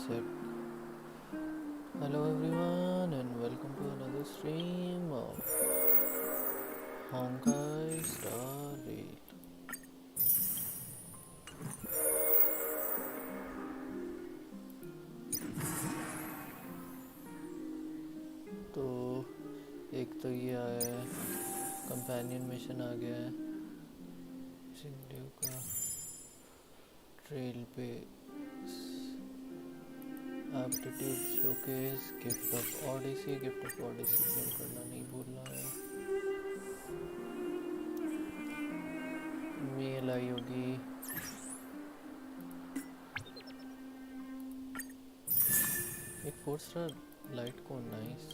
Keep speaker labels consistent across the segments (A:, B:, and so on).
A: sec. Hello everyone and welcome to another stream of Honkai starrail. तो एक तो ये आया है, कंपेनियन मिशन आ गया है जिंgliu का, ट्रेल पे aptitude showcase, gift of Odyssey claim करना नहीं भूलना है। मेल आई होगी, एक 4 स्टार लाइट को नाइस,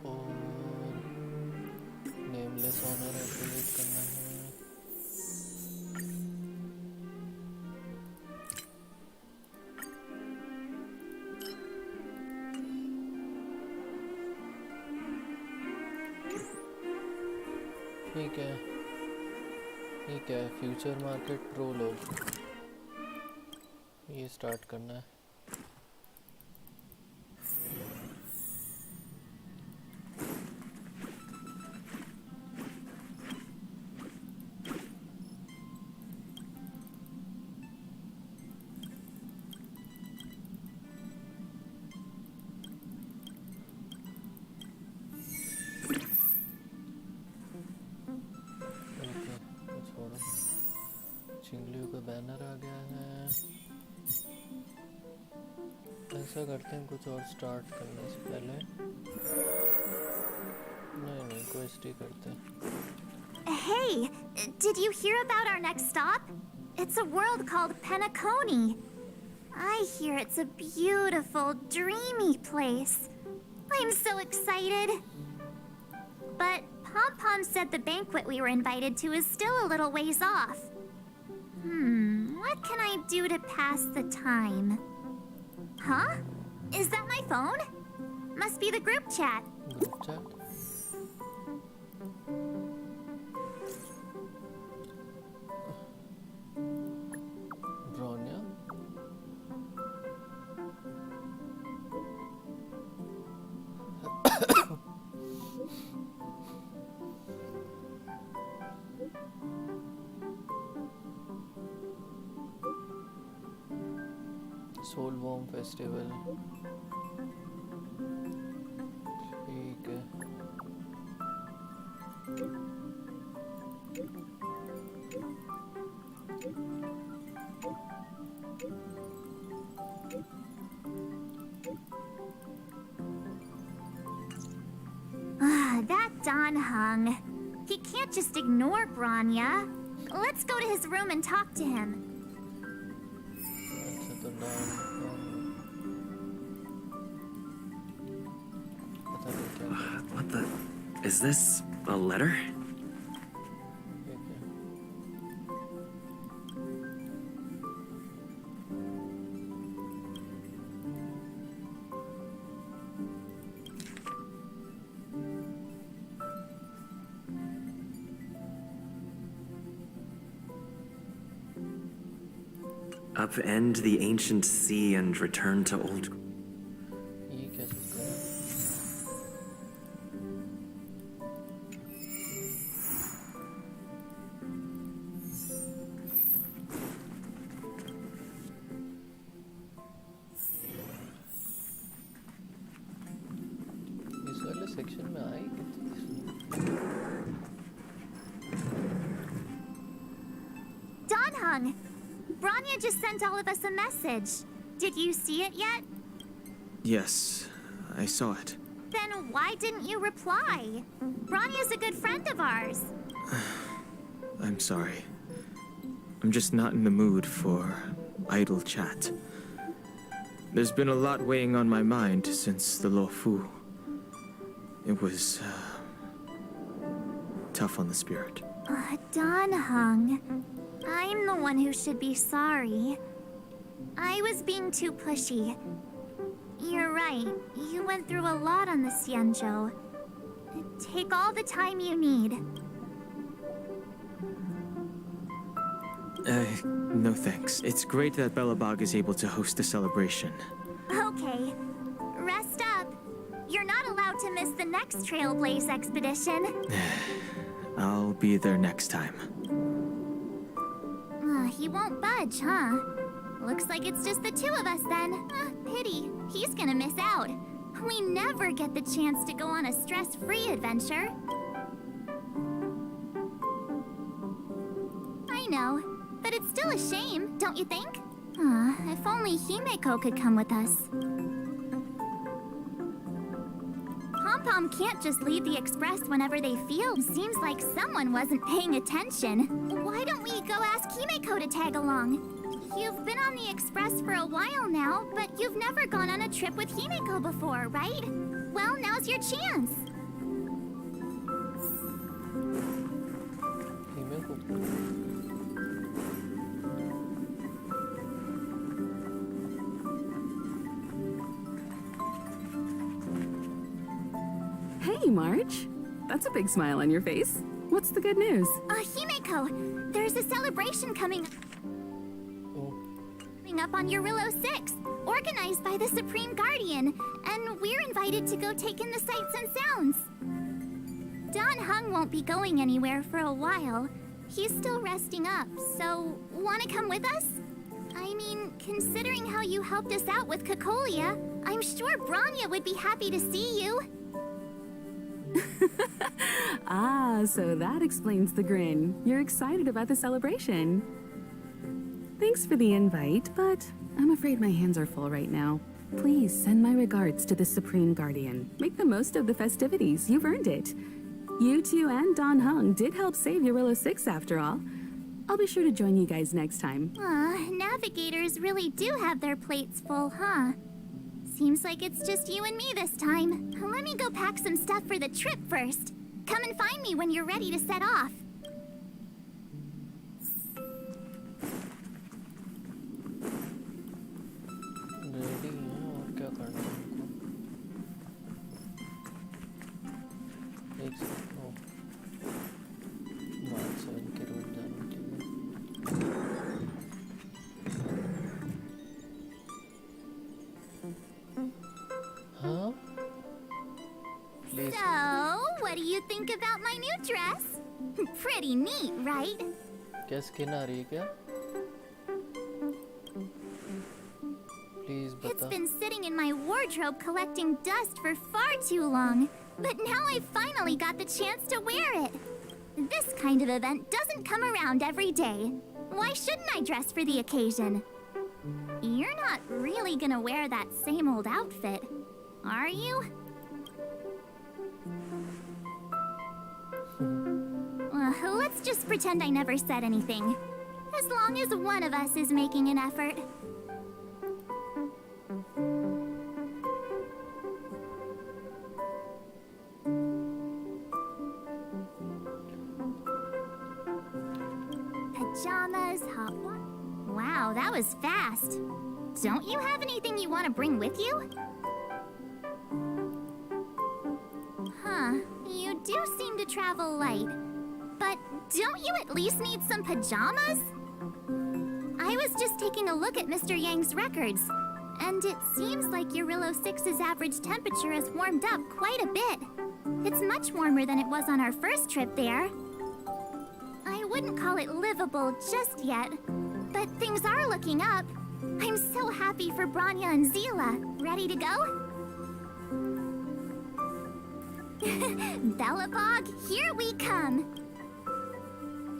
A: और नेमलेस ऑनर एक्टिवेट करना है। ठीक है, फ्यूचर मार्केट प्रो लोग ये स्टार्ट करना है। जिंgliu का बैनर आ गया है। ऐसा करते हैं कुछ और स्टार्ट करने से पहले, नहीं क्वेस्ट ही करते हैं।
B: Hey, did you hear about our next stop? It's a world called Penacony. I hear it's a beautiful, dreamy place. I'm so excited. But Pom said the banquet we were invited to is still a little ways off. What can I do to pass the time? Huh? Is that my phone? Must be the group chat.
A: Group chat? Bronya? Soul warm festival, ठीक है।
B: That Don Hung. He can't just ignore Bronya. Let's go to his room and talk to him.
A: अच्छा तो पता नहीं क्या।
C: What the? Is this a letter? Upend the ancient sea and return to old.
A: ये क्या चक्कर है? इस वाले सेक्शन में आई कितनी?
B: Don Hung, Bronya just sent all of us a message. Did you see it yet?
D: Yes, I saw it.
B: Then why didn't you reply? Bronya's a good friend of ours.
D: I'm sorry. I'm just not in the mood for idle chat. There's been a lot weighing on my mind since the Lo Fu. It was tough on the spirit.
B: Don Hung, I'm the one who should be sorry. I was being too pushy. You're right. You went through a lot on the Xianzhou. Take all the time you need.
D: No thanks. It's great that Belobog is able to host a celebration.
B: Okay, rest up. You're not allowed to miss the next Trailblaze expedition.
D: I'll be there next time.
B: He won't budge, huh? Looks like it's just the two of us then. Pity. He's gonna miss out. We never get the chance to go on a stress-free adventure. I know, but it's still a shame, don't you think? If only Himeko could come with us. Pom-Pom can't just leave the express whenever they feel. Seems like someone wasn't paying attention. Why don't we go ask Himeko to tag along? You've been on the express for a while now, but you've never gone on a trip with Himeko before, right? Well, now's your chance.
E: Hey, March. That's a big smile on your face. What's the good news?
B: Himeko, there's a celebration coming up on Eurillo 6, organized by the Supreme Guardian, and we're invited to go take in the sights and sounds. Don Hung won't be going anywhere for a while. He's still resting up, so wanna come with us? I mean, considering how you helped us out with Cocolia, I'm sure Branya would be happy to see you.
E: So that explains the grin. You're excited about the celebration. Thanks for the invite, but I'm afraid my hands are full right now. Please send my regards to the Supreme Guardian. Make the most of the festivities. You've earned it. You two and Don Hung did help save Eurillo 6 after all. I'll be sure to join you guys next time.
B: Navigators really do have their plates full, huh? Seems like it's just you and me this time. Let me go pack some stuff for the trip first. Come and find me when you're ready to set off.
A: Ready हैं और क्या करना है हमको एक second बात से इनके रोड जाने के लिए हाँ please
B: So, what do you think about my new dress? Pretty neat, right?
A: क्या स्किन आ रही है क्या प्लीज
B: It's
A: बता
B: been sitting in my wardrobe collecting dust for far too long. But now I finally got the chance to wear it. This kind of event doesn't come around every day. Why shouldn't I dress for the occasion? You're not really gonna wear that same old outfit, are you? Let's just pretend I never said anything. As long as one of us is making an effort. Pajamas, hot water. Wow, that was fast. Don't you have anything you want to bring with you? Huh, you do seem to travel light. But don't you at least need some pajamas? I was just taking a look at Mr. Yang's records, and it seems like Eurillo 6's average temperature has warmed up quite a bit. It's much warmer than it was on our first trip there. I wouldn't call it livable just yet, but things are looking up. I'm so happy for Branya and Zila. Ready to go? Belobog, here we come.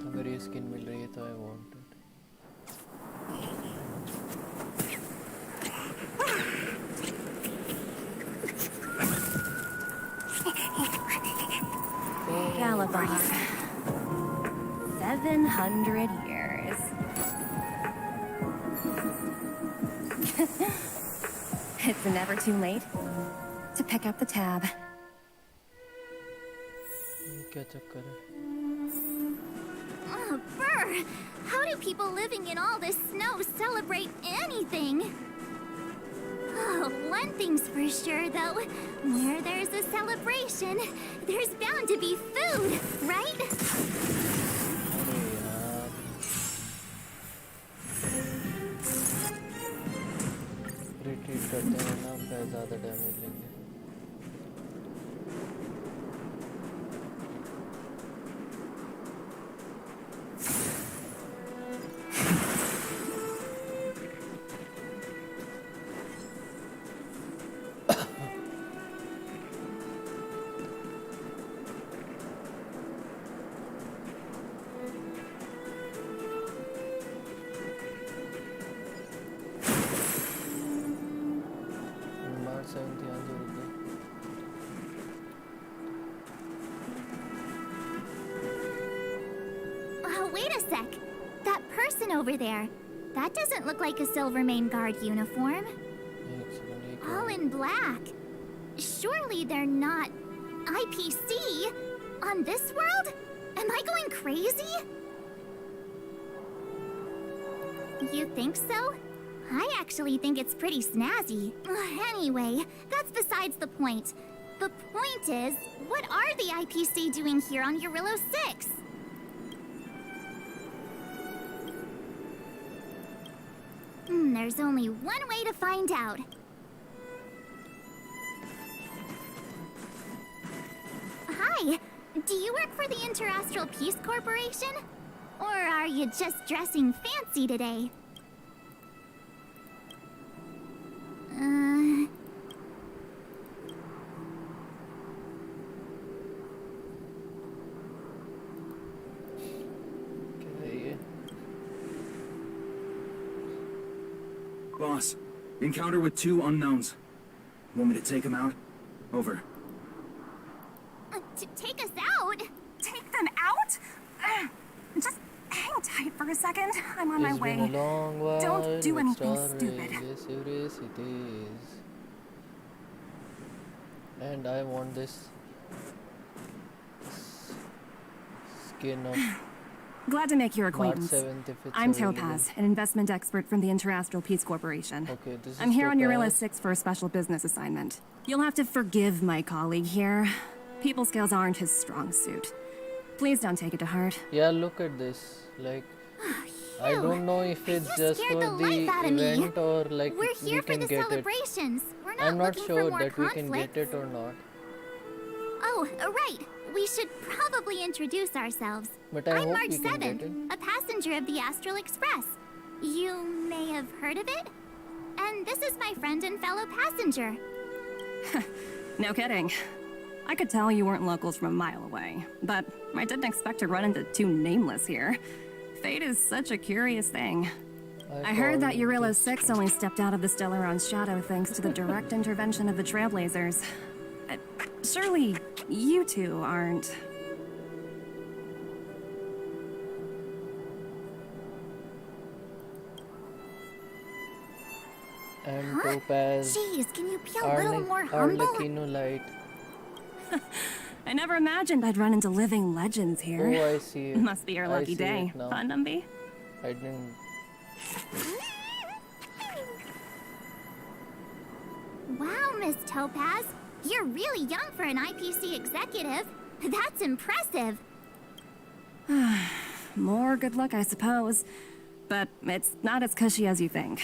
A: अगर ये skin मिल रही है तो I want it.
F: Belobog. 700 years. It's never too late to pick up the tab.
A: ये क्या चक्कर है?
B: Oh, brr! How do people living in all this snow celebrate anything? Oh, one thing's for sure, though. Where there's a celebration, there's bound to be food, right?
A: अरे यार करते हैं ना, हम ज़्यादा डैमेज लेंगे।
B: Wait a sec. That person over there. That doesn't look like a Silvermane Guard uniform. All in black. Surely they're not IPC on this world? Am I going crazy? You think so? I actually think it's pretty snazzy. Anyway, that's besides the point. The point is, what are the IPC doing here on Eurillo 6? There's only one way to find out. Hi, do you work for the Interastral Peace Corporation? Or are you just dressing fancy today?
G: Boss, encounter with 2 unknowns. Want me to take them out? Over.
B: To take us out?
F: Take them out? Just hang tight for a second. I'm on my
A: It's
F: way.
A: been a long while.
F: Don't do anything
A: Starrail.
F: stupid.
A: Yes, it is. And I want this skin of
F: Glad to make your
A: March
F: acquaintance.
A: 7th if it's
F: I'm
A: available.
F: Topaz, an investment expert from the Interastral Peace Corporation.
A: Okay, this is
F: I'm here on Eurillo
A: Topaz.
F: 6 for a special business assignment. You'll have to forgive my colleague here. People skills aren't his strong suit. Please don't take it to heart.
A: Yeah, look at this. Like, I don't know if it's
B: You
A: just
B: scared
A: for
B: the
A: the
B: life out of me.
A: event or like
B: We're
A: we
B: here for
A: can
B: the
A: get it.
B: celebrations. We're not
A: I'm not
B: looking
A: sure
B: for more
A: that we can
B: conflict.
A: get it or not.
B: Oh, right. We should probably introduce ourselves.
A: But I
B: I'm
A: hope
B: March
A: we can get
B: 7th, a passenger of the Astral Express. You may have heard of it? And this is my friend and fellow passenger.
F: No kidding. I could tell you weren't locals from a mile away, but I didn't expect to run into 2 nameless here. Fate is such a curious thing. I heard that Eurillo 6 only stepped out of the Stellaron's shadow thanks to the direct intervention of the Trailblazers. Surely, you two aren't...
A: And Topaz,
B: Jeez, can you be a little more humble?
A: Arlecchino Light.
F: I never imagined I'd run into living legends here.
A: Oh, I see it.
F: Must be your
A: I
F: lucky
A: see
F: day,
A: it now.
F: huh, Numby?
A: I didn't.
B: Wow, Miss Topaz. You're really young for an IPC executive. That's impressive.
F: More good luck, I suppose. But it's not as cushy as you think.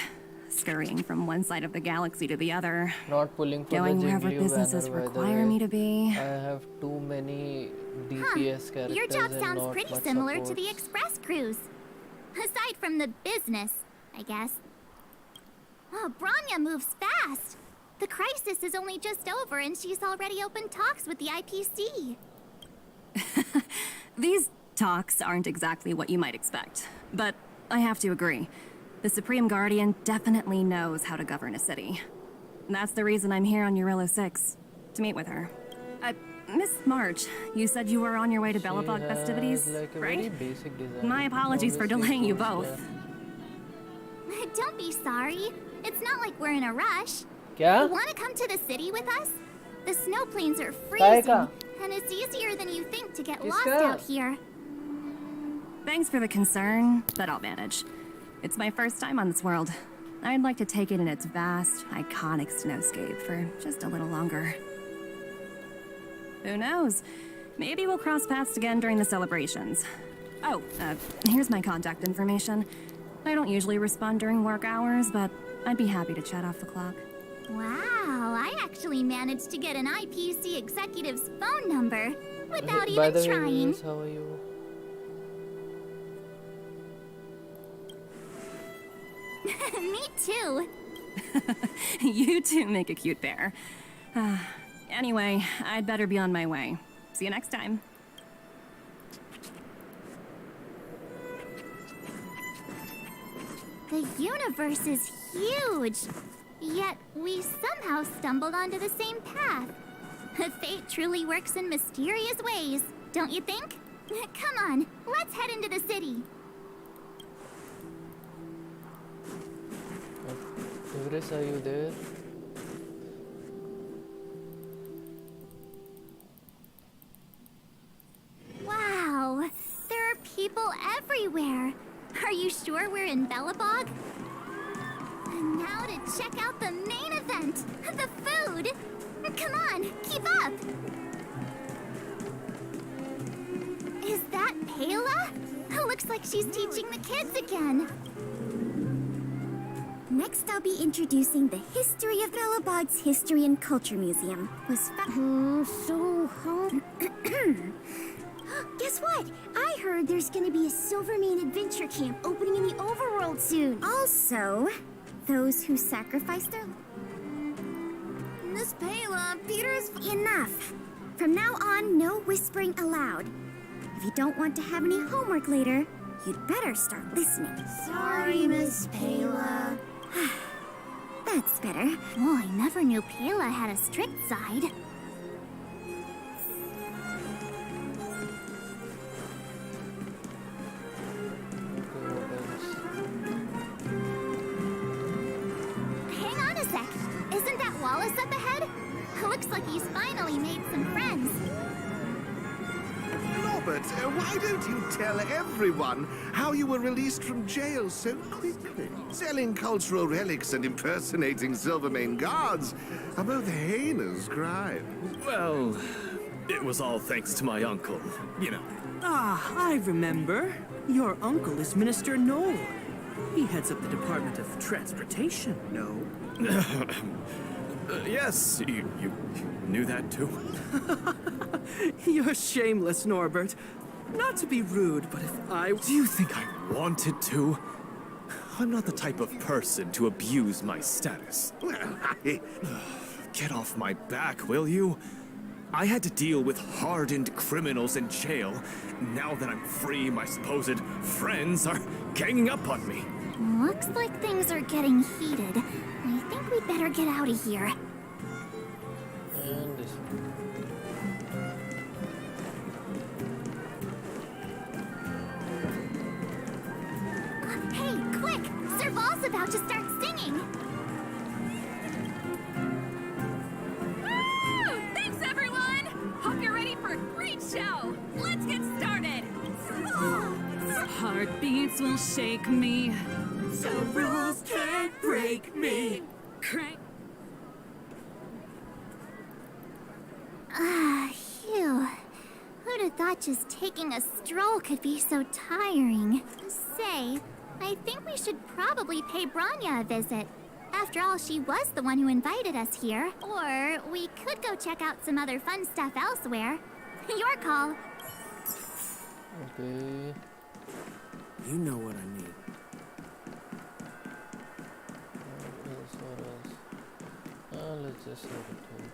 F: Scurrying from one side of the galaxy to the other.
A: Not pulling for
F: Going
A: the
F: wherever
A: jingliu
F: businesses
A: banner, by the
F: require
A: way.
F: me to be.
A: I have too many DPS characters
B: Your job
A: and
B: sounds
A: not
B: pretty
A: much
B: similar to
A: supports.
B: the express cruise. Aside from the business, I guess. Oh, Branya moves fast. The crisis is only just over and she's already opened talks with the IPC.
F: These talks aren't exactly what you might expect. But I have to agree. The Supreme Guardian definitely knows how to govern a city. That's the reason I'm here on Eurillo 6, to meet with her. Miss March, you said you were on your way to
A: She
F: Belafog
A: has,
F: festivities,
A: like, a very
F: right?
A: basic design.
F: My apologies for
A: Obviously,
F: delaying you
A: goes
F: both.
A: there.
B: Don't be sorry. It's not like we're in a rush.
A: Kya?
B: Want to come to the city with us? The snow plains are
A: Kai
B: freezing,
A: ka?
B: and it's easier than you think to get
A: Kiska?
B: lost out here.
F: Thanks for the concern, but I'll manage. It's my first time on this world. I'd like to take it in its vast, iconic snowscape for just a little longer. Who knows? Maybe we'll cross paths again during the celebrations. Oh, here's my contact information. I don't usually respond during work hours, but I'd be happy to chat off the clock.
B: Wow, I actually managed to get an IPC executive's phone number without
A: By
B: even
A: the way,
B: trying.
A: viewers, how are you?
B: Me too.
F: You two make a cute pair. Anyway, I'd better be on my way. See you next time.
B: The universe is huge, yet we somehow stumbled onto the same path. Fate truly works in mysterious ways, don't you think? Come on, let's head into the city.
A: Everest, are you there?
B: Wow, there are people everywhere. Are you sure we're in Bellabog? And now to check out the main event, the food. Come on, keep up. Is that Payla? Looks like she's teaching the kids again.
H: Next, I'll be introducing the history of Bellabog's History and Culture Museum. Guess what? I heard there's gonna be a Silvermane adventure camp opening in the overworld soon. Also, those who sacrificed their...
B: Miss Payla, Peter's...
H: Enough! From now on, no whispering aloud. If you don't want to have any homework later, you'd better start listening.
B: Sorry, Miss Payla.
H: That's better.
B: Oh, I never knew Payla had a strict side. Hang on a sec. Isn't that Wallace up ahead? Looks like he's finally made some friends.
I: Robert, why don't you tell everyone how you were released from jail so quickly? Selling cultural relics and impersonating Silvermane guards are both heinous crimes.
J: Well, it was all thanks to my uncle, you know.
K: Ah, I remember. Your uncle is Minister Noel. He heads up the Department of Transportation.
I: No.
J: Yes, you knew that too?
K: You're shameless, Norbert. Not to be rude, but if I...
J: Do you think I wanted to? I'm not the type of person to abuse my status.
I: Well,
J: Get off my back, will you? I had to deal with hardened criminals in jail. Now that I'm free, my supposed friends are ganging up on me.
B: Looks like things are getting heated. I think we'd better get out of here.
A: And this
B: Hey, quick! Serval's about to start singing!
F: Woo! Thanks, everyone! Hope you're ready for a great show. Let's get started.
E: Heartbeats will shake me.
K: So rules can't break me.
E: Crank.
B: Phew. Who'd have thought just taking a stroll could be so tiring? Say, I think we should probably pay Branya a visit. After all, she was the one who invited us here. Or we could go check out some other fun stuff elsewhere. Your call.
A: okay.
K: You know what I mean.
A: What else? Let's just have a talk.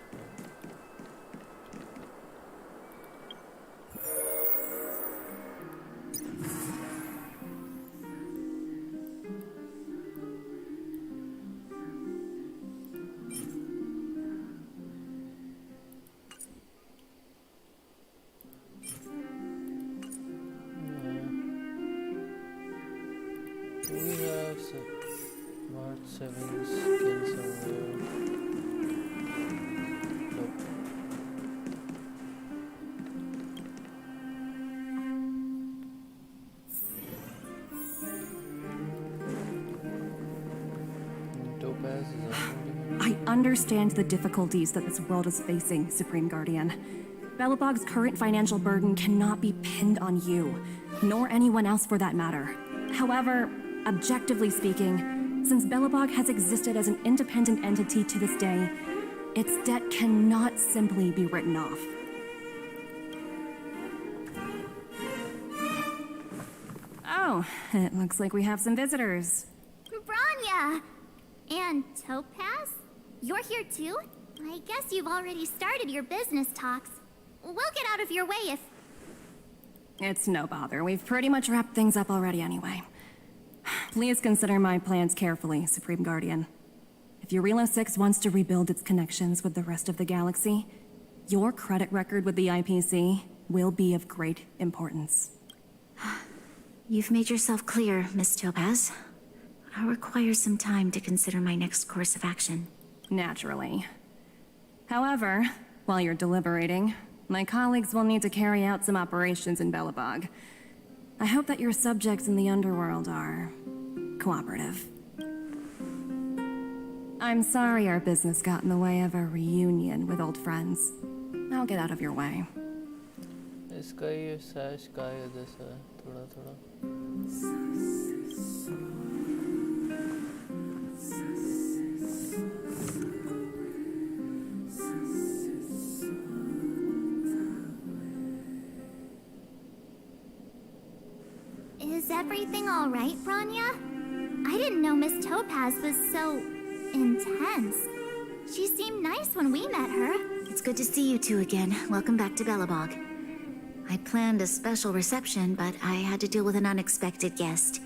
A: We have March 7 skin somewhere. Nope. Topaz is up.
F: I understand the difficulties that this world is facing, Supreme Guardian. Bellabog's current financial burden cannot be pinned on you, nor anyone else for that matter. However, objectively speaking, Since Belobog has existed as an independent entity to this day, its debt cannot simply be written off. Oh, it looks like we have some visitors.
B: Branya! And Topaz? You're here too? I guess you've already started your business talks. We'll get out of your way if...
F: It's no bother. We've pretty much wrapped things up already anyway. Please consider my plans carefully, Supreme Guardian. If Eurilo 6 wants to rebuild its connections with the rest of the galaxy, your credit record with the IPC will be of great importance.
H: You've made yourself clear, Miss Topaz. I'll require some time to consider my next course of action.
F: Naturally. However, while you're deliberating, my colleagues will need to carry out some operations in Belobog. I hope that your subjects in the underworld are cooperative. I'm sorry our business got in the way of a reunion with old friends. I'll get out of your way.
A: इसका ये सैश का है जैसा थोड़ा थोड़ा
B: Is everything all right, Branya? I didn't know Miss Topaz was so... intense. She seemed nice when we met her.
H: It's good to see you two again. Welcome back to Belobog. I planned a special reception, but I had to deal with an unexpected guest.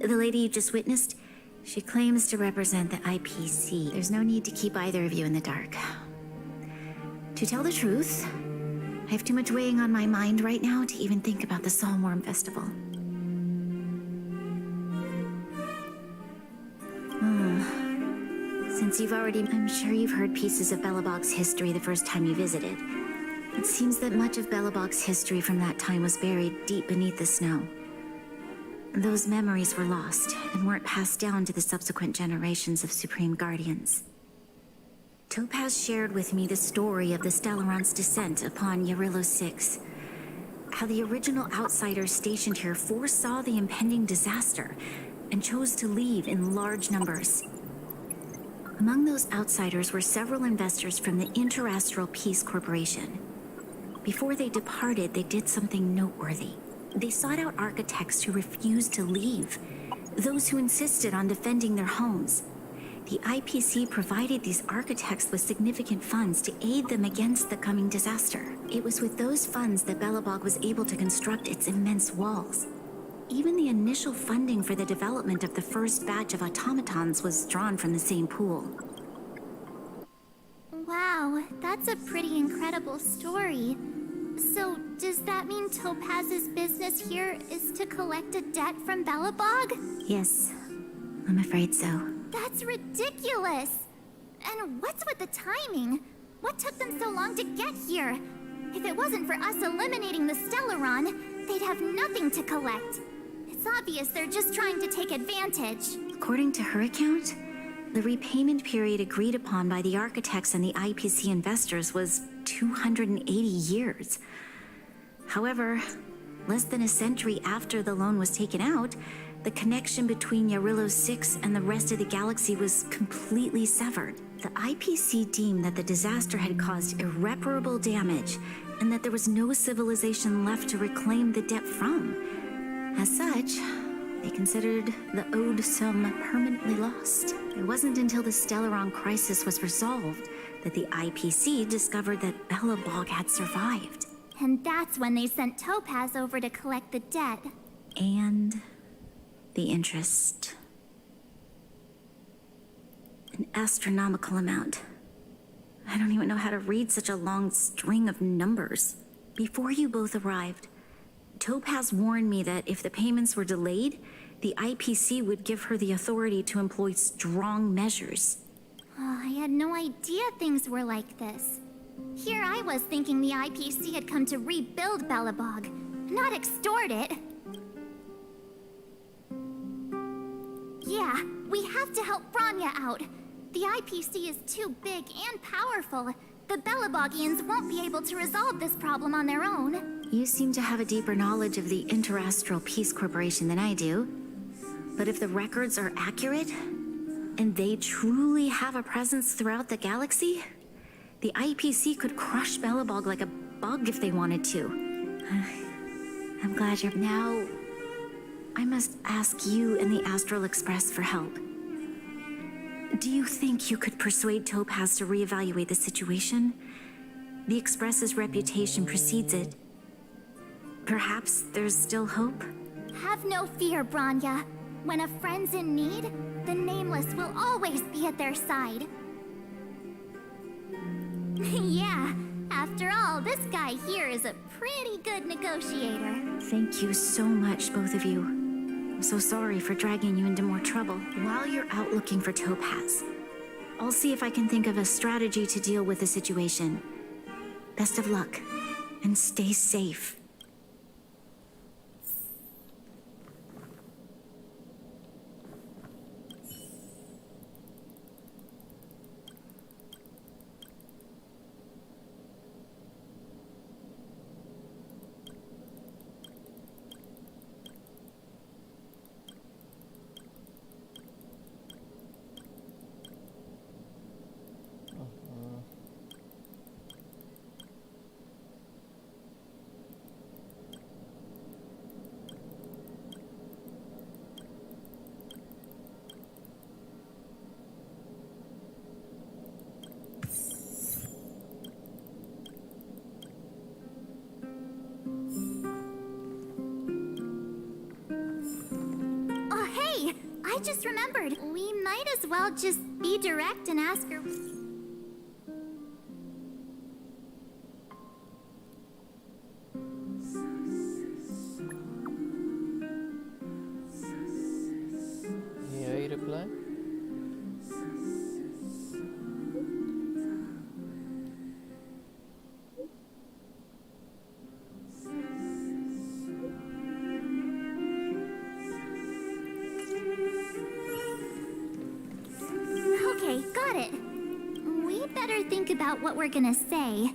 H: The lady you just witnessed, she claims to represent the IPC. There's no need to keep either of you in the dark. To tell the truth, I have too much weighing on my mind right now to even think about the Psalmworm Festival. Since you've already... I'm sure you've heard pieces of Belobog's history the first time you visited. It seems that much of Belobog's history from that time was buried deep beneath the snow. Those memories were lost and weren't passed down to the subsequent generations of Supreme Guardians. Topaz shared with me the story of the Stellaron's descent upon Eurilo 6. How the original outsiders stationed here foresaw the impending disaster and chose to leave in large numbers. Among those outsiders were several investors from the Interastral Peace Corporation. Before they departed, they did something noteworthy. They sought out architects who refused to leave, those who insisted on defending their homes. The IPC provided these architects with significant funds to aid them against the coming disaster. It was with those funds that Belobog was able to construct its immense walls. Even the initial funding for the development of the first batch of automatons was drawn from the same pool.
B: Wow, that's a pretty incredible story. So, does that mean Topaz's business here is to collect a debt from Belobog?
H: Yes, I'm afraid so.
B: That's ridiculous! And what's with the timing? What took them so long to get here? If it wasn't for us eliminating the Stellaron, they'd have nothing to collect. It's obvious they're just trying to take advantage.
H: According to her account, the repayment period agreed upon by the architects and the IPC investors was 280 years. However, less than a century after the loan was taken out, the connection between Eurilo 6 and the rest of the galaxy was completely severed. The IPC deemed that the disaster had caused irreparable damage and that there was no civilization left to reclaim the debt from. As such, they considered the owed sum permanently lost. It wasn't until the Stellaron crisis was resolved that the IPC discovered that Belobog had survived.
B: And that's when they sent Topaz over to collect the debt.
H: And the interest. An astronomical amount. I don't even know how to read such a long string of numbers. Before you both arrived, Topaz warned me that if the payments were delayed, the IPC would give her the authority to employ strong measures.
B: Oh, I had no idea things were like this. Here I was thinking the IPC had come to rebuild Belobog, not extort it. Yeah, we have to help Branya out. The IPC is too big and powerful. The Belobogians won't be able to resolve this problem on their own.
H: You seem to have a deeper knowledge of the Interastral Peace Corporation than I do. But if the records are accurate, And they truly have a presence throughout the galaxy? The IPC could crush Belobog like a bug if they wanted to. I'm glad you're... Now, I must ask you and the Astral Express for help. Do you think you could persuade Topaz to reevaluate the situation? The Express's reputation precedes it. Perhaps there's still hope?
B: Have no fear, Branya. When a friend's in need, the Nameless will always be at their side. Yeah, after all, this guy here is a pretty good negotiator.
H: Thank you so much, both of you. I'm so sorry for dragging you into more trouble. While you're out looking for Topaz, I'll see if I can think of a strategy to deal with the situation. Best of luck, and stay safe.
B: I just remembered. We might as well just be direct and ask her.
A: AI reply.
B: Okay, got it. We better think about what we're gonna say.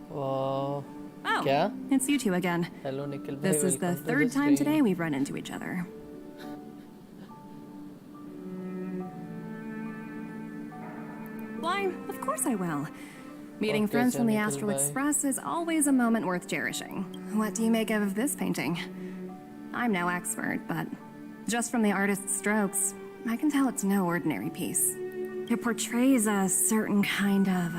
A: Wow.
F: Oh,
A: Kya?
F: it's you two again.
A: Hello, Nikhil.
F: This is the third time today we've run into each other. Why, of course I will. Meeting
A: Okay,
F: friends from the
A: Nikhil,
F: Astral
A: bye.
F: Express is always a moment worth cherishing. What do you make of this painting? I'm no expert, but just from the artist's strokes, I can tell it's no ordinary piece. It portrays a certain kind of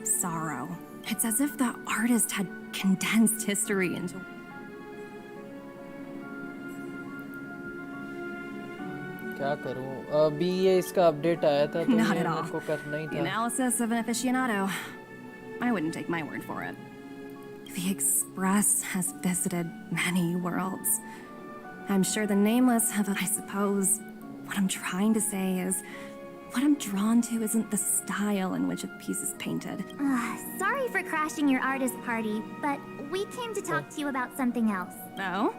F: sorrow. It's as if the artist had condensed history into...
A: क्या करूं? अभी ये इसका update आया था तो
F: Not
A: ये
F: at all.
A: मेरे को करना ही
F: The
A: था.
F: analysis of an aficionado. I wouldn't take my word for it. The Express has visited many worlds. I'm sure the Nameless have, I suppose, what I'm trying to say is, what I'm drawn to isn't the style in which a piece is painted.
B: Sorry for crashing your artist party, but we came to talk to you about something else.
F: Oh?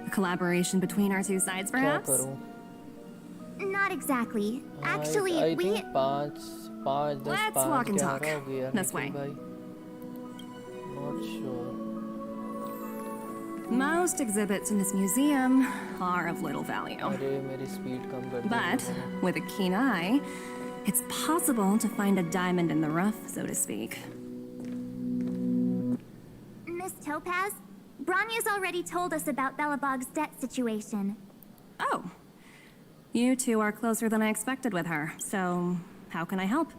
F: A collaboration between our two sides,
A: क्या
F: perhaps?
A: करूं?
B: Not exactly. Actually,
A: I
B: we...
A: think 5
F: Let's
A: 10
F: walk and
A: 11
F: talk.
A: हो गया
F: This
A: Nikhil
F: way.
A: भाई. Not sure.
F: Most exhibits in this museum are of little value.
A: अरे मेरी speed कम कर दी
F: But
A: मैंने.
F: with a keen eye, it's possible to find a diamond in the rough, so to speak.
B: Miss Topaz, Branya's already told us about Belobog's debt situation.
F: Oh. You two are closer than I expected with her, so how can I help?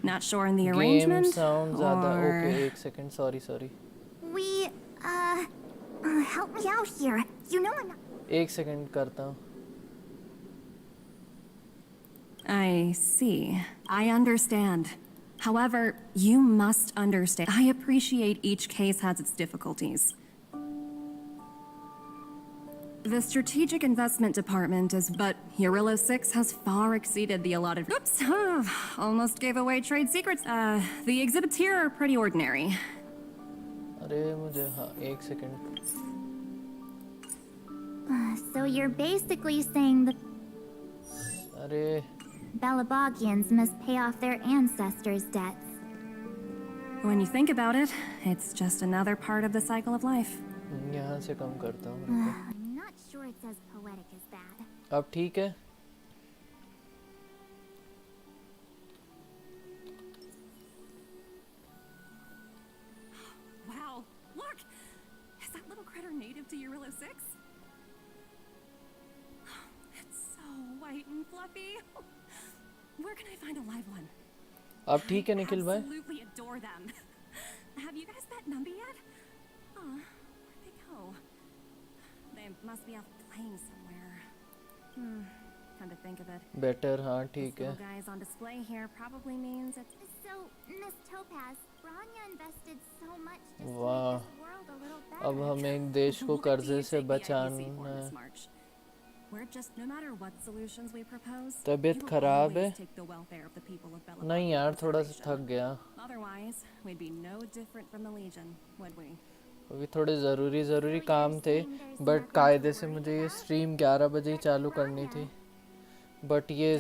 F: Not sure in the
A: Game
F: arrangement,
A: sound ज़्यादा.
F: or...
A: Okay, एक second. Sorry.
B: We, help me out here. You know I'm not...
A: एक second करता हूँ.
F: I see. I understand. However, you must understand. I appreciate each case has its difficulties. The Strategic Investment Department is, but Urilla 6 has far exceeded the allotted... Oops! Almost gave away trade secrets. The exhibits here are pretty ordinary.
A: अरे मुझे हाँ एक second.
B: So you're basically saying the
A: अरे
B: Belabogians must pay off their ancestors' debts.
F: When you think about it, it's just another part of the cycle of life.
A: यहाँ से कम करता हूँ रुको।
B: I'm not sure it's as poetic as that.
A: अब ठीक है।
F: Wow, look! Is that little critter native to Eurilo 6? It's so white and fluffy. Where can I find a live one?
A: अब ठीक है निखिल भाई।
F: Absolutely adore them. Have you guys met Numby yet? Where'd they go? They must be off playing somewhere. Come to think of it.
A: Better हाँ ठीक है।
F: This little guy is on display here probably means it's...
B: So, Miss Topaz, Branya invested so much just to
A: वाह।
B: make this world a little better.
A: अब हमें एक देश को कर्जे से बचाना है।
F: We're just, no matter what solutions we propose,
A: तबीयत खराब है? नहीं यार थोड़ा सा थक गया।
F: Otherwise, we'd be no different from the Legion, would we?
A: अभी थोड़े ज़रूरी काम थे बट कायदे से मुझे ये स्ट्रीम 11 बजे ही चालू करनी थी बट ये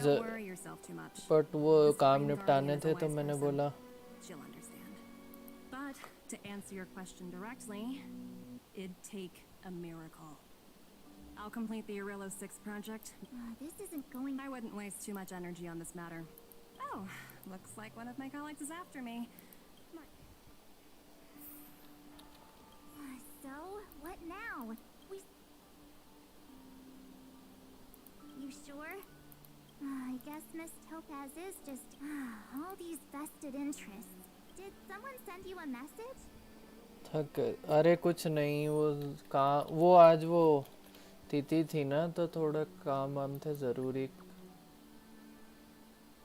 A: बट वो काम निपटाने थे तो मैंने बोला
F: She'll understand. But to answer your question directly, it'd take a miracle. I'll complete the Eurilo 6 project.
B: This isn't going...
F: I wouldn't waste too much energy on this matter. Oh, looks like one of my colleagues is after me.
B: So, what now? You sure? I guess Miss Topaz is just... all these vested interests. Did someone send you a message?
A: थक अरे कुछ नहीं वो आज वो तिथि थी ना तो थोड़ा काम वाम थे ज़रूरी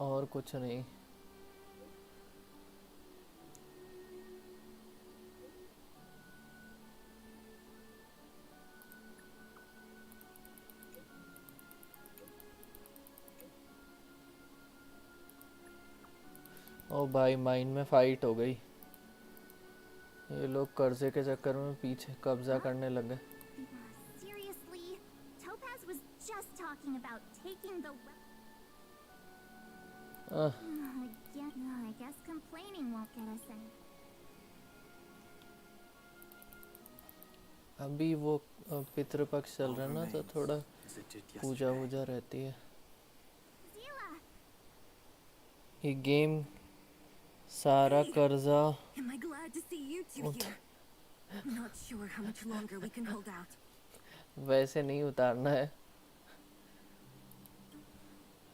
A: और कुछ नहीं ओ भाई माइन में फाइट हो गई ये लोग कर्जे के चक्कर में पीछे कब्जा करने लगे
B: Seriously, Topaz was just talking about taking the I guess complaining won't get us any.
A: अभी वो पितृपक्ष चल रहा है ना तो थोड़ा पूजा वूजा रहती है ये गेम सारा कर्जा
L: Am I glad to see you two here? Not sure how much longer we can hold out.
A: वैसे नहीं उतारना है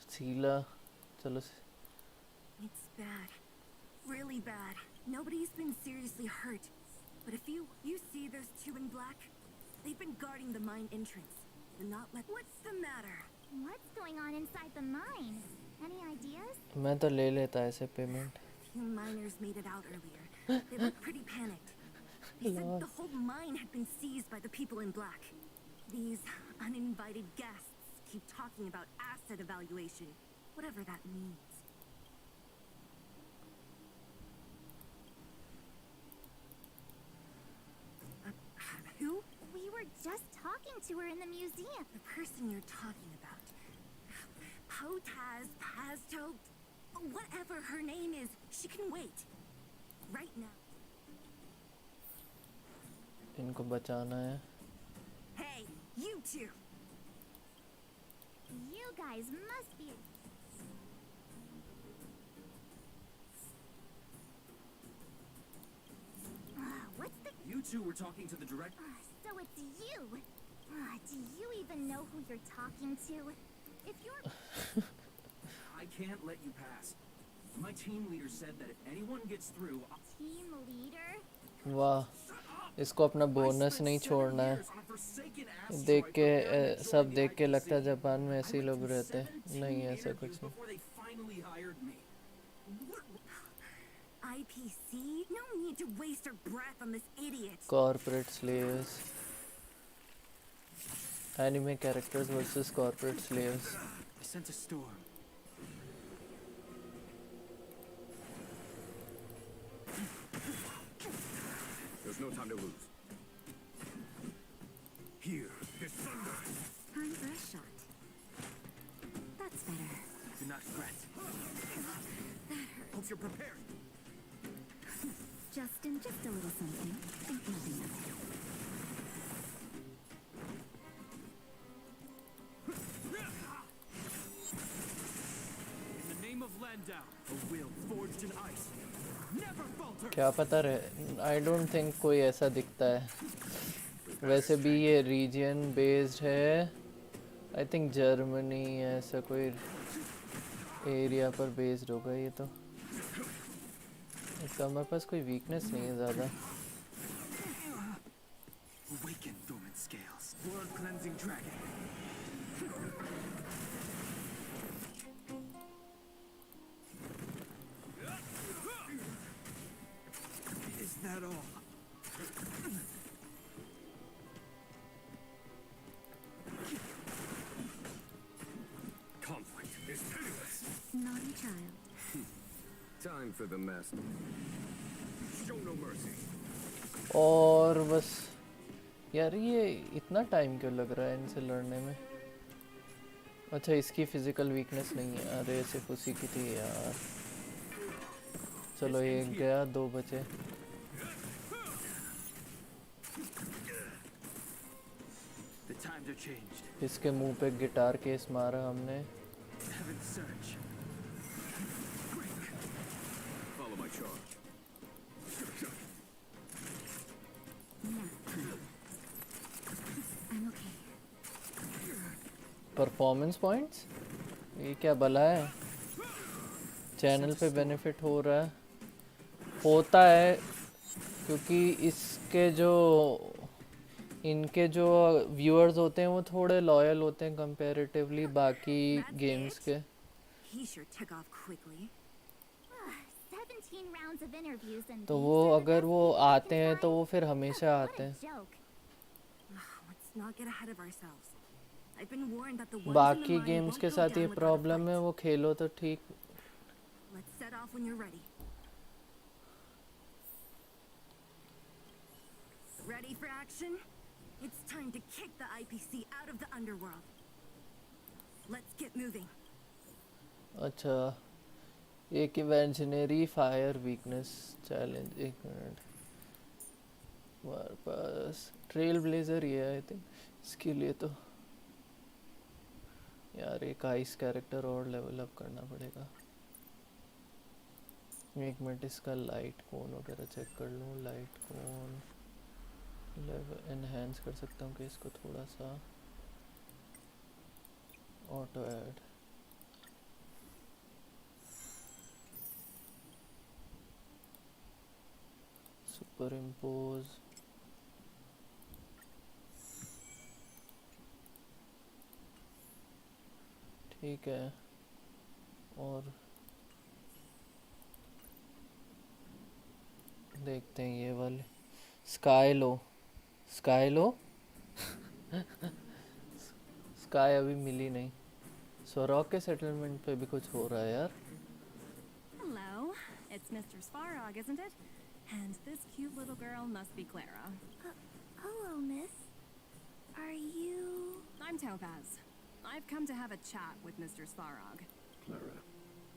A: सीला चलो
L: It's bad. Really bad. Nobody's been seriously hurt. But if you see those two in black? They've been guarding the mine entrance. And not let... What's the matter?
B: What's going on inside the mine? Any ideas?
A: मैं तो ले लेता ऐसे payment
L: Few miners made it out earlier. They looked pretty panicked. They said the whole mine had been seized by the people in black. These uninvited guests keep talking about asset evaluation, whatever that means. Who?
B: We were just talking to her in the museum.
L: The person you're talking about. Potaz, Pazto, whatever her name is, she can wait. Right now.
A: इनको बचाना है
L: Hey, you two!
B: You guys must be... what's the...
G: You two were talking to the director.
B: So it's you. Do you even know who you're talking to? If you're...
G: I can't let you pass. My team leader said that if anyone gets through...
B: Team leader?
A: वाह इसको अपना bonus नहीं छोड़ना है देख के सब देख के लगता है जापान में ऐसे ही लोग रहते हैं नहीं ऐसा कुछ नहीं
L: IPC? No need to waste our breath on this idiot.
A: Corporate slaves. Anime characters versus corporate slaves.
J: I sense a storm.
I: There's no time to lose.
J: Here is thunder.
K: threat. Hope you're prepared.
B: Justin, just a little something. Nothing else.
K: In the name of Landau, a will forged in ice. Never falter.
A: क्या पता रहे, I don't think कोई ऐसा दिखता है. वैसे भी ये रीजन बेस्ड है, आई थिंक जर्मनी ऐसा कोई एरिया पर बेस्ड होगा ये तो. इसका हमारे पास कोई वीकनेस नहीं है ज़्यादा.
K: Awaken dormant scales. Blood cleansing dragon. Is that all?
I: Conflict is pitiless.
B: Naughty child.
I: Time for the master. Show no mercy.
A: और बस यार ये इतना टाइम क्यों लग रहा है इनसे लड़ने में. अच्छा इसकी फिजिकल वीकनेस नहीं है. अरे सिर्फ उसी की थी यार. चलो एक गया, 2 बचे.
K: The times are changed.
A: इसके मुंह पे गिटार केस मारा हमने.
K: Heaven's surge.
I: Follow my charge.
B: I'm okay.
A: Performance points ये क्या भला है. चैनल पे बेनिफिट हो रहा है, होता है क्योंकि इनके जो व्यूअर्स होते हैं वो थोड़े लॉयल होते हैं कंपैरेटिवली बाकी गेम्स के.
L: He sure took off quickly.
B: 17 rounds of interviews and
A: तो वो अगर वो आते हैं तो वो फिर हमेशा आते हैं.
B: joke.
L: Let's not get ahead of ourselves. I've been warned that the ones in the
A: बाकी
L: mine
A: गेम्स
L: won't
A: के
L: go
A: साथ
L: down
A: ये
L: without a
A: प्रॉब्लम है,
L: fight.
A: वो खेलो तो ठीक.
L: Let's set off when you're ready. Ready for action? It's time to kick the IPC out of the underworld. Let's get moving.
A: अच्छा एक इवेंशनरी fire weakness challenge. एक minute, हमारे पास trail blazer ही है I think. इसके लिए तो यार एक आइस कैरेक्टर और लेवल अप करना पड़ेगा. एक मिनट, इसका लाइट कोन वगैरह चेक कर लूँ. लाइट कोन लेवल एनहेंस कर सकता हूँ कि इसको थोड़ा सा ऑटो ऐड. Super impose. ठीक है. और देखते हैं ये वाले स्काई लो. स्काई अभी मिली नहीं. सोरॉक के सेटलमेंट पे भी कुछ हो रहा है यार.
F: Hello, it's Mr. Svarog, isn't it? And this cute little girl must be Clara.
B: Hello, miss. Are you...
F: I'm Topaz. I've come to have a chat with Mr. Svarog.
I: Clara,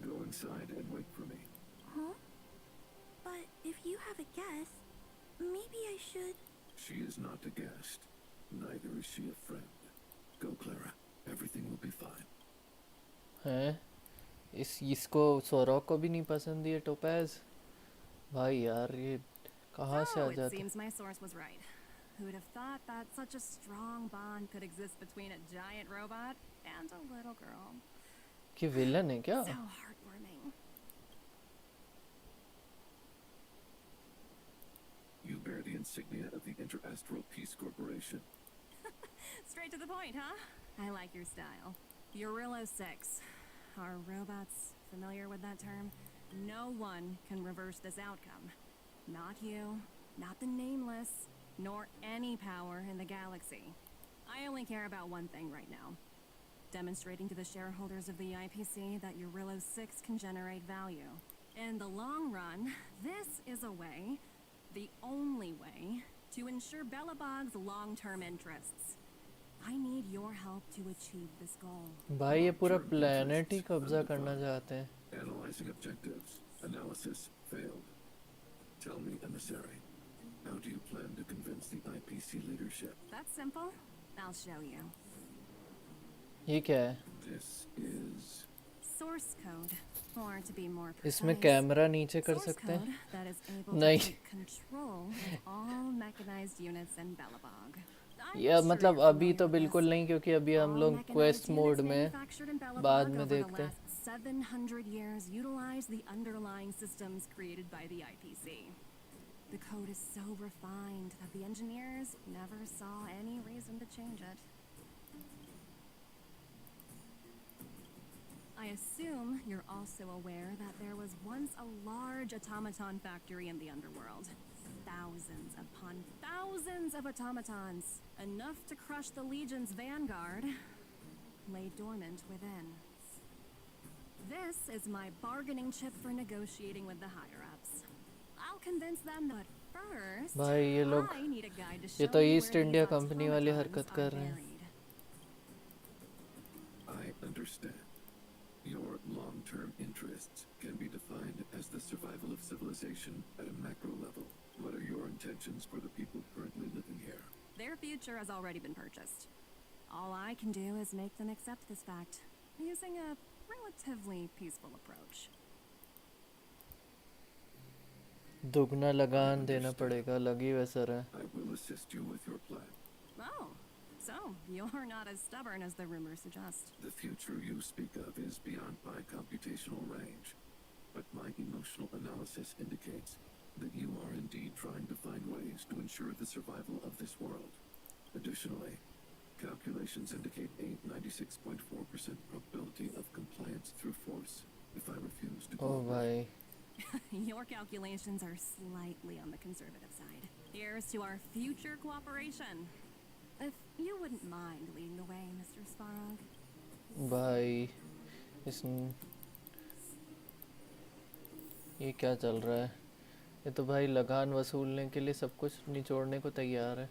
I: go inside and wait for me.
B: Huh? But if you have a guest, maybe I should...
I: She is not a guest. Neither is she a friend. Go, Clara. Everything will be fine.
A: हैं? इसको सोरॉक को भी नहीं पसंद ये topaz. भाई यार ये कहाँ से आ
F: It
A: जाता.
F: seems my source was right. Who would have thought that such a strong bond could exist between a giant robot and a little girl?
A: कि विलन है क्या?
F: So heartwarming.
I: You bear the insignia of the Interastral Peace Corporation.
F: Straight to the point, huh? I like your style. Eurillo 6. Are robots familiar with that term? No one can reverse this outcome. Not you, not the Nameless, nor any power in the galaxy. I only care about one thing right now. Demonstrating to the shareholders of the IPC that Eurillo 6 can generate value. In the long run, this is a way, the only way, to ensure Belobog's long-term interests. I need your help to achieve this goal.
A: भाई ये पूरा planet ही कब्जा करना चाहते हैं.
M: Analyzing objectives. Analysis failed. Tell me, emissary, how do you plan to convince the IPC leadership?
F: That's simple. I'll show you.
A: ये क्या है?
M: This is
F: Source code, or to be more precise,
A: इसमें camera नीचे कर
F: source
A: सकते
F: code
A: हैं?
F: that is able to
A: नहीं.
F: take control of all mechanized units in Belobog.
A: या मतलब अभी तो बिल्कुल नहीं, क्योंकि अभी हम लोग क्वेस्ट मोड में बाद में देखते हैं.
F: 700 years utilize the underlying systems created by the IPC. The code is so refined that the engineers never saw any reason to change it. I assume you're also aware that there was once a large automaton factory in the underworld. Thousands upon thousands of automatons, enough to crush the Legion's vanguard, lay dormant within. This is my bargaining chip for negotiating with the higher-ups. I'll convince them that first,
A: भाई ये लोग
F: I need a guide to
A: ये
F: show
A: तो
F: me
A: east
F: where
A: India
F: these
A: company वाली
F: automatons
A: हरकत
F: are
A: कर रहे हैं.
F: buried.
M: I understand. Your long-term interests can be defined as the survival of civilization at a macro level. What are your intentions for the people currently living here?
F: Their future has already been purchased. All I can do is make them accept this fact, using a relatively peaceful approach.
A: दुगना लगान देना पड़ेगा, लगी वैसा रहा.
M: I will assist you with your plan.
F: Oh, so you're not as stubborn as the rumors suggest.
M: The future you speak of is beyond my computational range, but my emotional analysis indicates that you are indeed trying to find ways to ensure the survival of this world. Additionally, calculations indicate a 96.4% probability of compliance through force if I refuse to
A: Oh
M: cooperate.
A: भाई.
F: Your calculations are slightly on the conservative side. Here's to our future cooperation. If you wouldn't mind leading the way, Mr. Sparrow.
A: भाई इस ये क्या चल रहा है? ये तो भाई लगान वसूलने के लिए सब कुछ निचोड़ने को तैयार है.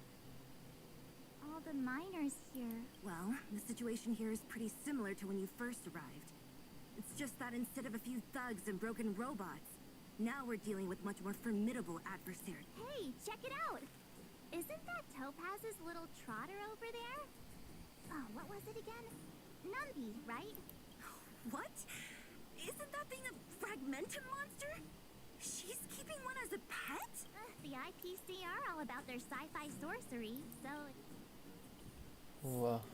B: All the miners here.
L: Well, the situation here is pretty similar to when you first arrived. It's just that instead of a few thugs and broken robots, now we're dealing with much more formidable adversaries.
B: Hey, check it out! Isn't that Topaz's little trotter over there? Oh, what was it again? Numby, right?
L: What? Isn't that thing a fragmentum monster? She's keeping one as a pet?
B: The IPC are all about their sci-fi sorcery, so...
A: वाह.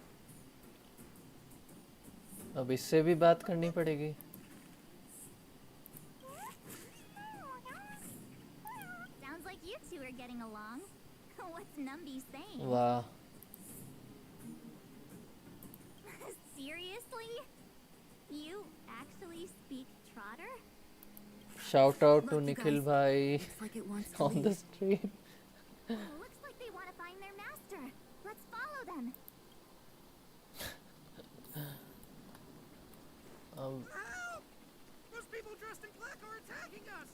A: अब इससे भी बात करनी पड़ेगी.
B: Sounds like you two are getting along. What's Numby saying?
A: वाह.
B: Seriously? You actually speak Trotter?
A: Shout out to
L: Look, you
A: Nikhil
L: guys.
A: bhai
L: Looks like it wants to
A: on the
L: leave.
A: stream.
B: Looks like they want to find their master. Let's follow them.
G: Help! Those people dressed in black are attacking us!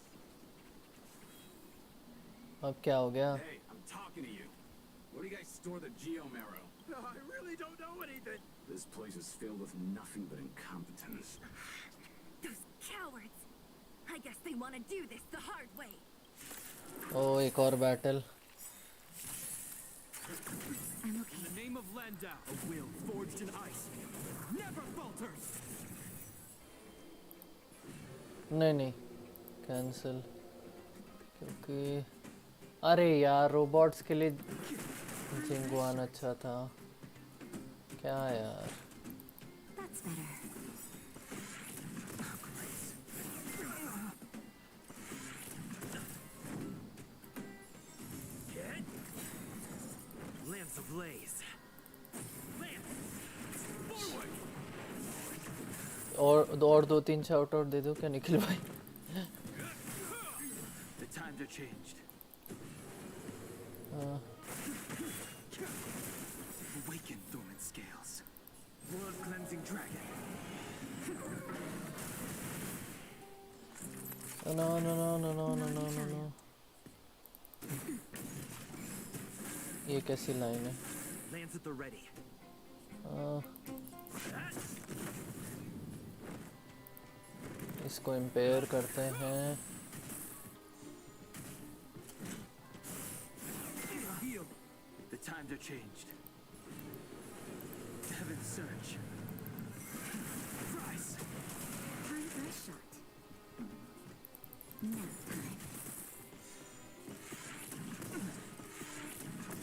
A: अब क्या हो गया?
G: Hey, I'm talking to you. Where do you guys store the Geomero? I really don't know anything. This place is filled with nothing but incompetence.
L: Those cowards! I guess they want to do this the hard way.
A: ओ एक और battle.
L: I'm okay.
J: In the name of Landau, a will forged in ice never falters.
A: नहीं नहीं cancel, क्योंकि अरे यार robots के लिए जिंगुआन अच्छा था. क्या यार.
H: That's better.
K: Lance ablaze.
A: और दो तीन शाउट आउट दे दो क्या निखिल भाई.
K: The times are changed. Awaken dormant scales. Blood cleansing dragon.
A: No no no no no no no no no. ये कैसी लाइन है?
K: Lance at the ready.
A: इसको इम्पेयर करते हैं।
G: The times are changed. Heaven's surge. Rise.
H: Time for a shot. Nap time.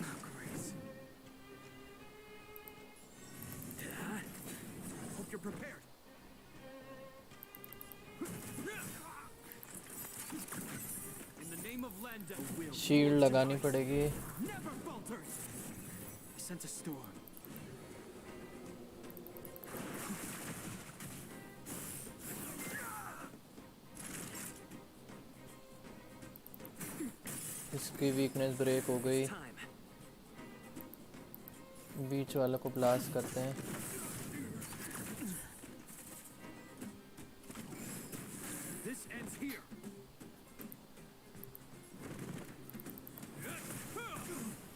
G: Oh, Grace. Hope you're prepared. In the name of Landa, will
A: shield लगानी पड़ेगी।
G: never falters. I sense a storm.
A: इसकी weakness break हो गई। बीच वाले को blast करते हैं।
G: This ends here.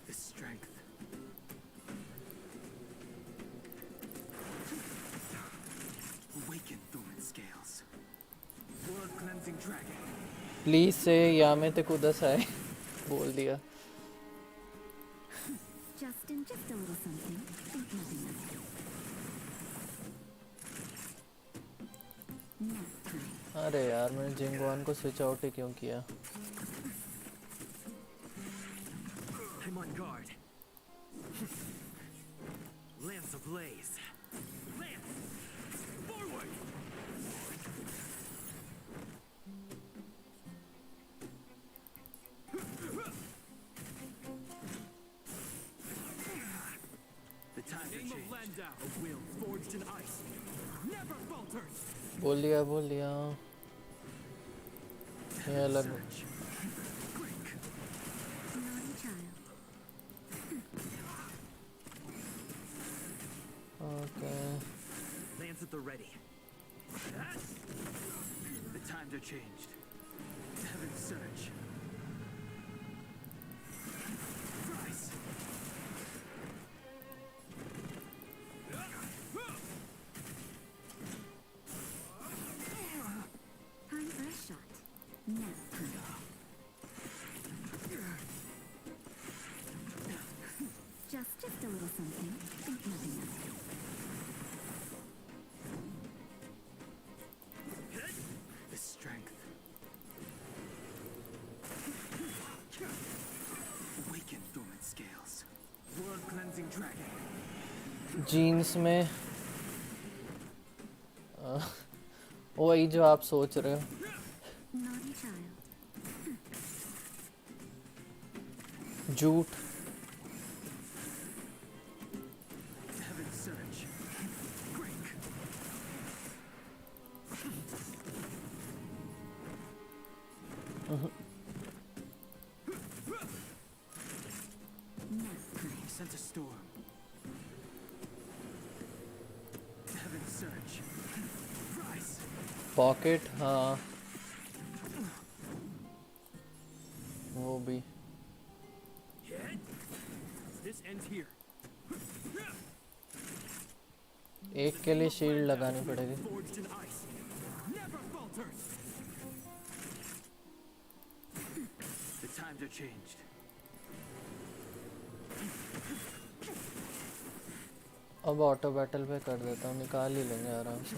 G: This strength. Awaken Thuman scales. World cleansing dragon.
A: Please से यामे ते कुदस आए बोल दिया।
H: Justin, just a little something. Think nothing of it. Nap time.
A: अरे यार मैंने जिंगवान को स्विच आउट ही क्यों किया?
G: I'm on guard. Lance ablaze. Lance! Forward! The time to change. A will forged in ice. Never falters!
A: बोल दिया ये अलग।
H: Naughty child.
A: Okay
G: Lance at the ready. The times are changed. Heaven's surge. Rise.
H: Time for a shot. Nap time. Just a little something. Think nothing of it.
G: The strength. Awaken Thuman scales. World cleansing dragon.
A: Genes में वही जो आप सोच रहे हो।
H: Naughty child.
A: झूठ।
G: Heaven's surge. Break.
H: Nap time.
G: I sense a storm. Heaven's surge. Rise.
A: Pocket हाँ वो भी।
G: This ends here.
A: एक के लिए शील्ड लगानी पड़ेगी।
G: Forged in ice. Never falters. The times are changed.
A: अब ऑटो बैटल पे कर देता हूँ, निकाल ही लेंगे आराम से।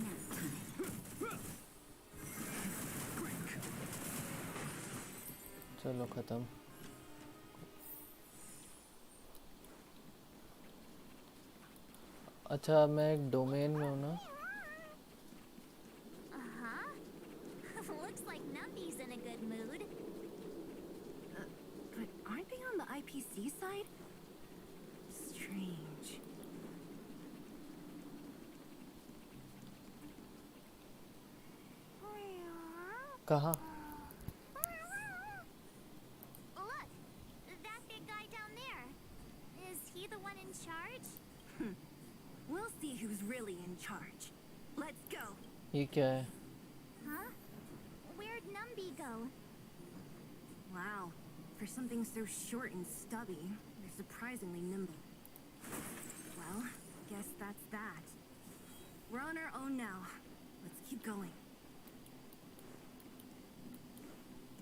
H: Nap time.
A: चलो खत्म। अच्छा मैं एक डोमेन में हूँ ना।
B: Looks like Numpy's in a good mood.
L: But aren't they on the IPC side? Strange.
A: कहाँ?
B: Look, that big guy down there. Is he the one in charge?
L: We'll see who's really in charge. Let's go.
A: ये क्या है?
B: Huh? Where'd Numby go?
L: Wow. For something so short and stubby, they're surprisingly nimble. Well, guess that's that. We're on our own now. Let's keep going.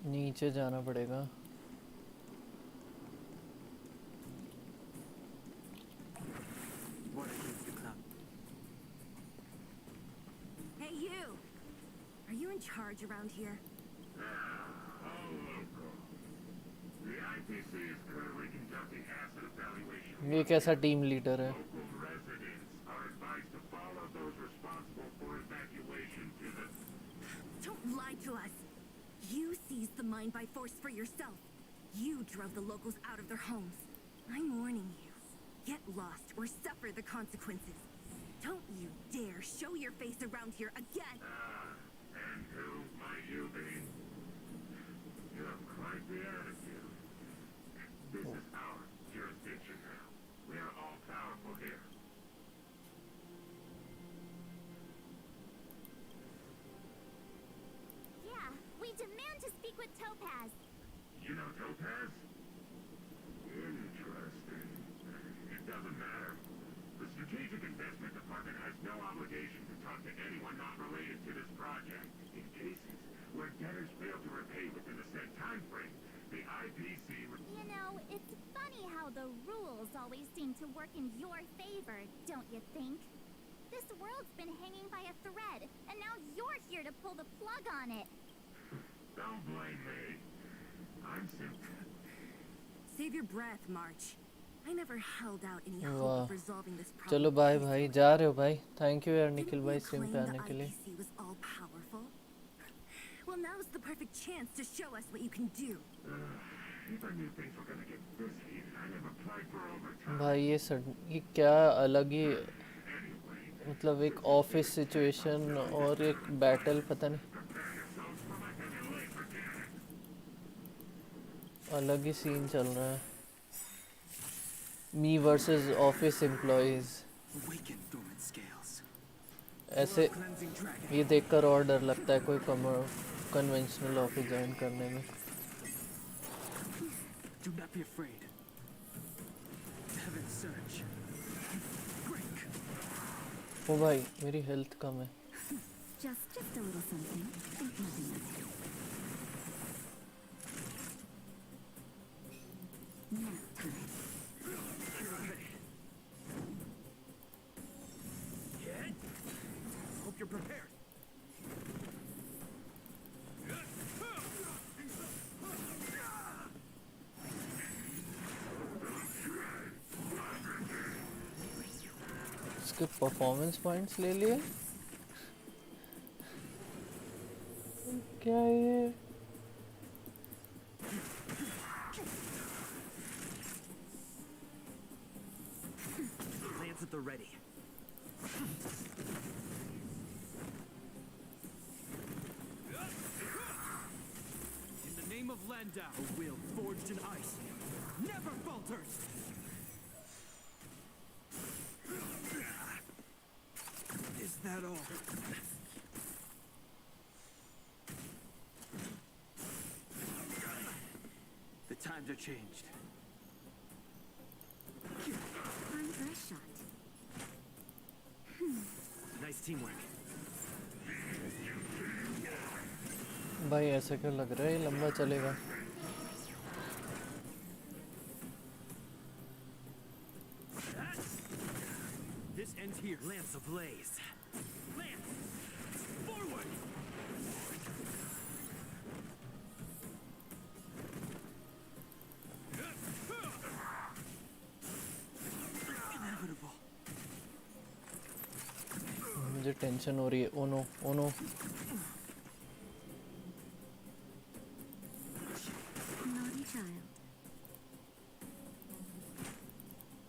A: नीचे जाना पड़ेगा.
L: Hey you! Are you in charge around here?
M: The IPC is currently conducting asset evaluation.
A: ये कैसा team leader है?
M: Local residents are advised to follow those responsible for evacuation to the...
L: Don't lie to us! You seized the mine by force for yourself. You drove the locals out of their homes. I'm warning you. Get lost or suffer the consequences. Don't you dare show your face around here again!
M: And who might you be? You have quite the attitude. This is our jurisdiction now. We are all powerful here.
B: Yeah, we demand to speak with Topaz.
M: You know Topaz? Interesting. It doesn't matter. The Strategic Investment Department has no obligation to talk to anyone not related to this project. In cases where debtors fail to repay within a set time frame, the IPC...
B: You know, it's funny how the rules always seem to work in your favor, don't you think? This world's been hanging by a thread, and now you're here to pull the plug on it.
M: Don't blame me. I'm simply...
L: Save your breath, March. I never held out any hope
A: वाह.
L: of resolving this problem.
A: चलो bye भाई, जा रहे हो भाई? Thank you यार निखिल भाई stream पे आने के लिए.
L: IPC was all powerful. Well, now's the perfect chance to show us what you can do.
M: If I knew things were gonna get this heated, I'd have applied for overtime.
A: भाई ये क्या अलग ही, मतलब एक ऑफिस सिचुएशन और एक battle, पता नहीं अलग ही सीन चल रहा है. मी वर्सेस ऑफिस एम्प्लॉइज. ऐसे ये देखकर और डर लगता है कोई कन्वेंशनल ऑफिस ज्वाइन करने में.
K: Do not be afraid. Heaven search. Break.
A: ओ भाई मेरी हेल्थ कम है.
H: Just a little something. Think nothing of it. Nap time.
K: Hope you're prepared.
A: इसके परफॉर्मेंस पॉइंट्स ले लिए क्या ये?
K: Lance at the ready. In the name of Landau, a will forged in ice never falters. Is that all? The times are changed.
H: Unpress shot.
K: Nice teamwork.
A: भाई ऐसा क्यों लग रहा है ये लंबा चलेगा?
K: This ends here. Lance ablaze. Lance! Forward! Inevitable.
A: मुझे टेंशन हो रही है. Oh no, oh no.
H: Naughty child.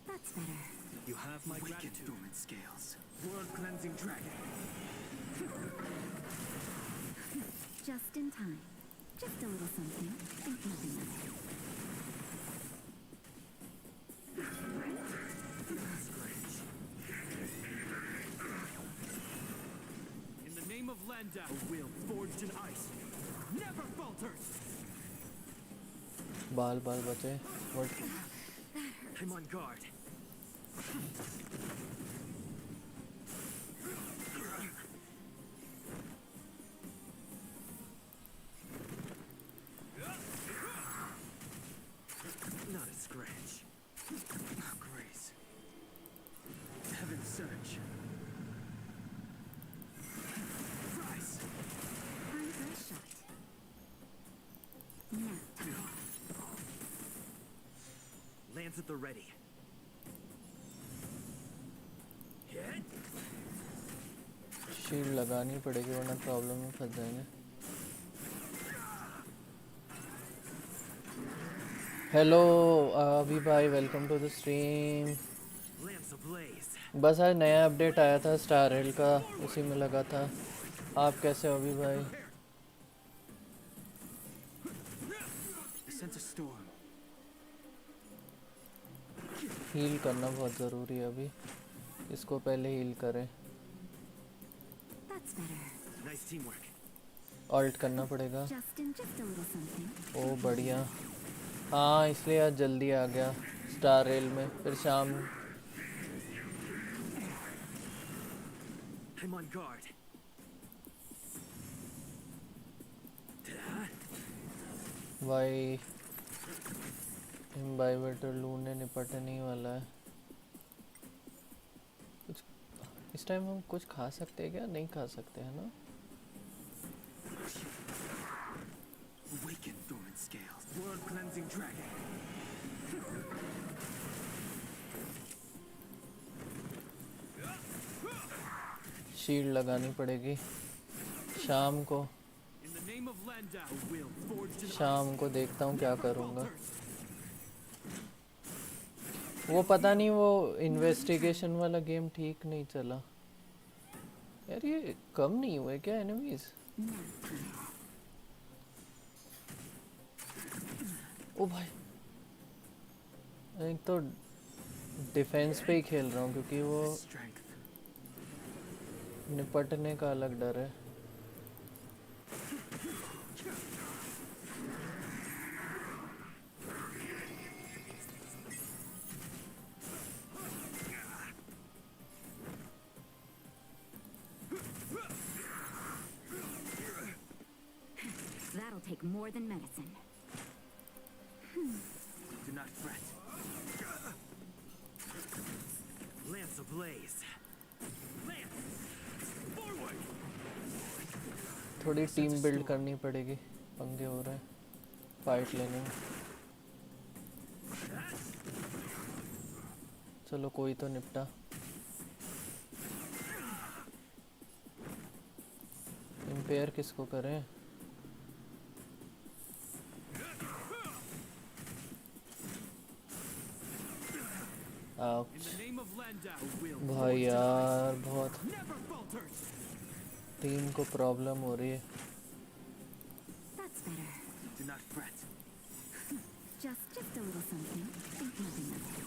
H: That's better.
K: You have my gratitude. Dormant scales. World cleansing dragon.
H: Just in time. Just a little something. Think nothing of it.
K: In the name of Landau, a will forged in ice never falters.
A: बाल बाल बचे but
J: I'm on guard. Not a scratch. Oh, Grace. Heaven search. Price. Lance at the ready. Hit.
A: Shield लगानी पड़ेगी वरना problem में फंस जाएंगे। Hello अभी भाई, welcome to the stream.
J: Lamps ablaze.
A: बस आज नया अपडेट आया था स्टाररेल का, उसी में लगा था। आप कैसे हो अभी भाई?
J: Sense a storm.
A: हील करना बहुत ज़रूरी है अभी, इसको पहले हील करें।
J: Nice teamwork.
A: ऑल्ट करना पड़ेगा। ओ बढ़िया। हाँ इसलिए आज जल्दी आ गया स्टार रेल में, फिर शाम।
J: I'm on guard.
A: भाई इम्बाइवेटर लूने निपटने वाला है। कुछ इस टाइम हम कुछ खा सकते हैं क्या? नहीं खा सकते है ना?
J: Awaken dormant scales. World cleansing dragon.
A: Shield लगानी पड़ेगी शाम को।
J: In the name of Landau, will forged in
A: शाम को देखता हूँ क्या करूँगा। वो पता नहीं, वो इन्वेस्टिगेशन वाला गेम ठीक नहीं चला यार। ये कम नहीं हुए क्या एनिमीज? ओ भाई, एक तो डिफेंस पे ही खेल रहा हूँ क्योंकि वो निपटने का अलग डर है।
N: That'll take more than medicine.
J: Do not fret. Lance ablaze. Lance! Forward!
A: थोड़ी टीम बिल्ड करनी पड़ेगी, पंगे हो रहे हैं फाइट लेने में। चलो कोई तो निपटा। इम्पेयर किसको करें?
J: In the name of Landau, will
A: भाई यार बहुत टीम को प्रॉब्लम हो रही है।
N: That's better.
J: do not fret.
N: Just a little something. Think nothing of it.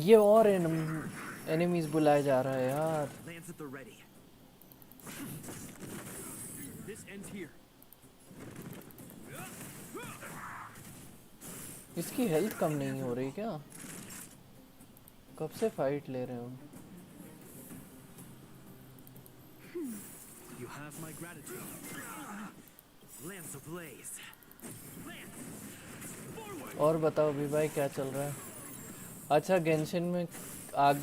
A: ये और एनिमीज बुलाया जा रहा है यार।
J: Lance at the ready. This ends here.
A: इसकी हेल्थ कम नहीं हो रही क्या? कब से फाइट ले रहे हो?
J: You have my gratitude. Lance ablaze. Lance! Forward!
A: और बताओ भी भाई क्या चल रहा है? अच्छा गेंशिन में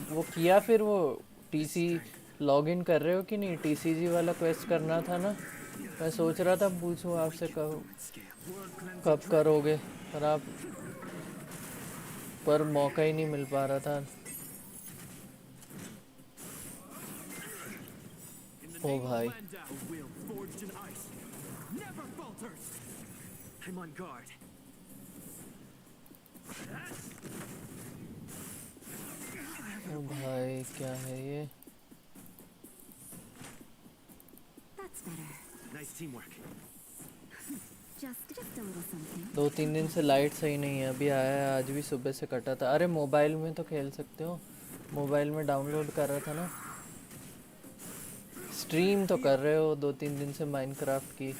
A: वो किया, फिर वो टीसी लॉगिन कर रहे हो कि नहीं? टीसीजी वाला क्वेस्ट करना था ना, मैं सोच रहा था पूछूं आपसे कब करोगे, पर मौका ही नहीं मिल पा रहा था। ओ भाई
J: I'm on guard.
A: ओ भाई क्या है ये?
N: That's better.
J: Nice teamwork.
N: Just just a little something.
A: 2-3 दिन से लाइट सही नहीं है, अभी आया है, आज भी सुबह से कटा था। अरे मोबाइल में तो खेल सकते हो, मोबाइल में डाउनलोड कर रहा था ना। स्ट्रीम तो कर रहे हो 2-3 दिन से माइनक्राफ्ट की।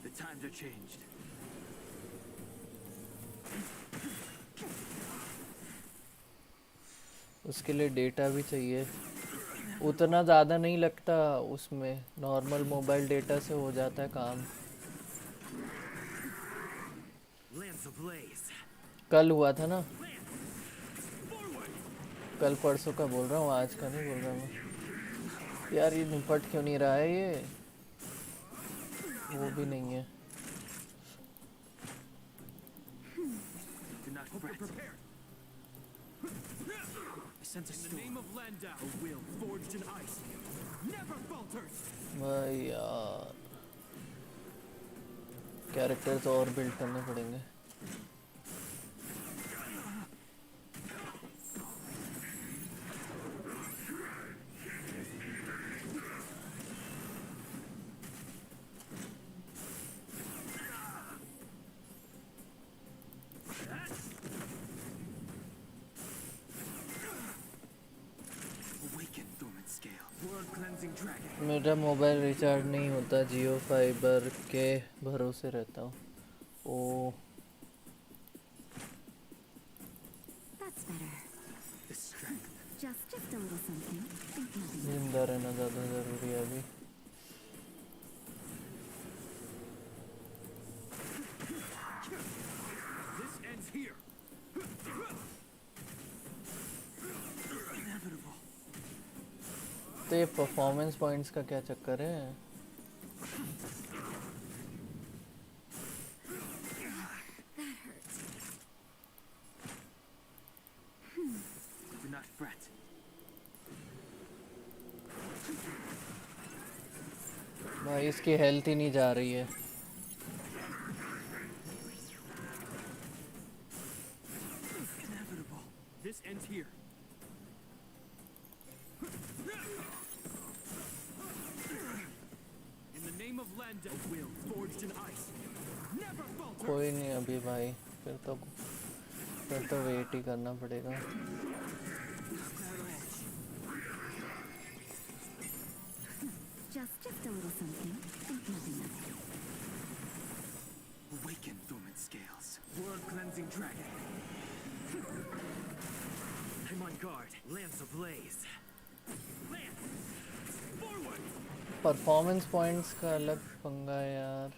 G: The times are changed.
A: उसके लिए डेटा भी चाहिए, उतना ज़्यादा नहीं लगता उसमें, नॉर्मल मोबाइल डेटा से हो जाता है काम। कल हुआ था ना, कल परसों का बोल रहा हूँ, आज का नहीं बोल रहा मैं। यार ये निपट क्यों नहीं रहा है, ये वो भी नहीं है। भाई यार कैरेक्टर्स और बिल्ड करने पड़ेंगे। मेरा मोबाइल रिचार्ज नहीं होता, जियो फाइबर के भरोसे रहता हूँ। ओ
N: That's better. Just a little something. Think nothing.
A: जिंदा रहना ज़्यादा ज़रूरी है अभी। तो ये परफॉर्मेंस पॉइंट्स का क्या चक्कर है? भाई इसकी हेल्थ ही नहीं जा रही है।
G: This ends here. In the name of Landa, a will forged in ice. Never falter.
A: कोई नहीं अभी भाई, फिर तो वेट ही करना पड़ेगा।
N: Just a little something. Think nothing of it.
G: Awaken dormant scales. World cleansing dragon. I'm on guard. Lance ablaze. Lance. Forward.
A: Performance points का अलग पंगा है यार।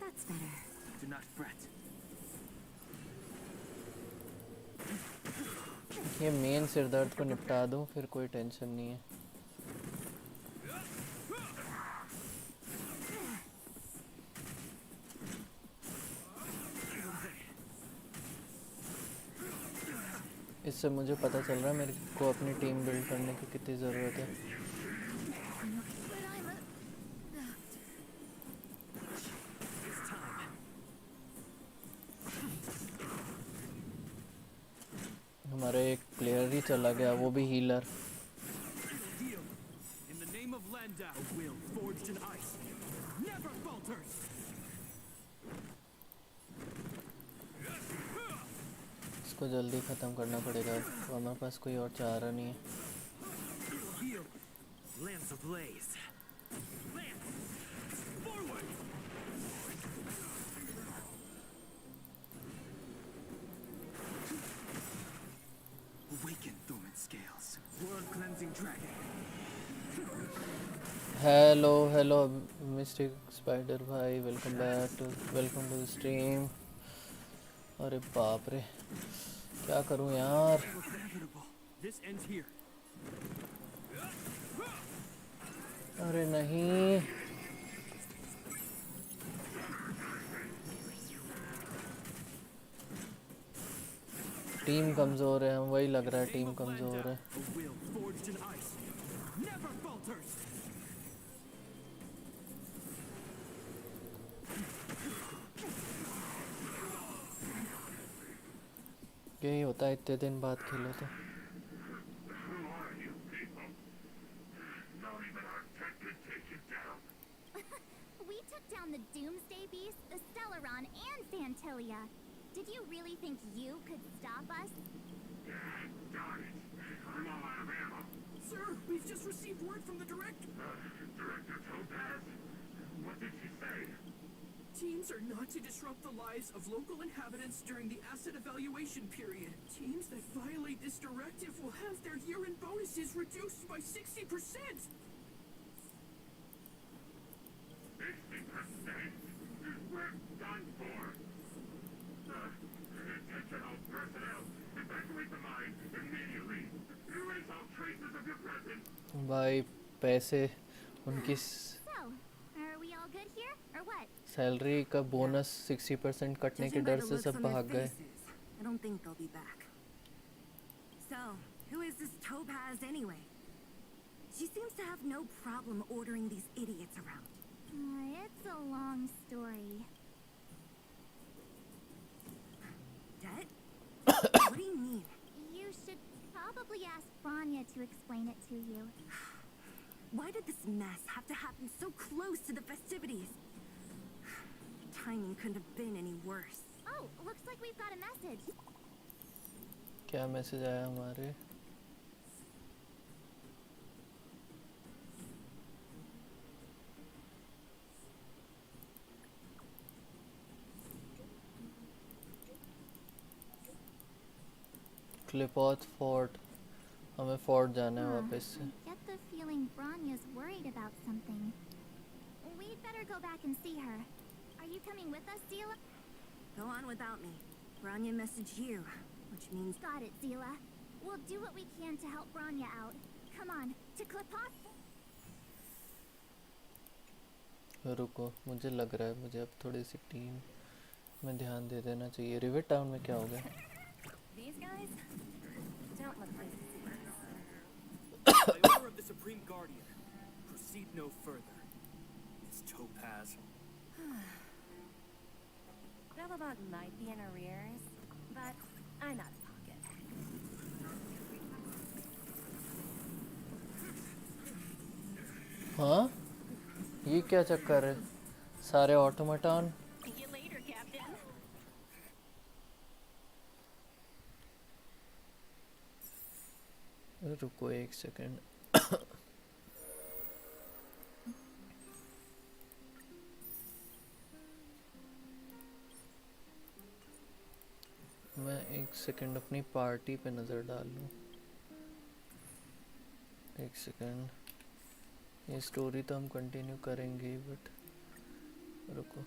N: That's better.
G: Do not fret.
A: ये मेन सिरदर्द को निपटा दूं, फिर कोई टेंशन नहीं है। इससे मुझे पता चल रहा है मेरे को अपनी टीम बिल्ड करने की कितनी ज़रूरत है। हमारे एक प्लेयर ही चला गया, वो भी healer.
G: In the name of Landa, a will forged in ice. Never falters.
A: इसको जल्दी ख़त्म करना पड़ेगा, तो हमारे पास कोई और चारा नहीं है।
G: Lance ablaze. Lance. Forward. Awaken dormant scales. World cleansing dragon.
A: Hello mistake spider भाई, वेलकम टू द स्ट्रीम। अरे बाप रे, क्या करूं यार।
G: This ends here.
A: अरे नहीं, टीम कमज़ोर है, वही लग रहा है टीम कमज़ोर है।
G: A will forged in ice. Never falters.
A: यही होता है इतने दिन बाद खेलो तो।
B: took down the Doomsday Beast, the Stellaron, and Fantilia. Did you really think you could stop us?
G: Darn it. I'm all out of ammo.
K: Sir, we've just received word from the director.
G: Director Topaz? What did she say?
K: Teams are not to disrupt the lives of local inhabitants during the asset evaluation period. Teams that violate this directive will have their year-end bonuses reduced by 60%.
G: 60%? We're done for. Attention all personnel. Evacuate the mine immediately. Erase all traces of your presence.
A: भाई पैसे उनकी
B: So, are we all good here, or what?
A: Salary का bonus 60% कटने के
L: Judging by
A: डर
L: the
A: से
L: looks
A: सब
L: on their
A: भाग गए.
L: faces, I don't think they'll be back. So, who is this Topaz anyway? She seems to have no problem ordering these idiots around.
B: It's a long story.
L: Debt? What do you mean?
B: You should probably ask Branya to explain it to you.
L: Why did this mess have to happen so close to the festivities? Timing couldn't have been any worse.
B: Oh, looks like we've got a message.
A: क्या message आया हमारे? क्लिपॉथ fort, हमें fort जाना है वापस से.
B: Get the feeling Branya's worried about something. We'd better go back and see her. Are you coming with us, Zila?
L: Go on without me. Branya messaged you, which means...
B: Got it, Zila. We'll do what we can to help Branya out. Come on, to Klipoth.
A: रुको, मुझे लग रहा है मुझे अब थोड़ी सी team में ध्यान दे देना चाहिए. रिविट टाउन में क्या हो गया?
L: These guys don't look like
J: By order of the Supreme Guardian, proceed no further. Miss Topaz.
L: Belobog might be in arrears, but I'm out of pocket.
A: हाँ? ये क्या चक्कर है? सारे automaton.
L: See you later, Captain.
A: रुको एक second. मैं एक सेकंड अपनी पार्टी पे नज़र डाल लूँ. एक सेकंड. ये स्टोरी तो हम कंटिन्यू करेंगे बट रुको.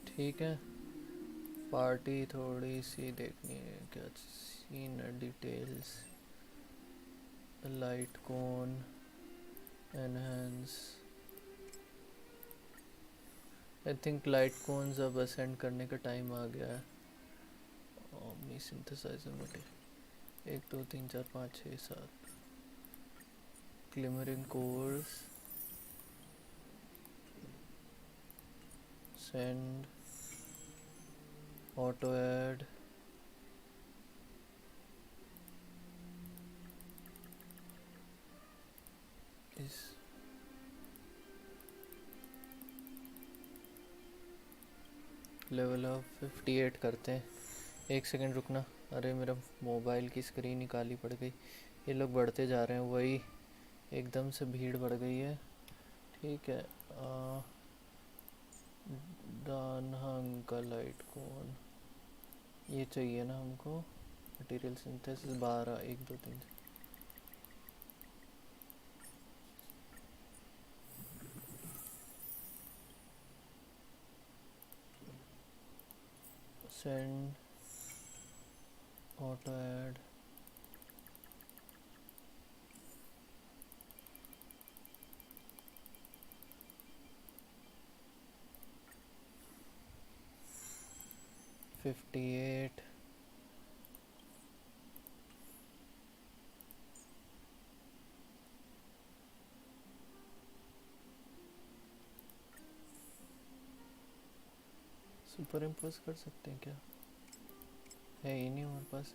A: ठीक है, पार्टी थोड़ी सी देखनी है. क्या scene details, light cone, enhance. I think light cones अब असेंड करने का टाइम आ गया है. Omni synthesizer material 1 2 3 4 5 6 7. Glimmering cores, send, auto add, इस लेवल ऑफ 58 करते हैं. एक सेकंड रुकना. अरे मेरा मोबाइल की स्क्रीन ही काली पड़ गई. ये लोग बढ़ते जा रहे हैं, वही एकदम से भीड़ बढ़ गई है. ठीक है, डानहंग का लाइट कौन, ये चाहिए ना हमको. Material synthesis 12 1 2 3. Send, auto add, $58. Super impose कर सकते हैं क्या? है ही नहीं हमारे पास.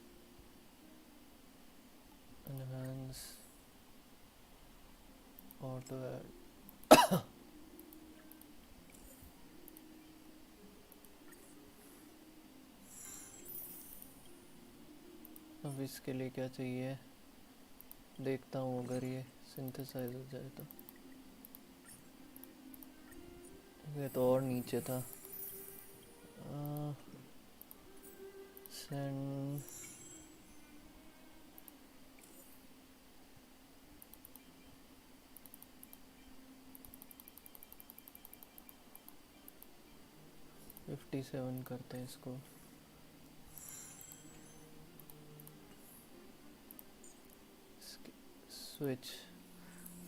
A: एनहांस, ऑटो ऐड अब इसके लिए क्या चाहिए देखता हूँ, अगर ये सिंथेसाइज हो जाए तो। ये तो और नीचे था। सेंड $57 करते हैं इसको। स्विच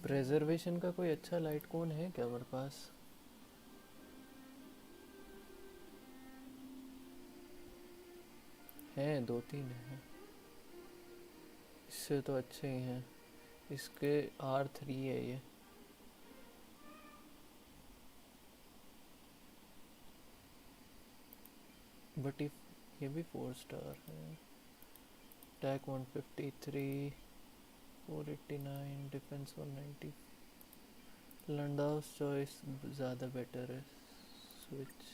A: प्रेजर्वेशन का कोई अच्छा लाइट कौन है क्या मेरे पास? हैं 2-3 हैं, इससे तो अच्छे ही हैं। इसके R3 है ये। बट ये भी 4 स्टार है। टैक 153, 489, डिफेंस 190। लंडाउस चॉइस ज़्यादा बेटर है। स्विच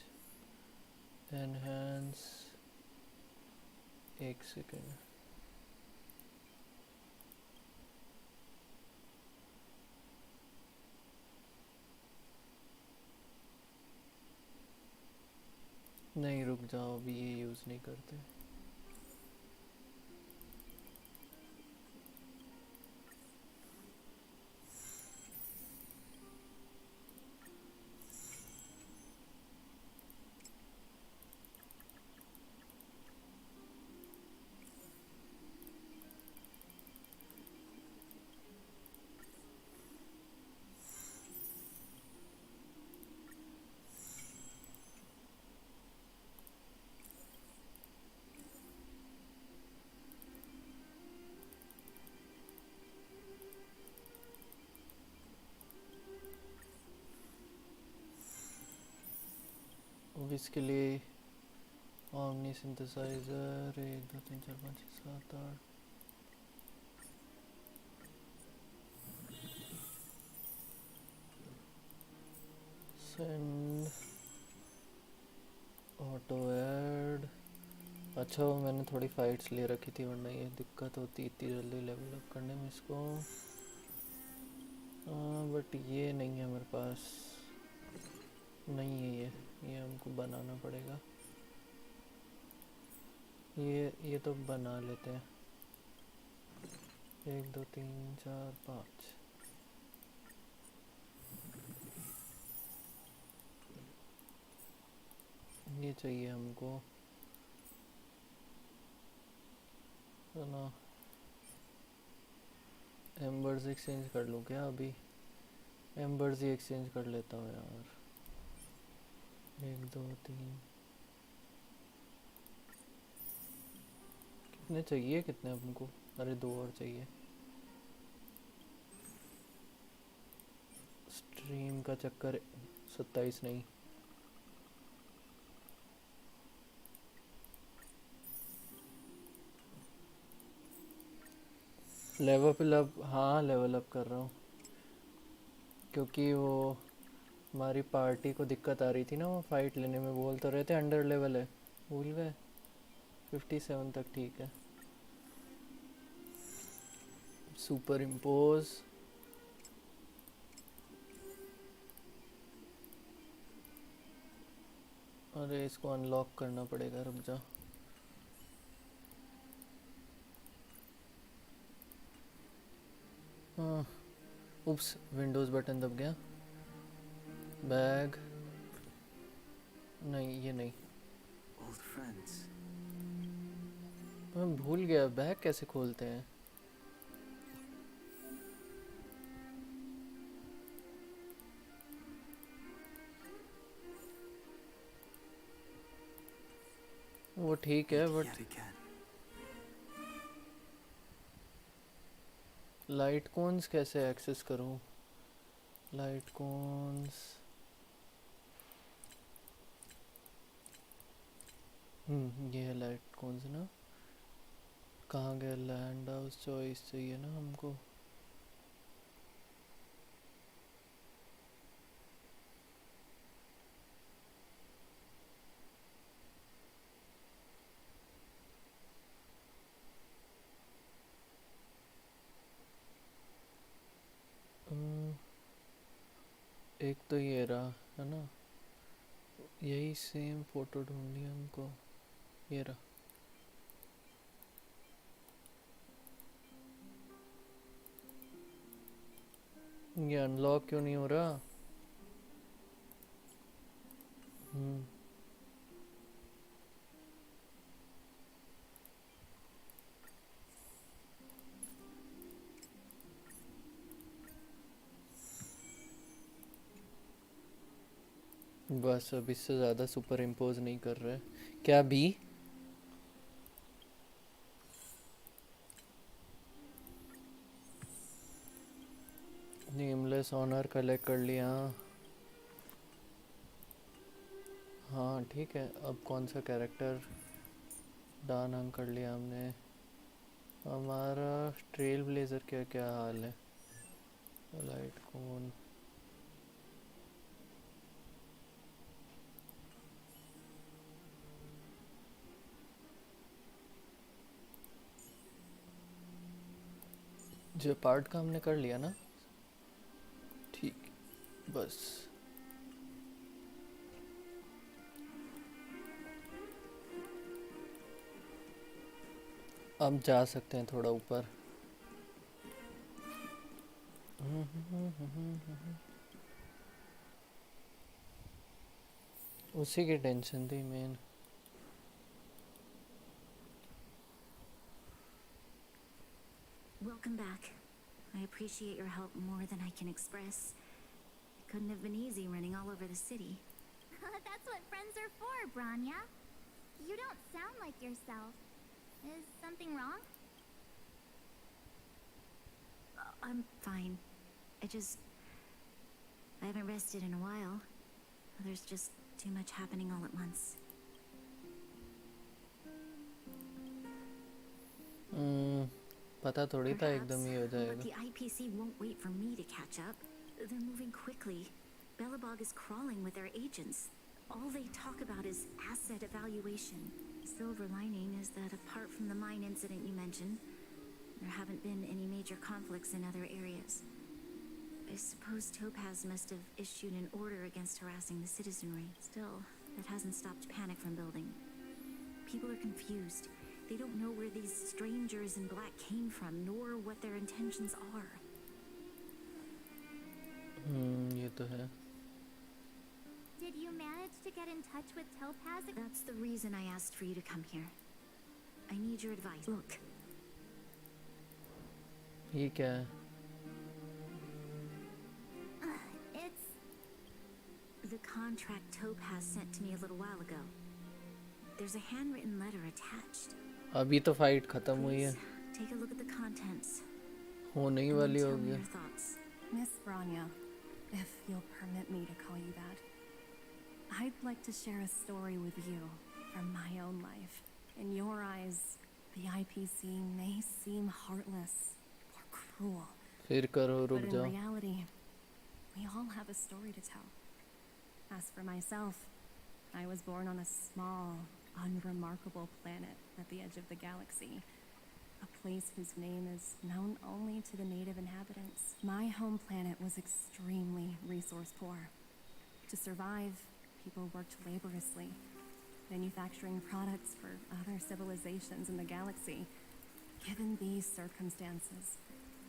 A: एनहांस, एक सेकेंड। नहीं रुक जाओ, अभी ये यूज़ नहीं करते। अब इसके लिए omni synthesizer 1 2 3 4 5 6 7 8 send auto add. अच्छा वो मैंने थोड़ी फाइट्स ले रखी थी, वरना ये दिक्कत होती इतनी जल्दी लेवल अप करने में इसको। बट ये नहीं है मेरे पास, नहीं है ये हमको बनाना पड़ेगा। ये तो बना लेते हैं। 1 2 3 4 5 ये चाहिए हमको, है ना। एम्बर्स एक्सचेंज कर लूँ क्या? अभी एम्बर्स ही एक्सचेंज कर लेता हूँ यार। 1 2 3 कितने चाहिए, कितने हमको? अरे 2 और चाहिए। स्ट्रीम का चक्कर 27 नहीं। लेवल अप, हाँ लेवल अप कर रहा हूँ, क्योंकि वो हमारी पार्टी को दिक्कत आ रही थी ना, वो फाइट लेने में बोल तो रहे थे अंडर लेवल है, भूल गए। 57 तक ठीक है। सुपर इम्पोज, अरे इसको अनलॉक करना पड़ेगा, रुक जा। हाँ उप्स, विंडोज़ बटन दब गया। बैग नहीं, ये नहीं।
C: Old friends.
A: मैं भूल गया बैग कैसे खोलते हैं। वो ठीक है बट लाइट कॉन्स कैसे एक्सेस करूं? लाइट कॉन्स, ये है लाइट कॉन्स ना। कहाँ गया? लैंड हाउस चॉइस चाहिए ना हमको। एक तो ये रहा है ना, यही सेम फोटो ढूंढनी है हमको। ये रहा। ये अनलॉक क्यों नहीं हो रहा? बस अब इससे ज़्यादा सुपर इम्पोज नहीं कर रहे। क्या बी? नेमलेस ऑनर कलेक्ट कर लिया। हाँ ठीक है, अब कौन सा कैरेक्टर डान हम कर लिया हमने। हमारा ट्रेल ब्लेजर क्या क्या हाल है? लाइट कौन? जो पार्ट का हमने कर लिया ना, ठीक। बस अब जा सकते हैं थोड़ा ऊपर। उसी की टेंशन थी main.
H: Welcome back. I appreciate your help more than I can express. It couldn't have been easy running all over the city.
B: That's what friends are for, Branya. You don't sound like yourself. Is something wrong?
H: I'm fine. I haven't rested in a while. There's just too much happening all at once.
A: पता थोड़ी था एकदम ही हो
H: But
A: जाएगा।
H: the IPC won't wait for me to catch up. They're moving quickly. Belobog is crawling with their agents. All they talk about is asset evaluation. Silver lining is that apart from the mine incident you mentioned, there haven't been any major conflicts in other areas. I suppose Topaz must have issued an order against harassing the citizenry. Still, that hasn't stopped panic from building. People are confused. They don't know where these strangers in black came from, nor what their intentions are.
A: ये तो है।
B: Did you manage to get in touch with Topaz?
H: That's the reason I asked for you to come here. I need your advice. Look.
A: ये क्या है?
B: It's
H: the contract Topaz sent to me a little while ago. There's a handwritten letter attached.
A: अभी तो fight खत्म हुई है।
H: Take a look at the contents.
A: होने ही वाली होगी।
F: Miss Branya, if you'll permit me to call you that, I'd like to share a story with you from my own life. In your eyes, the IPC may seem heartless or cruel.
A: फिर करो, रुक
F: but
A: जाओ।
F: in reality, we all have a story to tell. As for myself, I was born on a small, unremarkable planet at the edge of the galaxy. A place whose name is known only to the native inhabitants. My home planet was extremely resource poor. To survive, people worked laboriously, manufacturing products for other civilizations in the galaxy. Given these circumstances,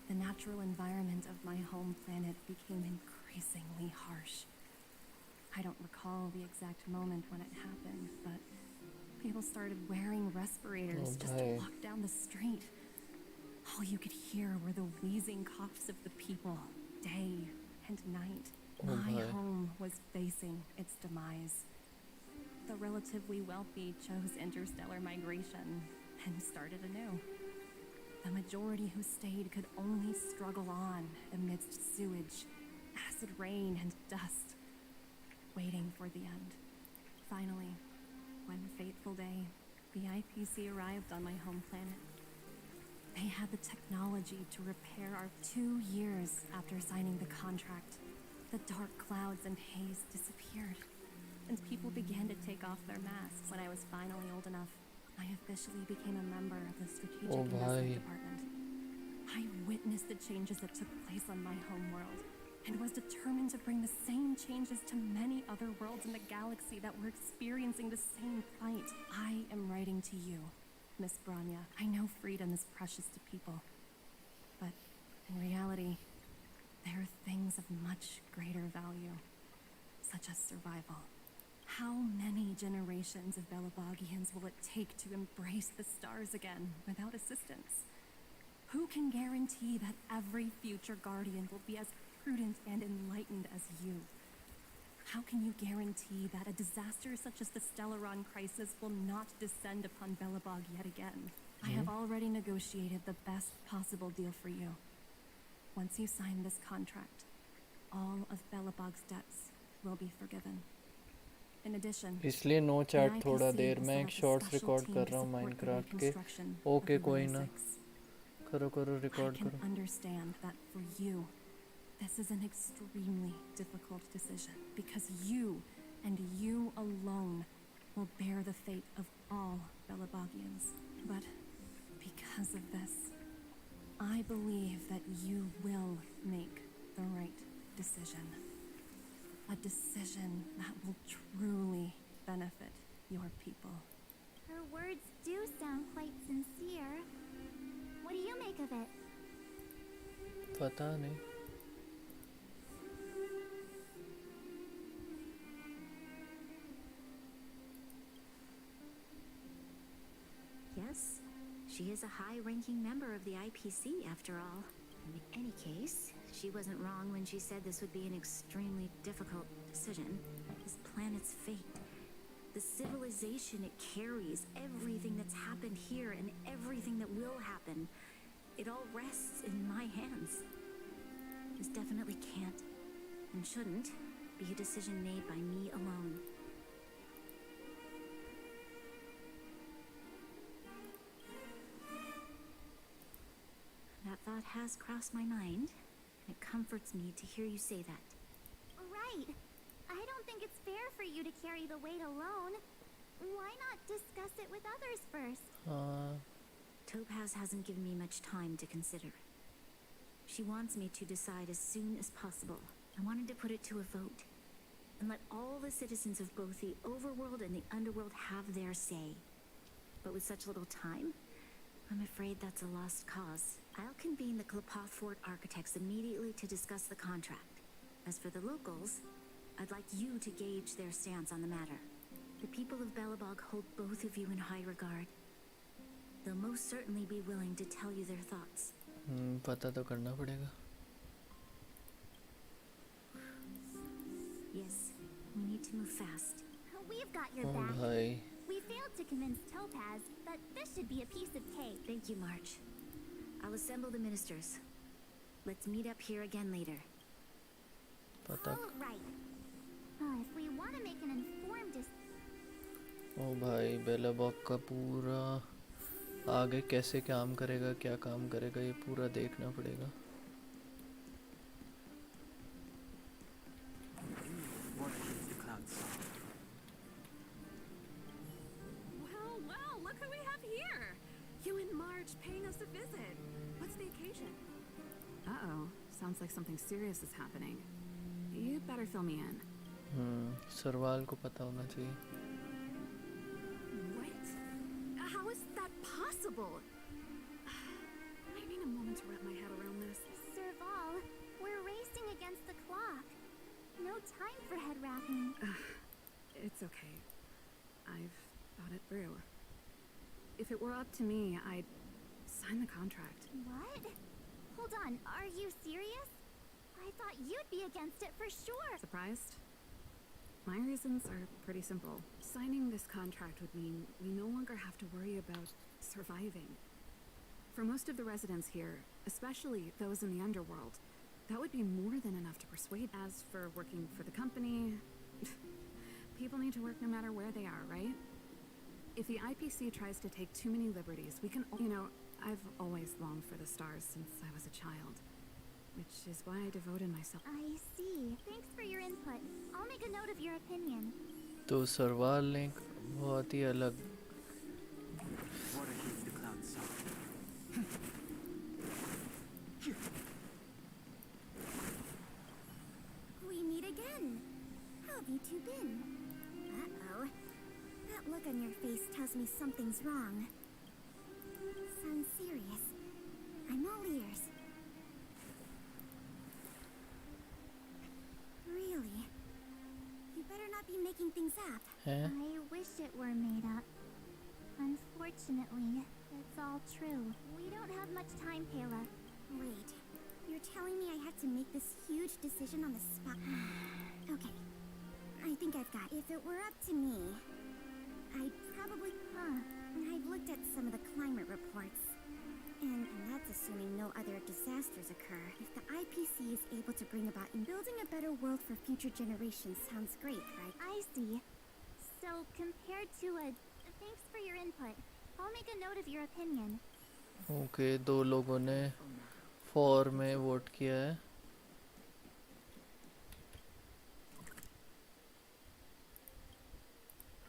F: the natural environment of my home planet became increasingly harsh. I don't recall the exact moment when it happened, but people started wearing respirators just to walk down the street. All you could hear were the wheezing coughs of the people, day and night. My home was facing its demise. The relatively wealthy chose interstellar migration and started anew. The majority who stayed could only struggle on amidst sewage, acid rain, and dust, waiting for the end. Finally, one fateful day, the IPC arrived on my home planet. They had the technology to repair our 2 years after signing the contract. The dark clouds and haze disappeared, and people began to take off their masks. When I was finally old enough, I officially became a member of the Strategic Investment Department. I witnessed the changes that took place on my home world, and was determined to bring the same changes to many other worlds in the galaxy that were experiencing the same plight. I am writing to you, Miss Branya. I know freedom is precious to people, but in reality, there are things of much greater value, such as survival. How many generations of Belabogians will it take to embrace the stars again without assistance? Who can guarantee that every future guardian will be as prudent and enlightened as you? How can you guarantee that a disaster such as the Stellaron crisis will not descend upon Belobog yet again? I have already negotiated the best possible deal for you. Once you sign this contract, all of Belobog's debts will be forgiven. In addition,
A: इसलिए no chat थोड़ा देर मैं एक shorts record कर रहा हूँ Minecraft के okay कोई ना करो करो रिकॉर्ड करो
F: I can understand that for you, this is an extremely difficult decision because you and you alone will bear the fate of all Belabogians. But because of this, I believe that you will make the right decision. A decision that will truly benefit your people.
B: Her words do sound quite sincere. What do you make of it?
A: पता नहीं
H: Yes, she is a high-ranking member of the IPC after all. In any case, she wasn't wrong when she said this would be an extremely difficult decision. This planet's fate, the civilization it carries, everything that's happened here and everything that will happen, it all rests in my hands. This definitely can't and shouldn't be a decision made by me alone. That thought has crossed my mind. It comforts me to hear you say that.
B: Right. I don't think it's fair for you to carry the weight alone. Why not discuss it with others first?
H: Topaz hasn't given me much time to consider. She wants me to decide as soon as possible. I wanted to put it to a vote and let all the citizens of both the overworld and the underworld have their say. But with such little time, I'm afraid that's a lost cause. I'll convene the Klapoth Fort architects immediately to discuss the contract. As for the locals, I'd like you to gauge their stance on the matter. The people of Belobog hold both of you in high regard. They'll most certainly be willing to tell you their thoughts.
A: पता तो करना पड़ेगा
H: Yes, we need to move fast.
B: We've got your
A: Oh,
B: back.
A: bhai.
B: We failed to convince Topaz, but this should be a piece of cake.
H: Thank you, March. I'll assemble the ministers. Let's meet up here again later.
A: पता
B: All right. If we want to make an informed decision.
A: ओ भाई बेलाबॉग का पूरा आगे कैसे काम करेगा क्या काम करेगा ये पूरा देखना पड़ेगा
E: Well, look who we have here. You and Marge paying us a visit. What's the occasion? Uh-oh, sounds like something serious is happening. You'd better fill me in.
A: Sarwal को पता होना चाहिए
E: What? How is that possible? I need a moment to wrap my head around this.
B: Serval, we're racing against the clock. No time for head wrapping.
E: It's okay. I've thought it through. If it were up to me, I'd sign the contract.
B: What? Hold on, are you serious? I thought you'd be against it for sure.
E: Surprised? My reasons are pretty simple. Signing this contract would mean we no longer have to worry about surviving. For most of the residents here, especially those in the underworld, that would be more than enough to persuade. As for working for the company, people need to work no matter where they are, right? If the IPC tries to take too many liberties, we can, I've always longed for the stars since I was a child, which is why I devoted myself.
B: I see. Thanks for your input. I'll make a note of your opinion.
A: तो सरवाल ने बहुत ही अलग
N: have you two been? Uh-oh. That look on your face tells me something's wrong. Sounds serious. I'm all ears. Really? You better not be making things up.
B: I wish it were made up. Unfortunately, it's all true. We don't have much time, Kayla.
N: Wait. You're telling me I have to make this huge decision on the spot? Okay. I think I've got it. If it were up to me, I'd probably... I've looked at some of the climate reports. And that's assuming no other disasters occur. If the IPC is able to bring about in building a better world for future generations sounds great, right?
B: I see. So, compared to a... Thanks for your input. I'll make a note of your opinion.
A: Okay, 2 लोगों ने 4 में vote किया है.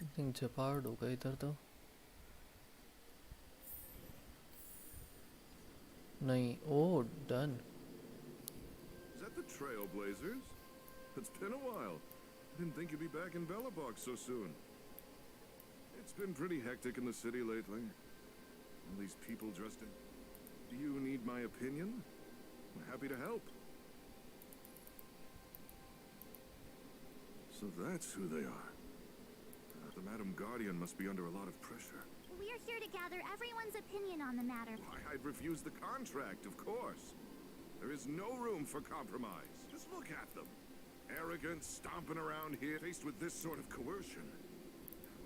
A: I think जपाड़ होगा इधर तो. नहीं, oh, done.
I: Is that the Trailblazers? It's been a while. I didn't think you'd be back in Bellabox so soon. It's been pretty hectic in the city lately. All these people dressed in... Do you need my opinion? I'm happy to help. So that's who they are. The Madam Guardian must be under a lot of pressure.
B: We're here to gather everyone's opinion on the matter.
I: Why, I'd refuse the contract, of course. There is no room for compromise. Just look at them. Arrogant, stomping around here, faced with this sort of coercion.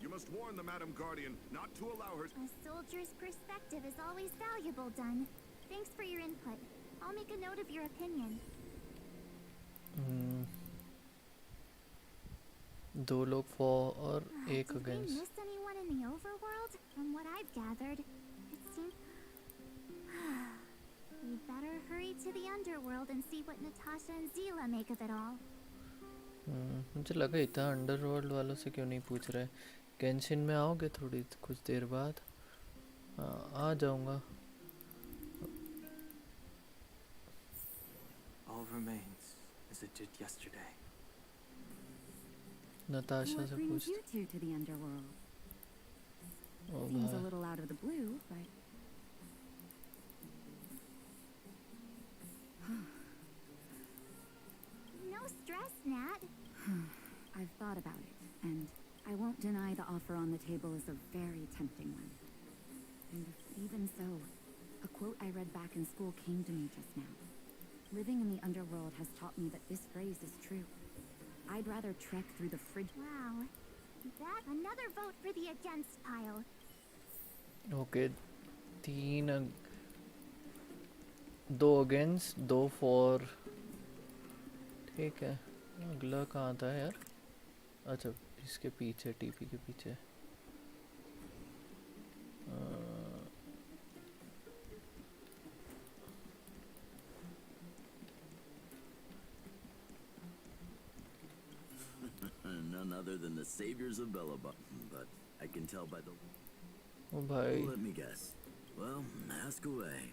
I: You must warn the Madam Guardian not to allow her...
B: A soldier's perspective is always valuable, Dunn. Thanks for your input. I'll make a note of your opinion.
A: 2 लोग for और 1
B: Did we
A: against.
B: miss anyone in the overworld? From what I've gathered, it seems... We better hurry to the underworld and see what Natasha and Zila make of it all.
A: मुझे लगा इतना underworld वालों से क्यों नहीं पूछ रहे. Genshin में आओगे थोड़ी कुछ देर बाद? आ जाऊंगा.
C: All remains as it did yesterday.
A: Natasha
E: What
A: से
E: brings
A: पूछ.
E: you two to the underworld?
A: O
E: Seems a
A: भाई.
E: little out of the blue, but...
B: No stress, Nat.
E: I've thought about it, and I won't deny the offer on the table is a very tempting one. And even so, a quote I read back in school came to me just now. Living in the underworld has taught me that this phrase is true. I'd rather trek through the fridge.
B: Wow. That's another vote for the against pile.
A: Okay, 2 against, 2 for. ठीक है. अगला कहाँ था यार? अच्छा, इसके पीछे, TP के पीछे.
O: None other than the saviors of Bellabot, but I can tell by the...
A: ओ भाई.
O: Let me guess. Well, ask away.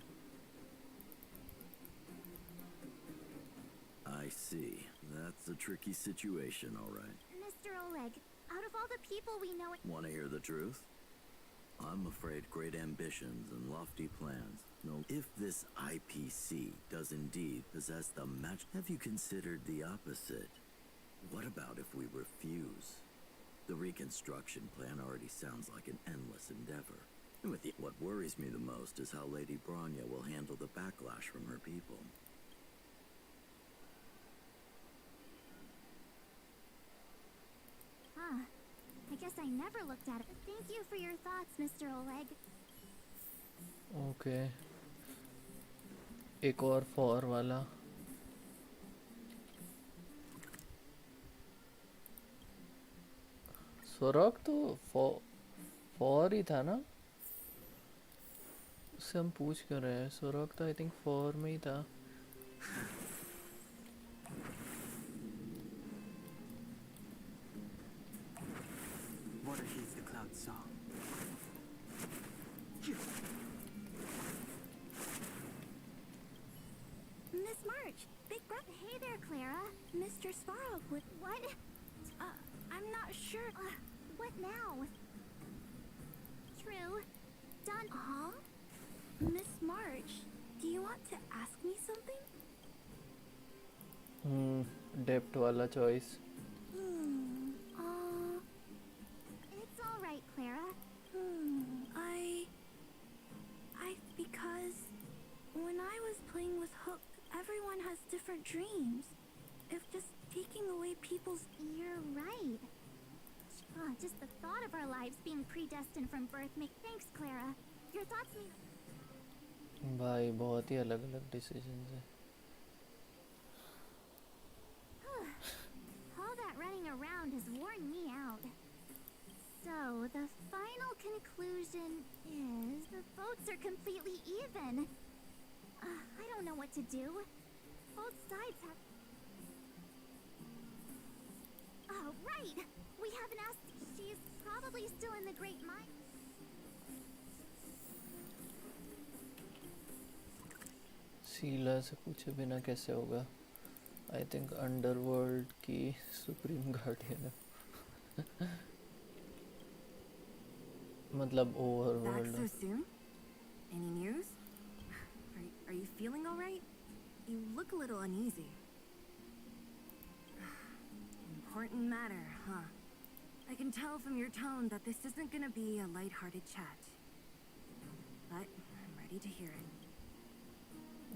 O: I see. That's a tricky situation, all right.
B: Mr. Oleg, out of all the people we know...
O: Want to hear the truth? I'm afraid great ambitions and lofty plans. No, if this IPC does indeed possess the match, have you considered the opposite? What about if we refuse? The reconstruction plan already sounds like an endless endeavor. And with what worries me the most is how Lady Bronya will handle the backlash from her people.
B: Huh. I guess I never looked at it. Thank you for your thoughts, Mr. Oleg.
A: Okay. एक और 4 वाला. स्वराग तो 4 ही था ना? उससे हम पूछ क्यों रहे हैं? स्वराग तो आई थिंक 4 में ही था.
C: Water heats the cloud song.
N: Miss March, Big Brother.
B: Hey there, Clara.
N: Mr. Svarog would...
B: What?
N: I'm not sure. What now? True. Done. Huh? Miss March, do you want to ask me something?
A: डेप्ट वाला choice.
N: It's all right, Clara. Because when I was playing with Hook, everyone has different dreams. If just taking away people's... You're right. Just the thought of our lives being predestined from birth make... Thanks, Clara. Your thoughts mean...
A: भाई बहुत ही अलग-अलग decisions हैं.
N: All that running around has worn me out. So, the final conclusion is the votes are completely even. I don't know what to do. Both sides have... Oh, right! We haven't asked... She's probably still in the Great Mine.
A: सीला से पूछे बिना कैसे होगा? I think underworld की supreme guardian है. मतलब overworld.
L: Back so soon? Any news? Are you feeling all right? You look a little uneasy. Important matter, huh? I can tell from your tone that this isn't gonna be a lighthearted chat. But I'm ready to hear it.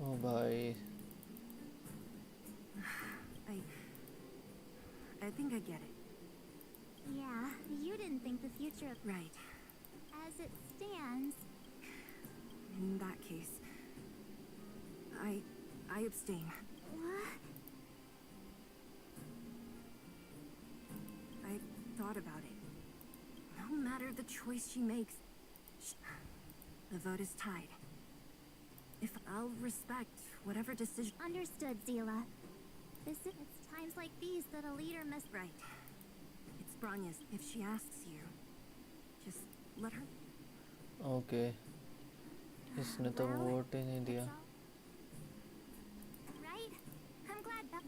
A: Oh bhai.
L: I think I get it.
N: Yeah, you didn't think the future of...
L: Right.
N: As it stands...
L: In that case, I abstain.
N: What?
L: I thought about it. No matter the choice she makes, the vote is tied. If I'll respect whatever decision...
N: Understood, Zila. It's times like these that a leader must...
L: Right. It's Branya's. If she asks you, just let her...
A: Okay. इसने तो vote ही नहीं दिया.
N: Right? I'm glad that...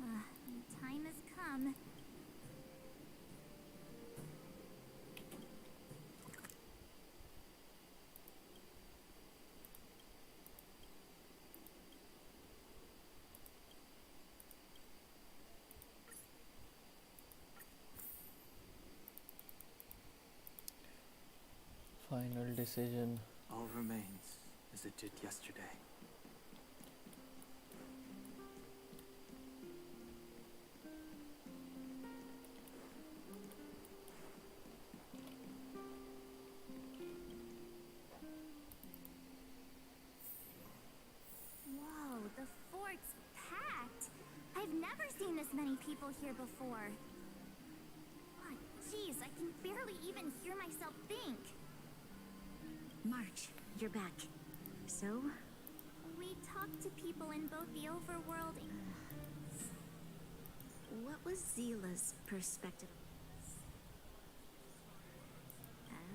N: time has come.
A: Final decision.
D: All remains as it did yesterday.
N: Whoa, the fort's packed. I've never seen this many people here before. Oh, jeez, I can barely even hear myself think.
H: March, you're back. So?
N: We talked to people in both the overworld and...
H: What was Zila's perspective?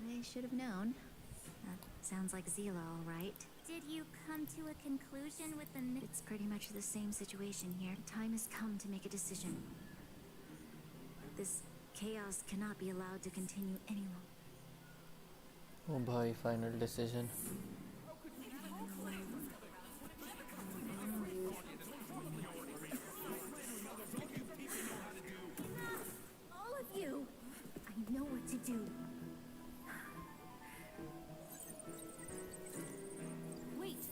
H: I should have known. That sounds like Zila, all right.
N: Did you come to a conclusion with the...
H: It's pretty much the same situation here. Time has come to make a decision. This chaos cannot be allowed to continue any longer.
A: Oh bhai, final decision.
N: All of you! I know what to do.
E: Wait!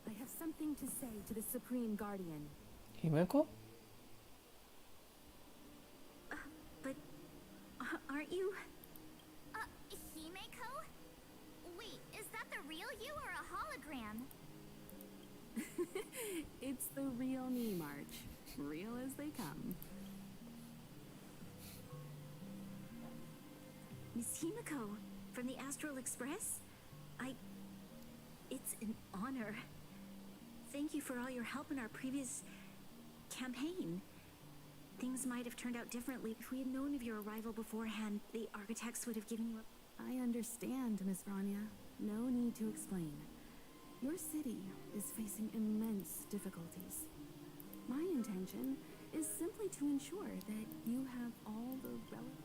E: I have something to say to the Supreme Guardian.
A: Himeko?
H: But... aren't you...
N: Himeko? Wait, is that the real you or a hologram?
E: It's the real me, March. Real as they come.
H: Miss Himeko, from the Astral Express? It's an honor. Thank you for all your help in our previous campaign. Things might have turned out differently. If we had known of your arrival beforehand, the architects would have given you a...
E: I understand, Miss Rania. No need to explain. Your city is facing immense difficulties. My intention is simply to ensure that you have all the relevant...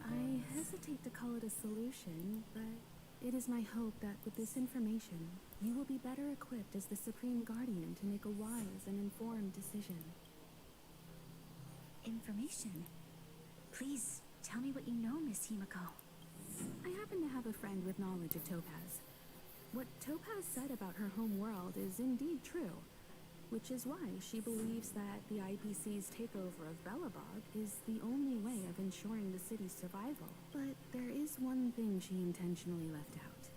E: I hesitate to call it a solution, but it is my hope that with this information, you will be better equipped as the Supreme Guardian to make a wise and informed decision.
H: Information? Please, tell me what you know, Miss Himiko.
E: I happen to have a friend with knowledge of Topaz. What Topaz said about her home world is indeed true, which is why she believes that the IPC's takeover of Belobog is the only way of ensuring the city's survival. But there is one thing she intentionally left out.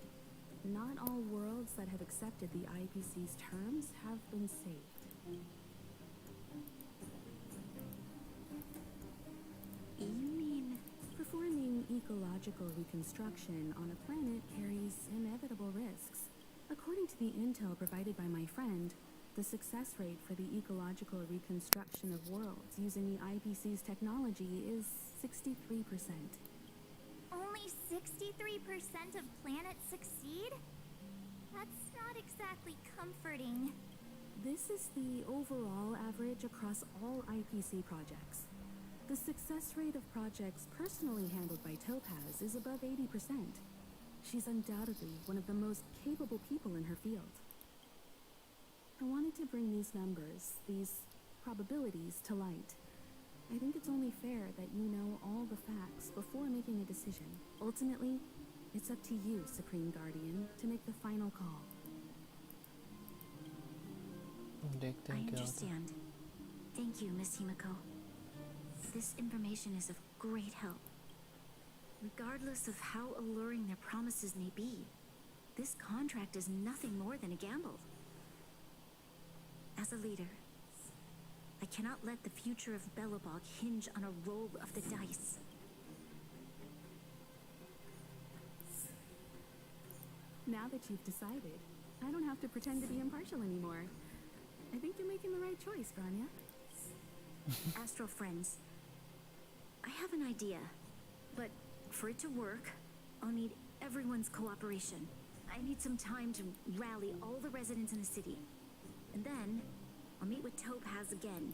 E: Not all worlds that have accepted the IPC's terms have been saved.
H: You mean...
E: Performing ecological reconstruction on a planet carries inevitable risks. According to the intel provided by my friend, the success rate for the ecological reconstruction of worlds using the IPC's technology is 63%.
B: Only 63% of planets succeed? That's not exactly comforting.
E: This is the overall average across all IPC projects. The success rate of projects personally handled by Topaz is above 80%. She's undoubtedly one of the most capable people in her field. I wanted to bring these numbers, these probabilities, to light. I think it's only fair that you know all the facts before making a decision. Ultimately, it's up to you, Supreme Guardian, to make the final call.
H: I understand. Thank you, Miss Himiko. This information is of great help. Regardless of how alluring their promises may be, this contract is nothing more than a gamble. As a leader, I cannot let the future of Belobog hinge on a roll of the dice.
E: Now that you've decided, I don't have to pretend to be impartial anymore. I think you're making the right choice, Grania.
H: Astral friends, I have an idea, but for it to work, I'll need everyone's cooperation. I need some time to rally all the residents in the city. And then, I'll meet with Topaz again.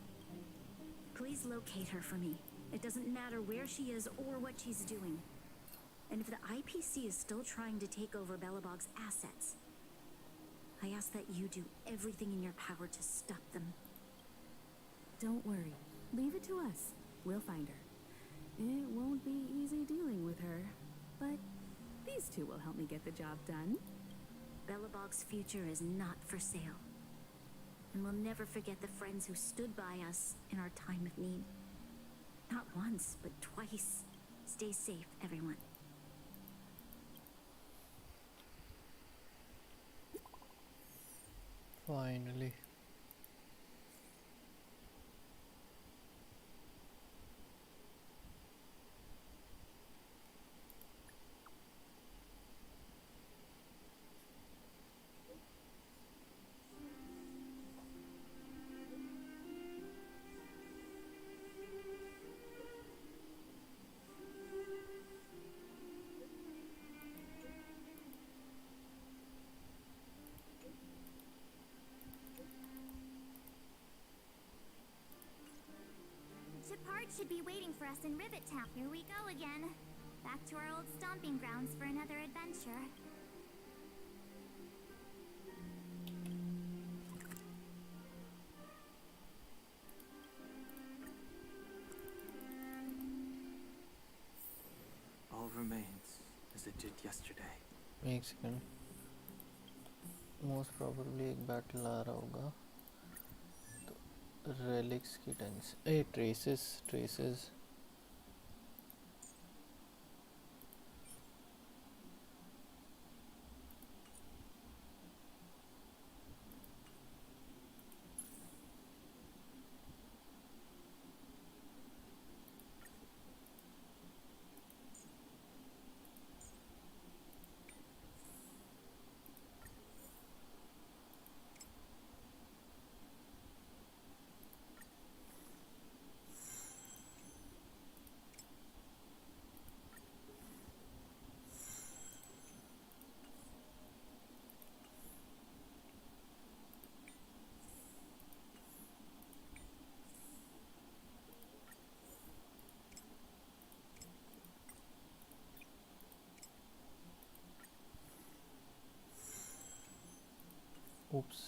H: Please locate her for me. It doesn't matter where she is or what she's doing. And if the IPC is still trying to take over Belobog's assets, I ask that you do everything in your power to stop them.
E: Don't worry. Leave it to us. We'll find her. It won't be easy dealing with her, but these two will help me get the job done.
H: Belobog's future is not for sale. And we'll never forget the friends who stood by us in our time of need. Not once, but twice. Stay safe, everyone.
A: Finally.
B: Shepard should be waiting for us in Rivet Town. Here we go again. Back to our old stomping grounds for another adventure.
D: All remains as it did yesterday.
A: एक second most probably एक battle आ रहा होगा तो relics की tense traces Oops.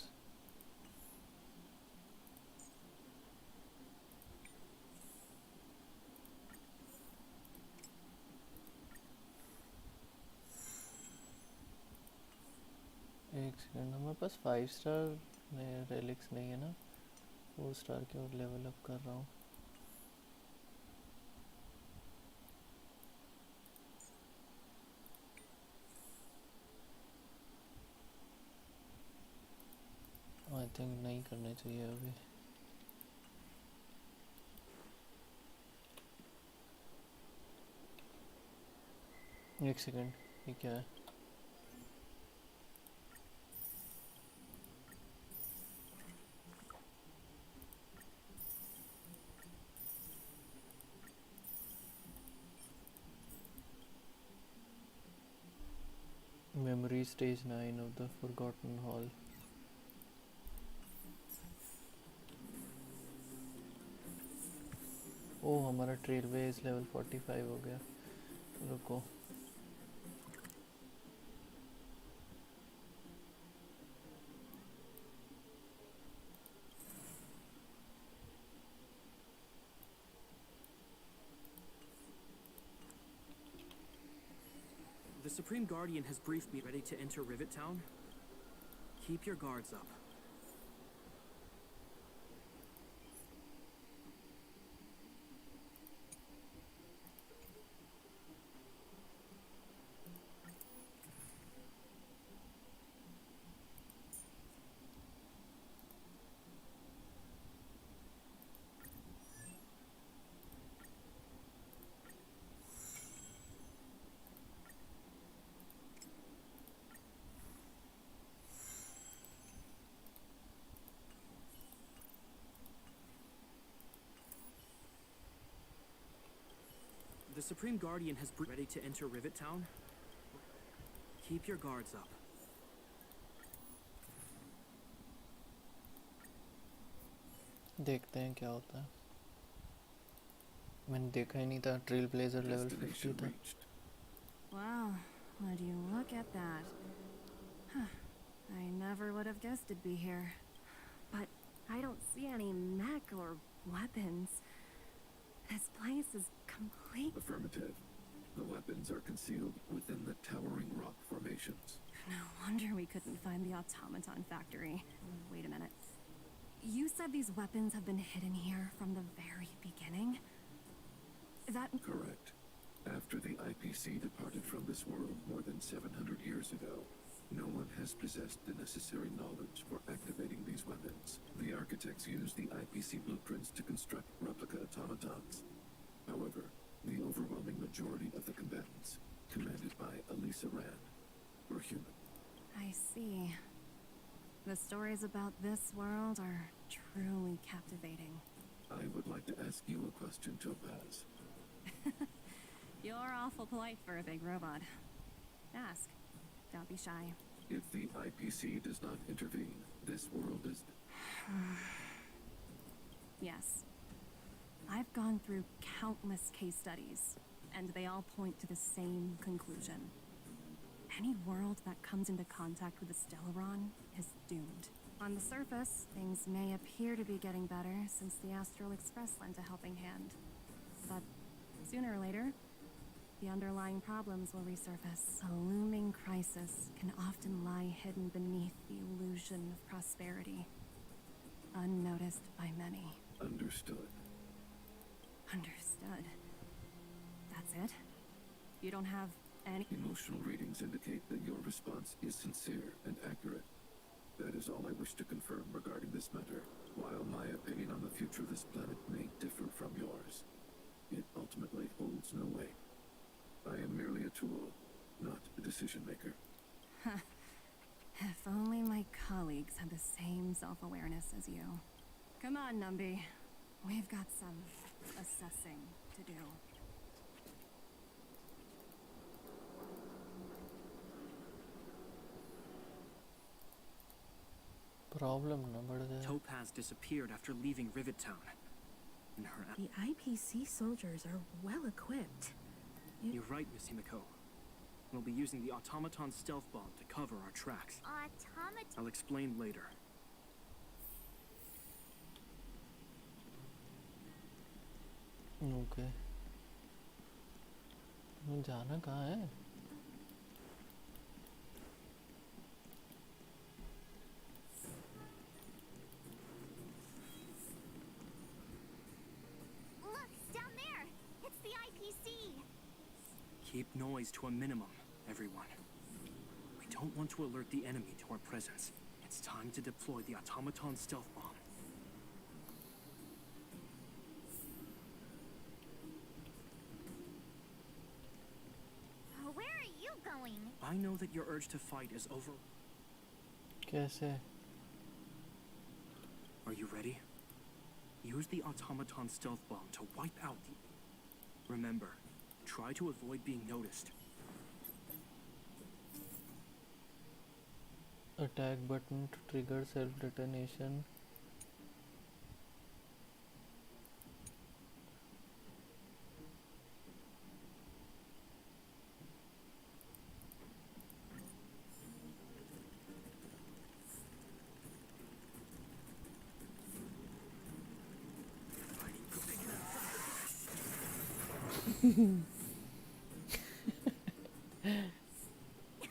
A: एक second, हमारे पास 5 star relics नहीं है ना, 4 स्टार के और लेवल अप कर रहा हूँ। आई थिंक नहीं करने चाहिए अभी। एक सेकंड, ये क्या है? Memory stage 9 of the Forgotten Hall. ओह, हमारा ट्रेलवेज लेवल 45 हो गया। रुको,
K: The Supreme Guardian has briefed me. Ready to enter Rivet Town? Keep your guards up. The Supreme Guardian has ready to enter Rivet Town. Keep your guards up.
A: देखते हैं क्या होता है। मैंने देखा ही नहीं था, ट्रेल ब्लेजर लेवल 50 था।
F: Wow, would you look at that? Huh. I never would have guessed it'd be here. But I don't see any mech or weapons. This place is complete.
M: Affirmative. The weapons are concealed within the towering rock formations.
F: No wonder we couldn't find the automaton factory. Wait a minute. You said these weapons have been hidden here from the very beginning? That...
M: Correct. After the IPC departed from this world more than 700 years ago, no one has possessed the necessary knowledge for activating these weapons. The architects used the IPC blueprints to construct replica automatons. However, the overwhelming majority of the combatants, commanded by Elisa Rand, were human.
F: I see. The stories about this world are truly captivating.
M: I would like to ask you a question, Topaz.
F: You're awful polite for a big robot. Ask. Don't be shy.
M: If the IPC does not intervene, this world is...
F: Yes. I've gone through countless case studies, and they all point to the same conclusion. Any world that comes into contact with the Stellaron is doomed. On the surface, things may appear to be getting better since the Astral Express lent a helping hand. But sooner or later, the underlying problems will resurface. A looming crisis can often lie hidden beneath the illusion of prosperity, unnoticed by many.
M: Understood.
F: Understood. That's it? You don't have any...
M: Emotional readings indicate that your response is sincere and accurate. That is all I wish to confirm regarding this matter. While my opinion on the future of this planet may differ from yours, it ultimately holds no weight. I am merely a tool, not a decision maker.
F: If only my colleagues had the same self-awareness as you. Come on, Numby. We've got some assessing to do.
A: Problem ना बढ़ जाए।
K: Topaz disappeared after leaving Rivet Town. And her...
P: The IPC soldiers are well equipped.
K: You're right, Miss Himiko. We'll be using the automaton stealth bomb to cover our tracks. I'll explain later.
A: Okay. जाना कहाँ है?
K: Keep noise to a minimum, everyone. We don't want to alert the enemy to our presence. It's time to deploy the automaton stealth bomb.
B: Where are you going?
K: I know that your urge to fight is over.
A: कैसे?
K: Are you ready? Use the automaton stealth bomb to wipe out the... Remember, try to avoid being noticed.
A: Attack button to trigger self-detonation.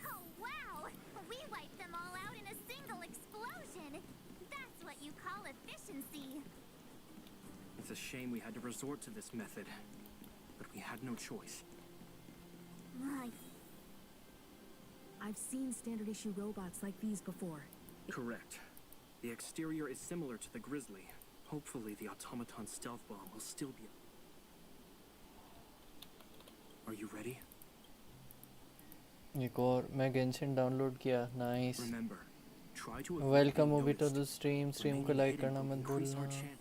B: Oh wow! We wiped them all out in a single explosion. That's what you call efficiency.
K: It's a shame we had to resort to this method, but we had no choice.
P: I've seen standard issue robots like these before.
K: Correct. The exterior is similar to the Grizzly. Hopefully the automaton stealth bomb will still be... Are you ready?
A: एक और मैं Genshin download किया. Nice.
K: Remember, try to avoid
A: welcome
K: being
A: movie two
K: noticed.
A: The stream को like करना मत
K: Increase our
A: भूलना.
K: chance.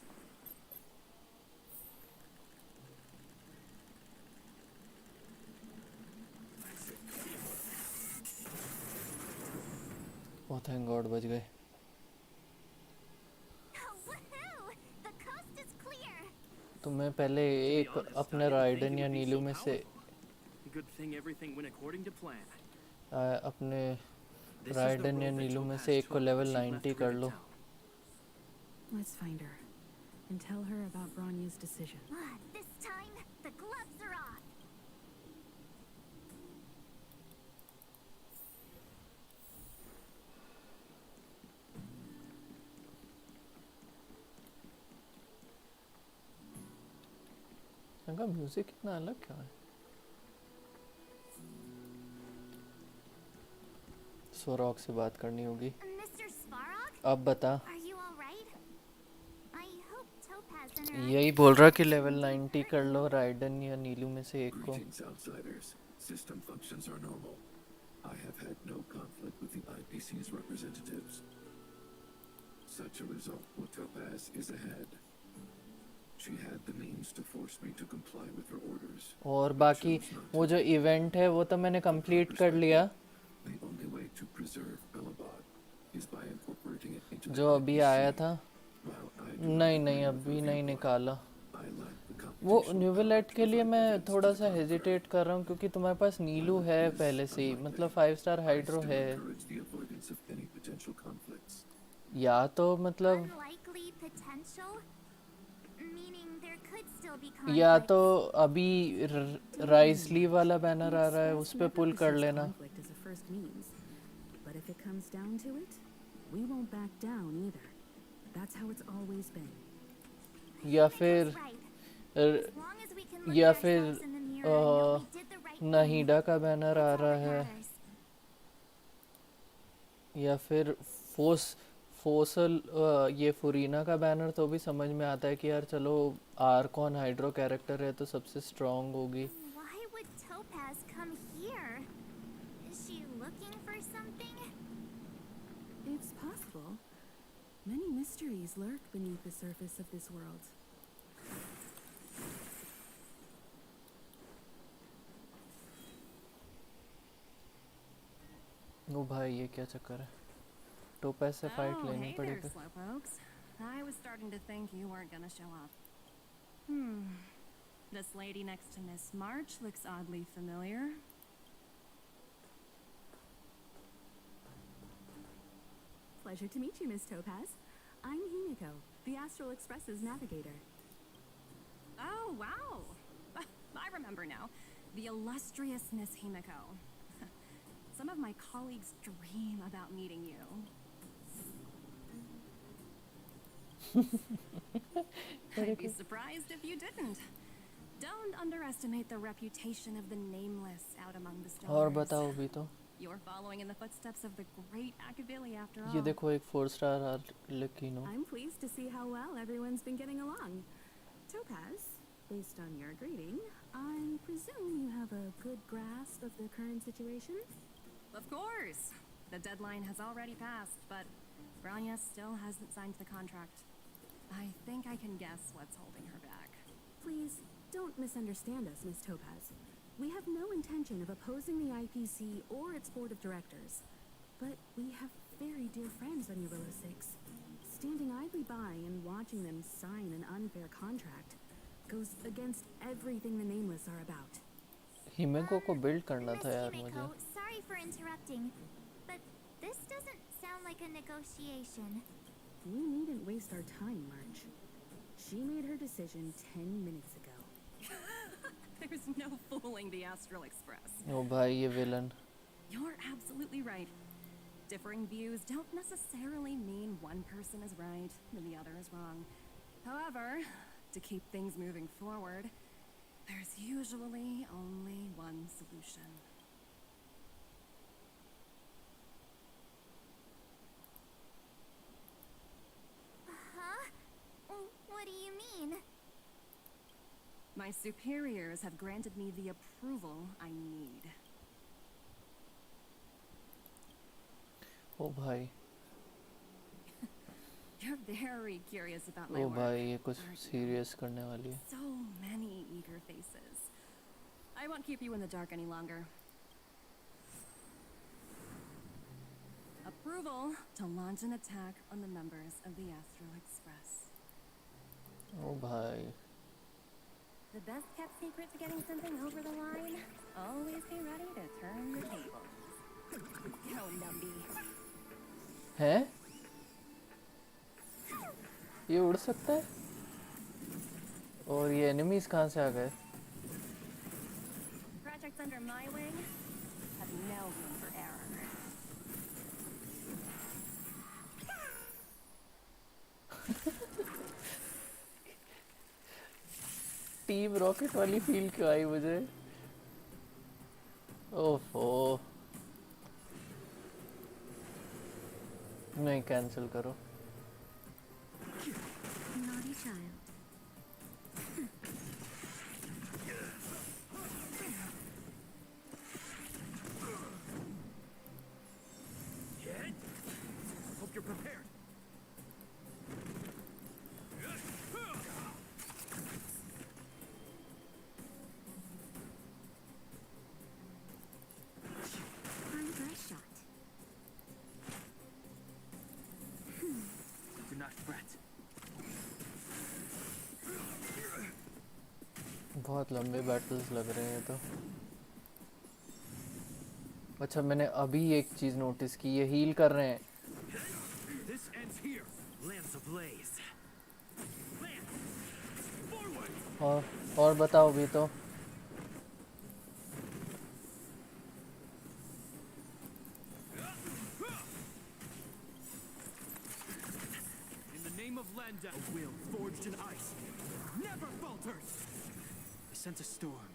A: Oh thank God बच गए. तो मैं पहले एक अपने राइडन या नीलू में से
K: Good thing everything went according to plan.
A: अपने राइडन या नीलू में से एक को लेवल 90 कर लो.
E: Let's find her and tell her about Bronya's decision.
B: This time, the gloves are off.
A: इनका म्यूजिक कितना अलग क्यों है? सोरॉक से बात करनी होगी. अब बता. यही बोल रहा कि लेवल 90 कर लो राइडन या नीलू में से एक को.
M: System functions are normal. I have had no conflict with the IPC's representatives. Such a result with Topaz is ahead. She had the means to force me to comply with her orders.
A: और बाकी वो जो event है वो तो मैंने complete कर लिया.
M: The only way to preserve Belobog is by incorporating it into
A: जो अभी आया था. नहीं अभी नहीं निकाला. वो न्यूवेलेट के लिए मैं थोड़ा सा हेजिटेट कर रहा हूँ क्योंकि तुम्हारे पास नीलू है पहले से ही. मतलब 5 स्टार हाइड्रो है. या तो मतलब या तो अभी राइसली वाला बैनर आ रहा है उस पे पुल कर लेना.
E: But if it comes down to it, we won't back down either. That's how it's always been.
A: या फिर नाहिडा का बैनर आ रहा है. या फिर फोसल ये फुरीना का बैनर तो भी समझ में आता है कि यार चलो आर्कॉन हाइड्रो कैरेक्टर है तो सबसे स्ट्रॉन्ग होगी.
B: Why would Topaz come here? Is she looking for something?
E: It's possible. Many mysteries lurk beneath the surface of this world.
A: ओ भाई ये क्या चक्कर है? टोपेज से फाइट लेनी
F: hey
A: पड़ेगी.
F: there, slowpokes. I was starting to think you weren't gonna show up. This lady next to Miss March looks oddly familiar.
E: pleasure to meet you, Miss Topaz. I'm Himiko, the Astral Express's navigator.
F: Oh, wow. I remember now. The illustrious Miss Himiko. Some of my colleagues dream about meeting you. I'd be surprised if you didn't. Don't underestimate the reputation of the nameless out among the stars.
A: और बताओ भी तो.
F: You're following in the footsteps of the great Akavili after all.
A: ये देखो एक 4-star Latino.
E: I'm pleased to see how well everyone's been getting along. Topaz, based on your greeting, I presume you have a good grasp of the current situation?
F: Of course. The deadline has already passed, but Branya still hasn't signed the contract. I think I can guess what's holding her back.
E: Please, don't misunderstand us, Miss Topaz. We have no intention of opposing the IPC or its board of directors. But we have very dear friends on Eurilla 6. Standing idly by and watching them sign an unfair contract goes against everything the Nameless are about.
A: हिमेको को build करना था यार मुझे.
B: Himiko, sorry for interrupting, but this doesn't sound like a negotiation.
E: We needn't waste our time, March. She made her decision 10 minutes ago.
F: There's no fooling the Astral Express.
A: ओ भाई ये villain.
F: You're absolutely right. Differing views don't necessarily mean one person is right and the other is wrong. However, to keep things moving forward, there's usually only one solution.
B: Huh? What do you mean?
F: My superiors have granted me the approval I need.
A: ओ भाई.
F: You're very curious about my
A: O
F: work.
A: भाई ये कुछ
F: aren't you?
A: serious करने वाली है.
F: So many eager faces. I won't keep you in the dark any longer. Approval to launch an attack on the members of the Astral Express.
A: ओ भाई.
L: The best kept secret to getting something over the line? Always be ready to turn the tables. Go, Numby.
A: हैं? ये उड़ सकता है? और ये enemies कहाँ से आ गए?
L: Projects under my wing have no room for error.
A: Team rocket वाली फील क्यों आई मुझे? ओफो. नहीं कैंसिल करो.
H: Naughty child.
K: Hope you're prepared.
H: Armed breast shot.
K: Do not fret.
A: बहुत लंबे बैटल्स लग रहे हैं तो. अच्छा मैंने अभी एक चीज नोटिस की, ये हील कर रहे हैं.
K: This ends here. Lance ablaze. Lance. Forward.
A: और बताओ भी तो.
K: In the name of Landa, a will forged in ice never falters. I sense a storm.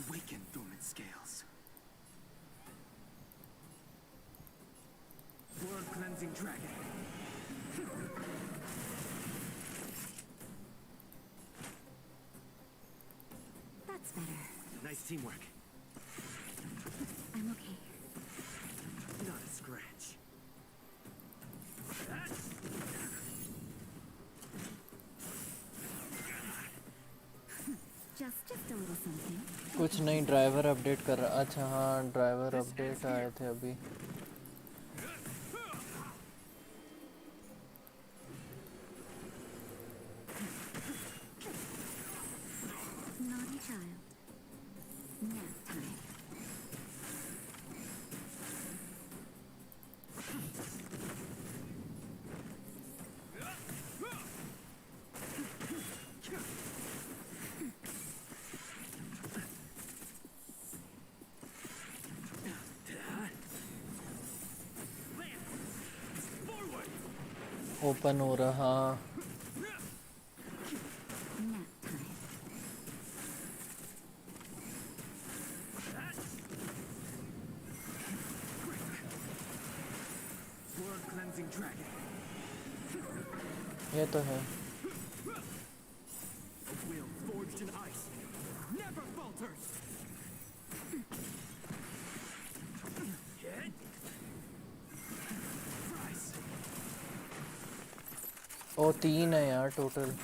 K: Awaken dormant scales. Blood cleansing dragon.
H: That's better.
K: Nice teamwork.
H: I'm okay.
K: Not a scratch.
H: Just a little something.
A: कुछ नहीं, driver update कर रहा. अच्छा हाँ driver update आए थे अभी.
H: Naughty child.
A: Open हो रहा। हाँ ये तो है। ओ 3 है यार total.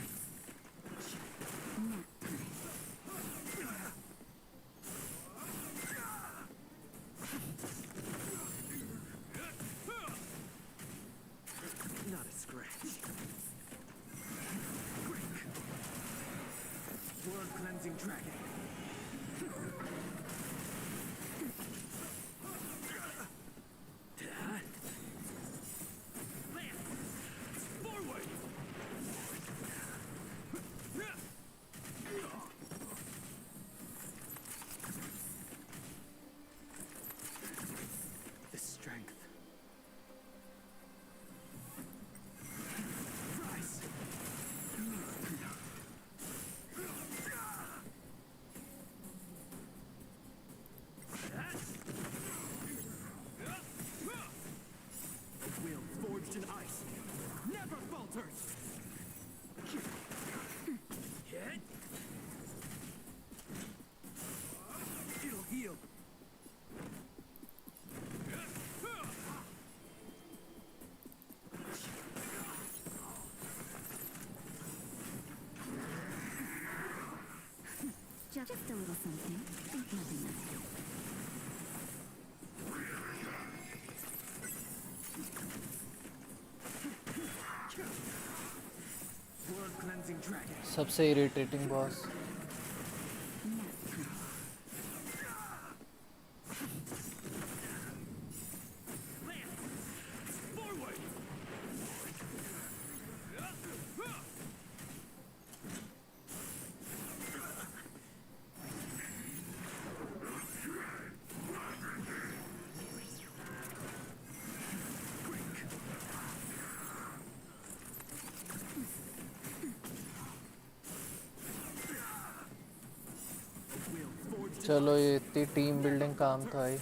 N: Just a little something. Think nothing of it.
A: सबसे इरिटेटिंग बॉस। चलो ये इतनी टीम बिल्डिंग काम था ही।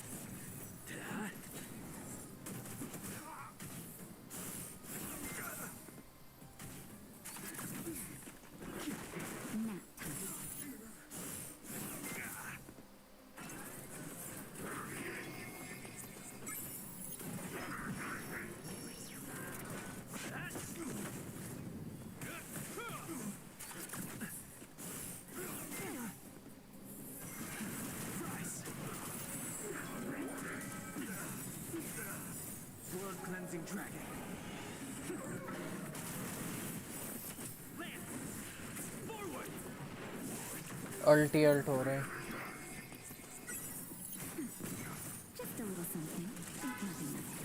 A: अल्टी अल्ट हो रहे हैं।
N: Just a little something. Think nothing of it.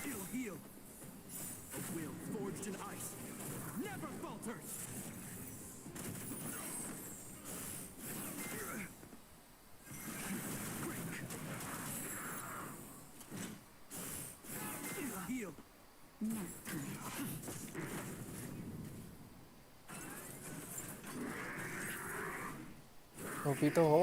K: It'll heal. A will forged in ice never falters. It'll heal.
N: Nap time.
A: OP तो हो।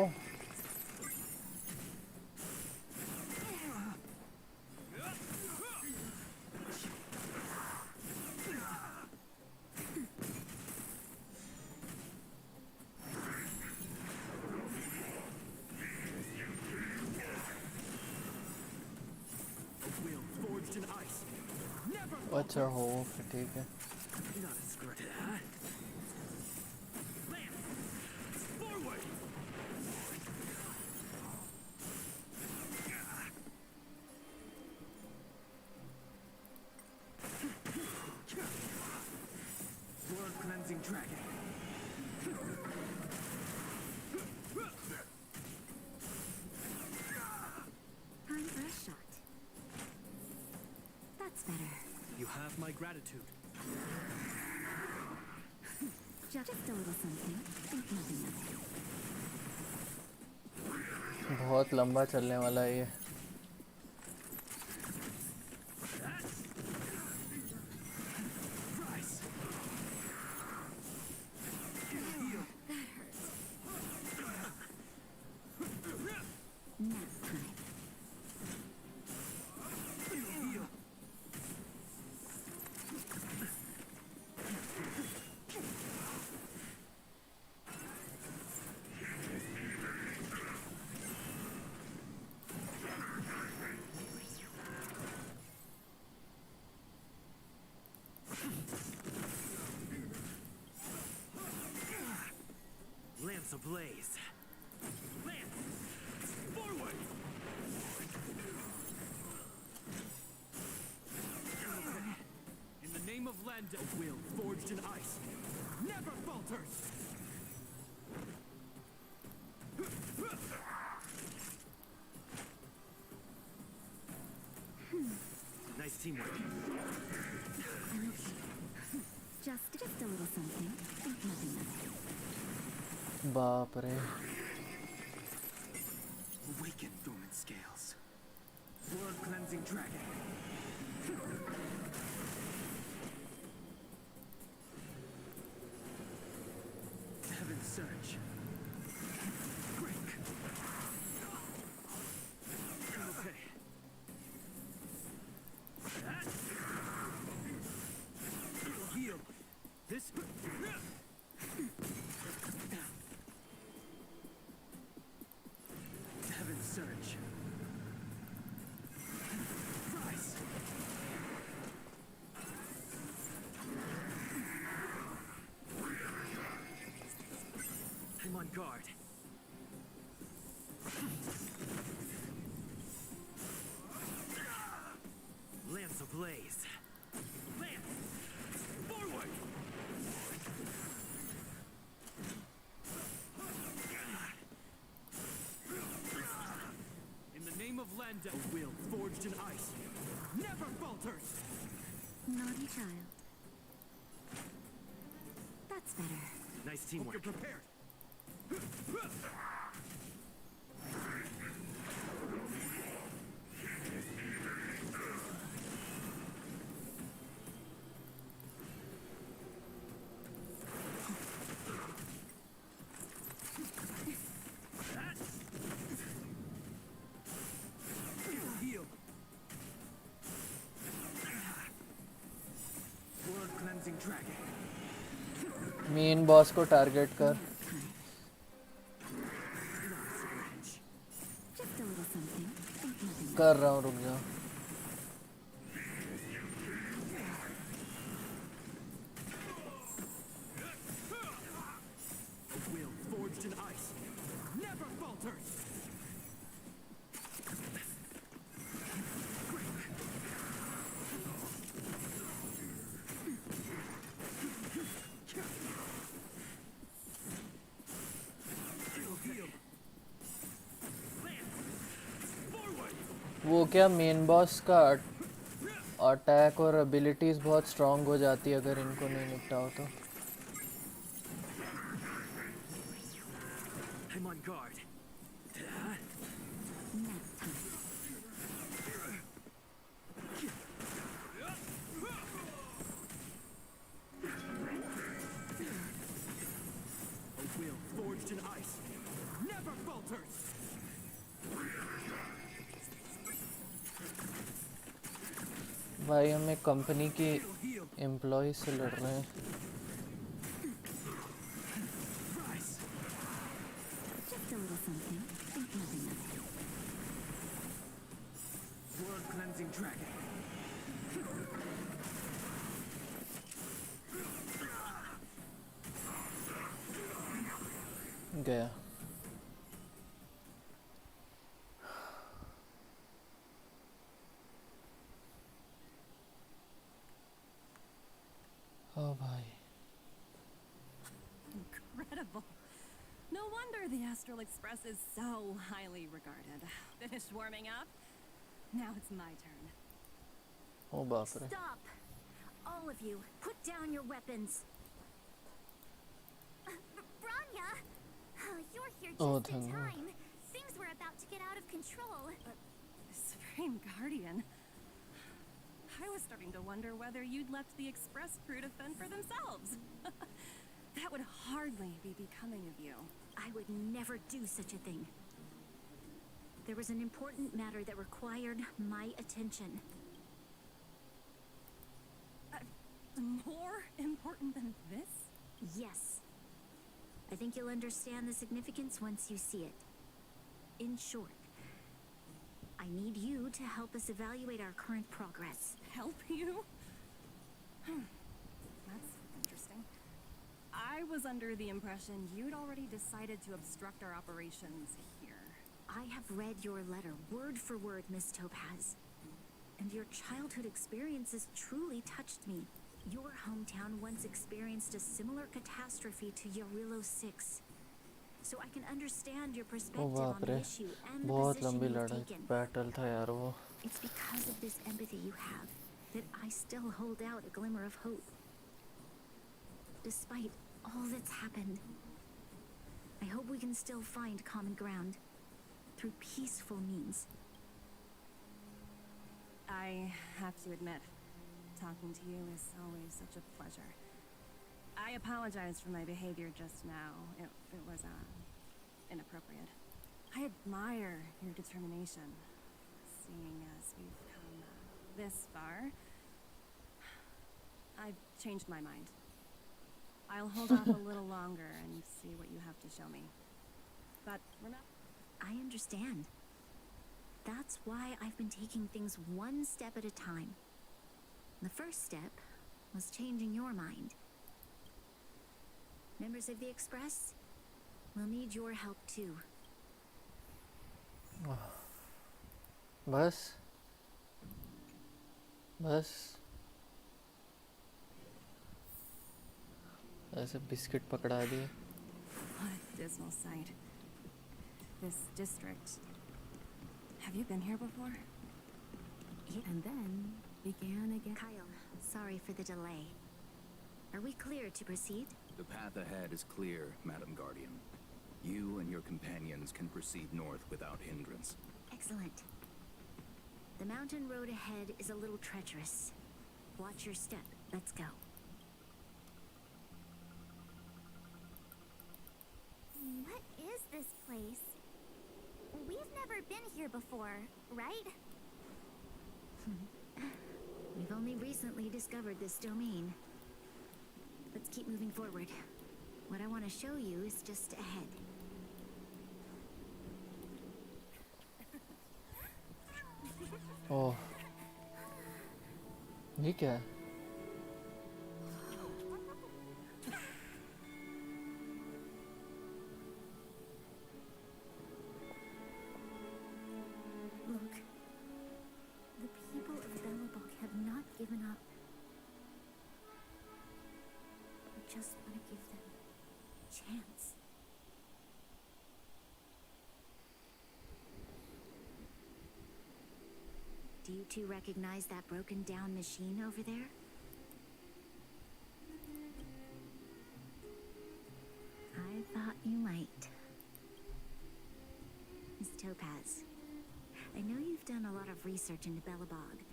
A: अच्छा हो फिर ठीक है।
K: cleansing dragon.
N: Time for a shot. That's better.
K: You have my gratitude.
N: Just a little something. Think nothing of it.
A: बहुत लंबा चलने वाला है ये.
K: Lance ablaze. Lance! Forward! In the name of Lando, a will forged in ice never falters! Nice teamwork.
N: Just a little something. Think nothing of it.
A: बाप रे.
K: Awaken dormant scales. Blood cleansing dragon. Heaven's surge. Break. Okay. Heal. This. Heaven's surge. Rise. I'm on guard. Lance ablaze. Lance! Forward! In the name of Lando, a will forged in ice never falters!
N: Naughty child. That's better.
K: Nice teamwork. Hope you're prepared. Heal. Blood cleansing dragon.
A: Main boss को target कर.
N: Just a little something. Think nothing of
A: कर रहा हूँ, रुक जा.
K: A will forged in ice never falters!
A: वो क्या main boss का अटैक और एबिलिटीज बहुत स्ट्रांग हो जाती है अगर इनको नहीं निपटाओ तो.
K: I'm on guard. A will forged in ice never falters!
A: भाई हम एक कंपनी की एम्प्लॉय से लड़ रहे हैं.
N: Just a little something. Think nothing of it.
K: Blood cleansing dragon.
A: गया. ओ भाई.
F: incredible. No wonder the Astral Express is so highly regarded. Finished warming up? Now it's my turn.
A: Oh, baap re.
B: Stop! All of you, put down your weapons. Branya! You're here just in time. Things were about to get out of control.
F: Supreme Guardian. I was starting to wonder whether you'd left the Express crew to fend for themselves. That would hardly be becoming of you.
H: I would never do such a thing. There was an important matter that required my attention.
F: More important than this?
H: Yes. I think you'll understand the significance once you see it. In short, I need you to help us evaluate our current progress.
F: Help you? That's interesting. I was under the impression you'd already decided to obstruct our operations here.
H: I have read your letter word for word, Miss Topaz. And your childhood experiences truly touched me. Your hometown once experienced a similar catastrophe to Yorillo 6. So I can understand your perspective on the issue and the position you've taken.
A: Battle tha yaar wo.
H: It's because of this empathy you have that I still hold out a glimmer of hope. Despite all that's happened, I hope we can still find common ground through peaceful means.
F: I have to admit, talking to you is always such a pleasure. I apologize for my behavior just now. It was inappropriate. I admire your determination. Seeing as we've come this far, I've changed my mind. I'll hold off a little longer and see what you have to show me. But remember,
H: I understand. That's why I've been taking things one step at a time. The first step was changing your mind. Members of the Express will need your help too.
A: बस ऐसे biscuit पकड़ा दिए.
F: what a dismal sight. This district. Have you been here before?
E: And then began again.
H: Kyle, sorry for the delay. Are we clear to proceed?
G: The path ahead is clear, Madam Guardian. You and your companions can proceed north without hindrance.
H: Excellent. The mountain road ahead is a little treacherous. Watch your step. Let's go.
B: What is this place? We've never been here before, right?
H: We've only recently discovered this domain. Let's keep moving forward. What I want to show you is just ahead.
A: Oh, ये क्या है?
H: Look, the people of Belobog have not given up. We just want to give them a chance. Do you two recognize that broken down machine over there? I thought you might. Miss Topaz, I know you've done a lot of research into Belobog.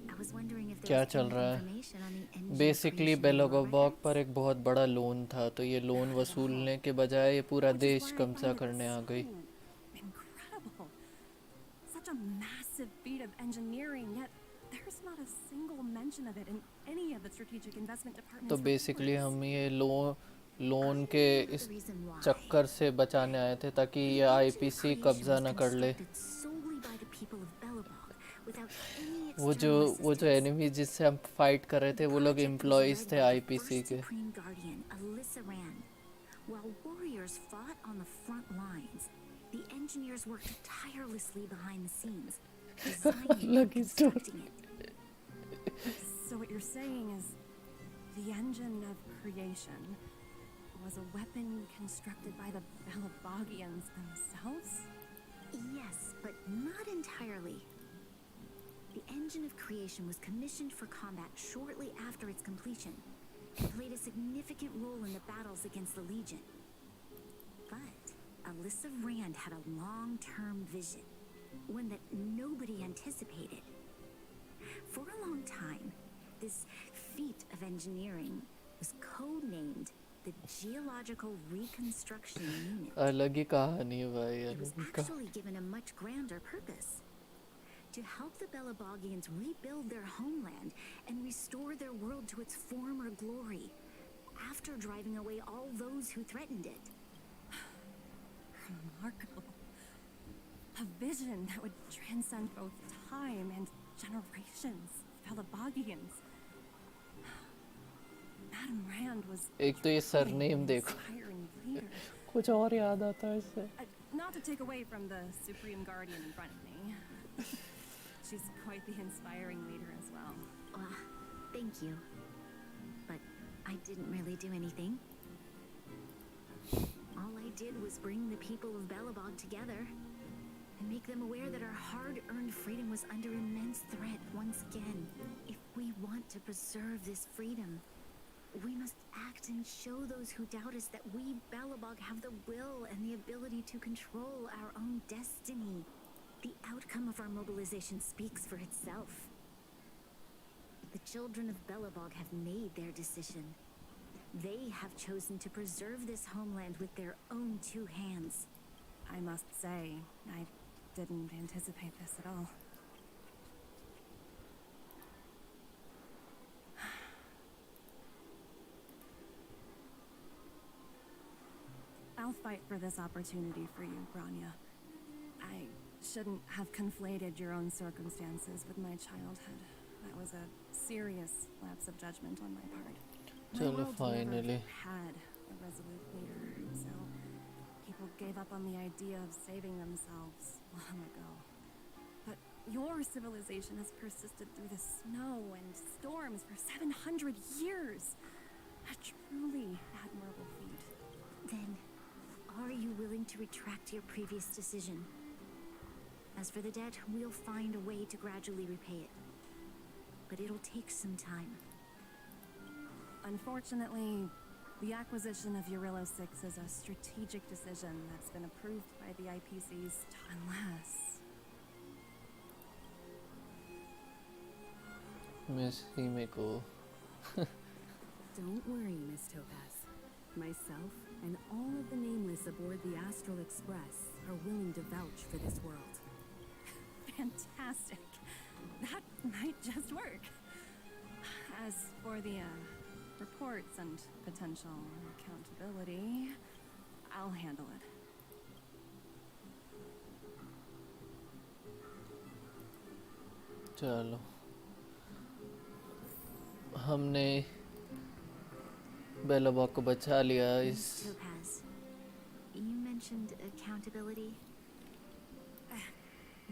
H: I was wondering if
A: क्या
H: there
A: चल
H: was
A: रहा
H: any
A: है?
H: information on the engine
A: basically बेलोगोबॉग पर एक बहुत बड़ा loan था, तो ये लोन वसूलने के बजाय ये पूरा देश कब्जा करने आ गई.
F: incredible. Such a massive feat of engineering, yet there's not a single mention of it in any of the strategic investment departments.
A: तो बेसिकली हम ये लोन के इस चक्कर से बचाने आए थे ताकि ये आईपीसी कब्जा न कर ले. वो जो एनिमी जिससे हम फाइट कर रहे थे वो लोग एम्प्लॉइज थे आईपीसी के.
H: While warriors fought on the front lines, the engineers worked tirelessly behind the scenes, designing and constructing it.
F: So what you're saying is the engine of creation was a weapon constructed by the Belabogians themselves?
H: Yes, but not entirely. The engine of creation was commissioned for combat shortly after its completion and played a significant role in the battles against the Legion. But Alyssa Rand had a long-term vision, one that nobody anticipated. For a long time, this feat of engineering was codenamed the Geological Reconstruction Unit.
A: अलग ही कहानी है भाई
H: It was
A: अलग ही
H: actually given a much grander purpose. To help the Belabogians rebuild their homeland and restore their world to its former glory, after driving away all those who threatened it.
F: Remarkable. A vision that would transcend both time and generations of Belabogians. Madame Rand was
A: एक तो ये surname देखो
F: inspiring leader.
A: कुछ और याद आता है इससे
F: Not to take away from the Supreme Guardian in front of me. She's quite the inspiring leader as well.
H: Thank you. But I didn't really do anything. All I did was bring the people of Belobog together and make them aware that our hard-earned freedom was under immense threat once again. If we want to preserve this freedom, we must act and show those who doubt us that we, Belobog, have the will and the ability to control our own destiny. The outcome of our mobilization speaks for itself. The children of Belobog have made their decision. They have chosen to preserve this homeland with their own two hands.
F: I must say, I didn't anticipate this at all. I'll fight for this opportunity for you, Grania. I shouldn't have conflated your own circumstances with my childhood. That was a serious lapse of judgment on my part. My world
A: finally.
F: never had a resolute leader, so people gave up on the idea of saving themselves long ago. But your civilization has persisted through the snow and storms for 700 years. A truly admirable feat.
H: Then, are you willing to retract your previous decision? As for the debt, we'll find a way to gradually repay it. But it'll take some time.
F: Unfortunately, the acquisition of Urilla 6 is a strategic decision that's been approved by the IPCs unless...
A: Miss Himeko.
E: Don't worry, Miss Topaz. Myself and all of the nameless aboard the Astral Express are willing to vouch for this world.
F: Fantastic. That might just work. As for the reports and potential accountability, I'll handle it.
A: चलो हमने बेलाबॉग को बचा लिया इस
H: Topaz, you mentioned accountability.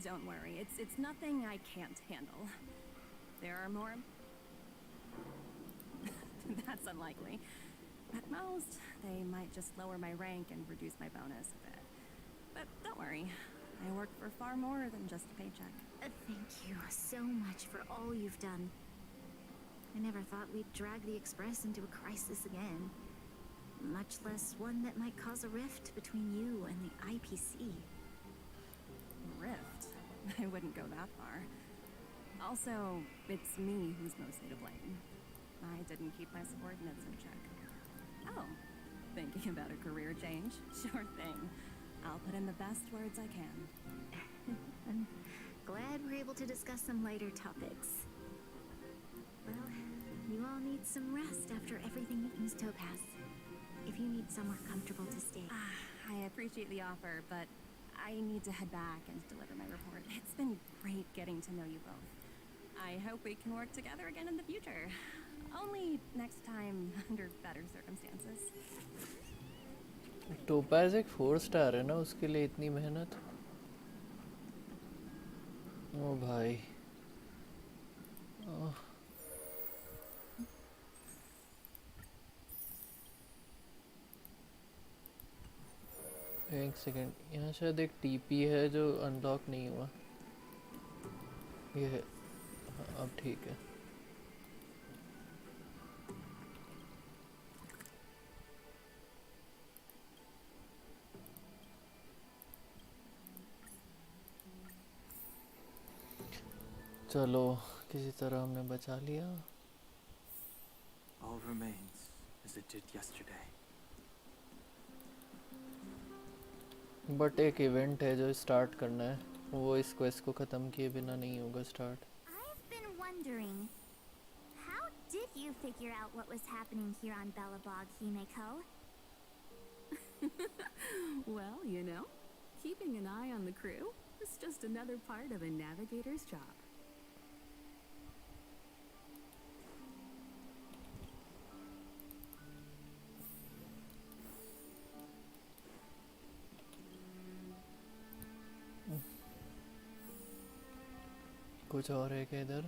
F: Don't worry, it's nothing I can't handle. There are more... That's unlikely. At most, they might just lower my rank and reduce my bonus a bit. But don't worry, I work for far more than just a paycheck.
H: Thank you so much for all you've done. I never thought we'd drag the Express into a crisis again. Much less one that might cause a rift between you and the IPC.
F: Rift? I wouldn't go that far. Also, it's me who's mostly to blame. I didn't keep my subordinates in check. Oh, thinking about a career change? Sure thing. I'll put in the best words I can.
H: I'm glad we're able to discuss some lighter topics. Well, you all need some rest after everything with Miss Topaz. If you need somewhere comfortable to stay.
F: I appreciate the offer, but I need to head back and deliver my report. It's been great getting to know you both. I hope we can work together again in the future. Only next time under better circumstances.
A: Topaz एक 4 star है ना उसके लिए इतनी मेहनत ओ भाई एक second, यहाँ शायद एक टीपी है जो अनलॉक नहीं हुआ। ये है, हाँ, अब ठीक है। चलो, किसी तरह हमने बचा लिया।
D: All remains as it did yesterday.
A: But एक इवेंट है जो स्टार्ट करना है, वो इस क्वेस्ट को ख़त्म किए बिना नहीं होगा start.
B: I've been wondering, how did you figure out what was happening here on Belobog, Himeko?
E: Well, you know, keeping an eye on the crew is just another part of a navigator's job.
A: कुछ और है क्या इधर?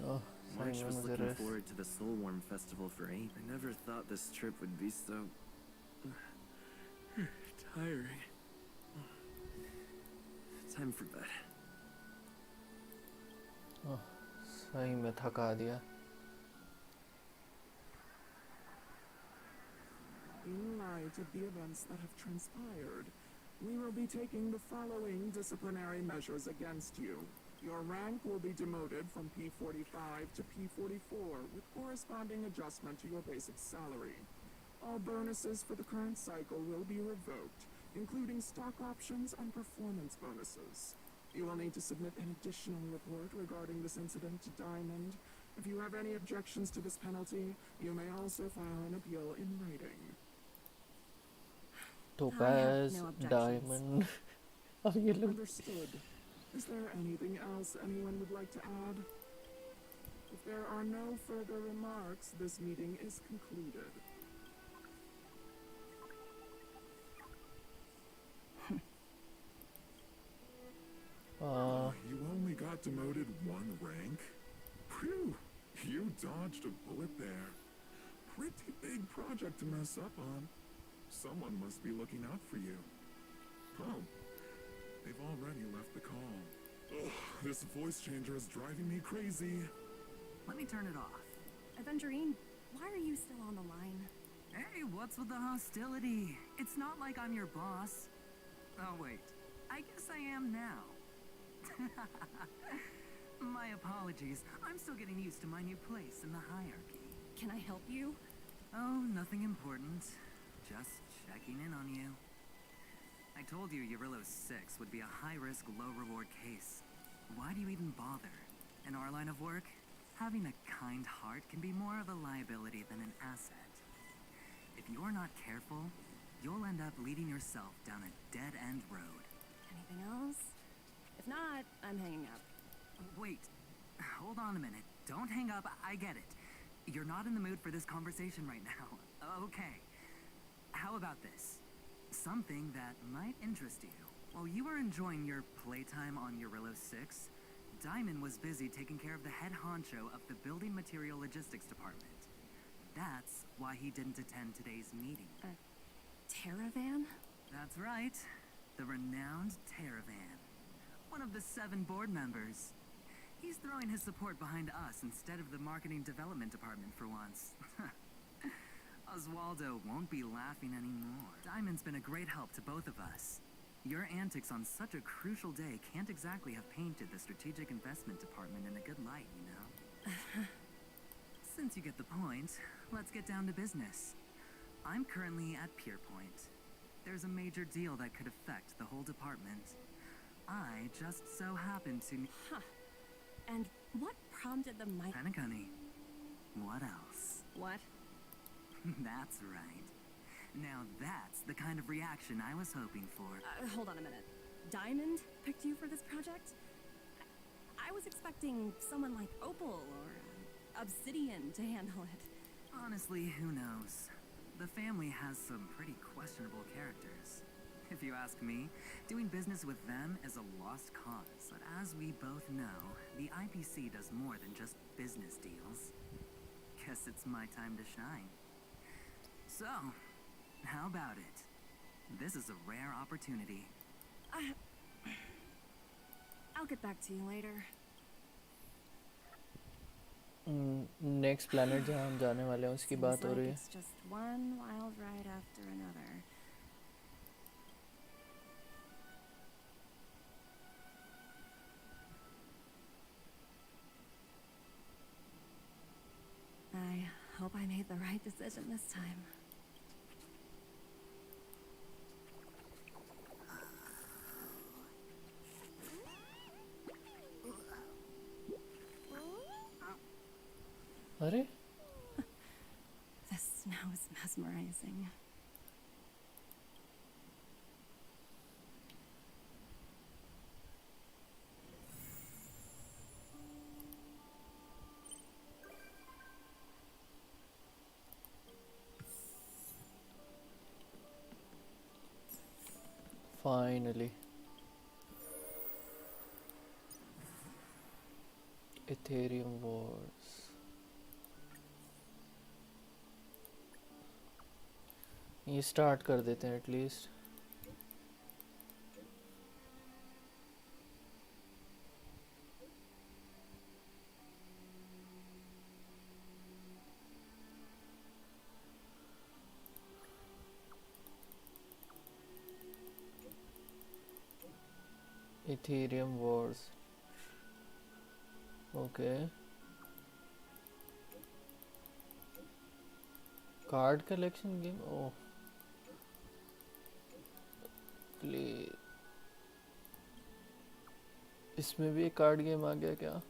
A: ओह,
C: March
A: सही में
C: was
A: मुझे
C: looking
A: rest.
C: forward to the Soulworm Festival for 8. I never thought this trip would be so tiring. Time for bed.
A: ओह, सही में थका दिया।
K: In light of the events that have transpired, we will be taking the following disciplinary measures against you. Your rank will be demoted from P45 to P44 with corresponding adjustment to your basic salary. All bonuses for the current cycle will be revoked, including stock options and performance bonuses. You will need to submit an additional report regarding this incident to Diamond. If you have any objections to this penalty, you may also file an appeal in writing.
A: Topaz,
F: no objections.
A: Diamond। अब ये लोग
K: Understood. Is there anything else anyone would like to add? If there are no further remarks, this meeting is concluded.
Q: You only got demoted 1 rank? Phew, you dodged a bullet there. Pretty big project to mess up on. Someone must be looking out for you. Oh, they've already left the call. Ugh, this voice changer is driving me crazy.
R: Let me turn it off.
F: Aventurine, why are you still on the line?
R: Hey, what's with the hostility? It's not like I'm your boss. Oh, wait. I guess I am now. My apologies. I'm still getting used to my new place in the hierarchy.
F: Can I help you?
R: Oh, nothing important. Just checking in on you. I told you Eurillo 6 would be a high-risk, low-reward case. Why do you even bother? In our line of work, having a kind heart can be more of a liability than an asset. If you're not careful, you'll end up leading yourself down a dead-end road.
F: Anything else? If not, I'm hanging up.
R: Wait, hold on a minute. Don't hang up, I get it. You're not in the mood for this conversation right now. Okay. How about this? Something that might interest you. While you were enjoying your playtime on Eurillo 6, Diamond was busy taking care of the head honcho of the Building Material Logistics Department. That's why he didn't attend today's meeting.
F: Terravan?
R: That's right. The renowned Terravan. One of the 7 board members. He's throwing his support behind us instead of the Marketing Development Department for once. Oswaldo won't be laughing anymore. Diamond's been a great help to both of us. Your antics on such a crucial day can't exactly have painted the Strategic Investment Department in a good light, you know? Since you get the point, let's get down to business. I'm currently at Pier Point. There's a major deal that could affect the whole department. I just so happen to...
F: Huh. And what prompted the mic...
R: Panic, honey. What else?
F: What?
R: That's right. Now that's the kind of reaction I was hoping for.
F: Hold on a minute. Diamond picked you for this project? I was expecting someone like Opal or Obsidian to handle it.
R: Honestly, who knows? The family has some pretty questionable characters. If you ask me, doing business with them is a lost cause. But as we both know, the IPC does more than just business deals. Guess it's my time to shine. So, how about it? This is a rare opportunity.
F: I'll get back to you later.
A: Next planet जहाँ हम जाने वाले हैं उसकी बात हो रही है.
F: It's just one wild ride after another. I hope I made the right decision this time.
A: अरे
F: The snow is mesmerizing.
A: Finally. Ethereum Wars. ये स्टार्ट कर देते हैं at least. Ethereum Wars. Okay. Card collection game. Oh. Play. इसमें भी एक card game आ गया क्या?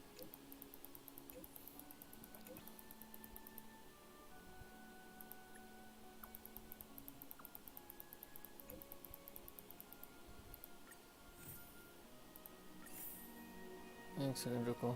A: एक सेकंड रुको.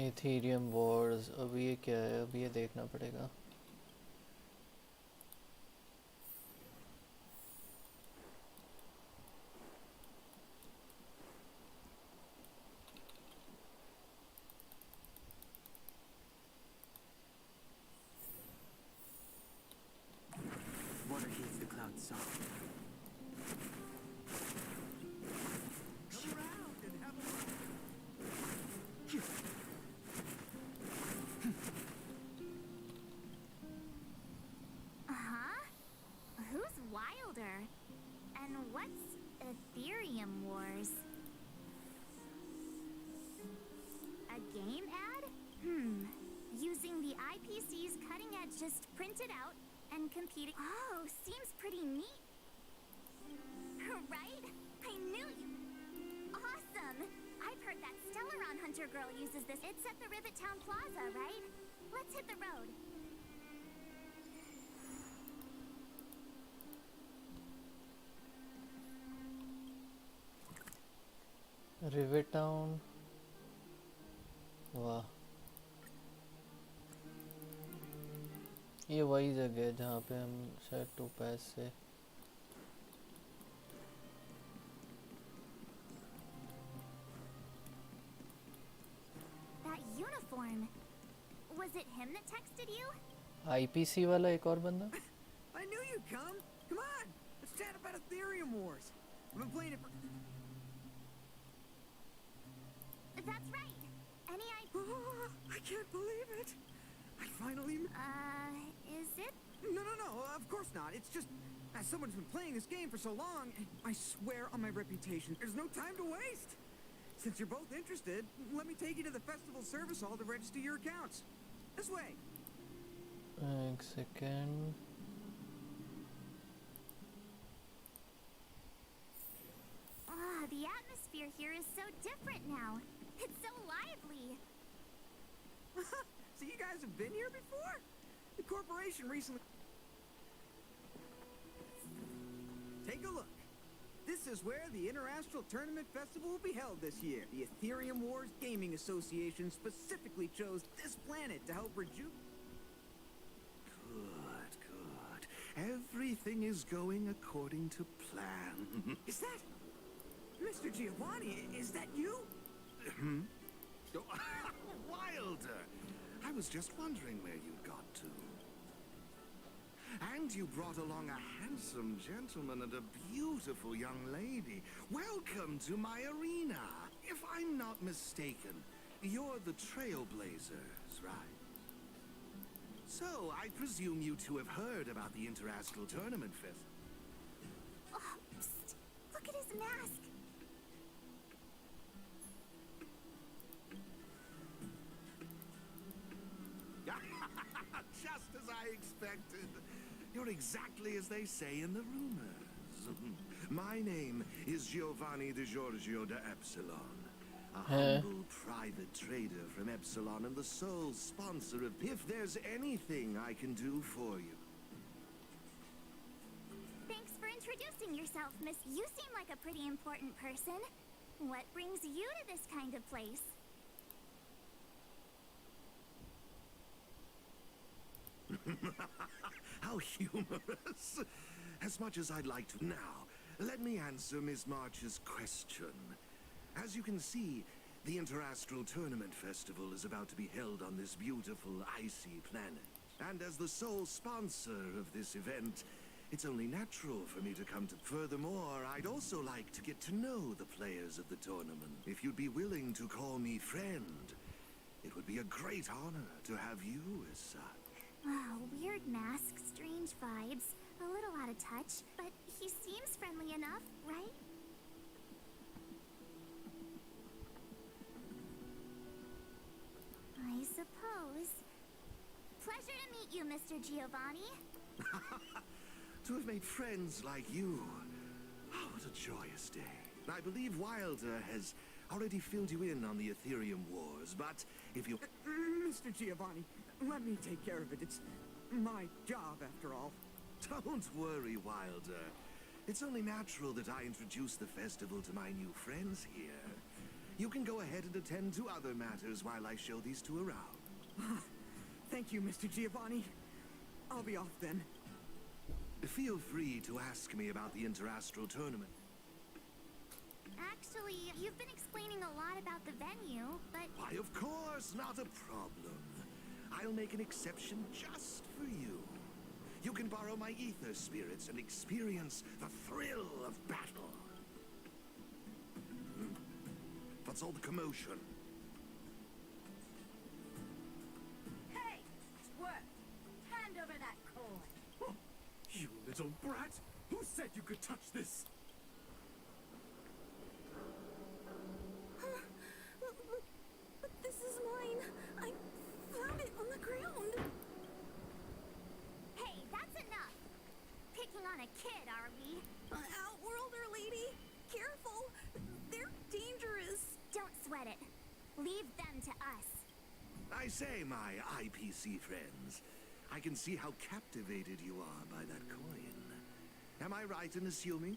A: Ethereum Wars. अभी ये क्या है? अभी ये देखना पड़ेगा.
R: Water heats the clouds soft.
B: Who's wilder? And what's Ethereum Wars? A game ad? Using the IPC's cutting edge just printed out and competing. Oh, seems pretty neat. Right? I knew you. Awesome! I've heard that Stellaron Hunter girl uses this. It's at the Rivet Town Plaza, right? Let's hit the road.
A: Rivet Town. वाह. ये वही जगह है जहाँ पे हम शायद topaz से
B: That uniform. Was it him that texted you?
A: IPC वाला एक और बंदा.
S: I knew you'd come. Come on, let's chat about Ethereum Wars. I've been playing it for...
B: That's right. Any
S: Oh, I can't believe it. I finally...
B: Is it?
S: No, of course not. It's just, as someone who's been playing this game for so long, I swear on my reputation, there's no time to waste. Since you're both interested, let me take you to the festival service hall to register your accounts. This way.
A: एक second.
B: The atmosphere here is so different now. It's so lively.
S: So you guys have been here before? The corporation recently... Take a look. This is where the Interastral Tournament Festival will be held this year. The Ethereum Wars Gaming Association specifically chose this planet to help rejuvenate...
I: Good. Everything is going according to plan.
S: Is that... Mr. Giovanni, is that you?
I: Hmm? Oh, Wilder! I was just wondering where you'd got to. And you brought along a handsome gentleman and a beautiful young lady. Welcome to my arena. If I'm not mistaken, you're the Trailblazers, right? So, I presume you two have heard about the Interastral Tournament Fest.
B: Oh, psst. Look at his mask.
I: Just as I expected. You're exactly as they say in the rumors. My name is Giovanni Di Giorgio de Epsilon, a humble private trader from Epsilon and the sole sponsor of... If there's anything I can do for you.
B: Thanks for introducing yourself, Miss. You seem like a pretty important person. What brings you to this kind of place?
I: How humorous. As much as I'd like to now, let me answer Miss March's question. As you can see, the Interastral Tournament Festival is about to be held on this beautiful, icy planet. And as the sole sponsor of this event, it's only natural for me to come to... Furthermore, I'd also like to get to know the players of the tournament. If you'd be willing to call me friend, it would be a great honor to have you as such.
B: Wow, weird mask, strange vibes, a little out of touch, but he seems friendly enough, right? I suppose. Pleasure to meet you, Mr. Giovanni.
I: To have made friends like you. Oh, what a joyous day. I believe Wilder has already filled you in on the Ethereum Wars, but if you...
S: Mr. Giovanni, let me take care of it. It's my job, after all.
I: Don't worry, Wilder. It's only natural that I introduce the festival to my new friends here. You can go ahead and attend to other matters while I show these two around.
S: Thank you, Mr. Giovanni. I'll be off then.
I: Feel free to ask me about the Interastral Tournament.
B: Actually, you've been explaining a lot about the venue, but...
I: Why, of course, not a problem. I'll make an exception just for you. You can borrow my ether spirits and experience the thrill of battle. What's all the commotion?
L: Hey! Twerp! Hand over that coin!
J: You little brat! Who said you could touch this?
E: But this is mine. I found it on the ground.
B: Hey, that's enough! Picking on a kid, are we?
E: Outworlder lady, careful. They're dangerous.
B: Don't sweat it. Leave them to us.
I: I say, my IPC friends, I can see how captivated you are by that coin. Am I right in assuming?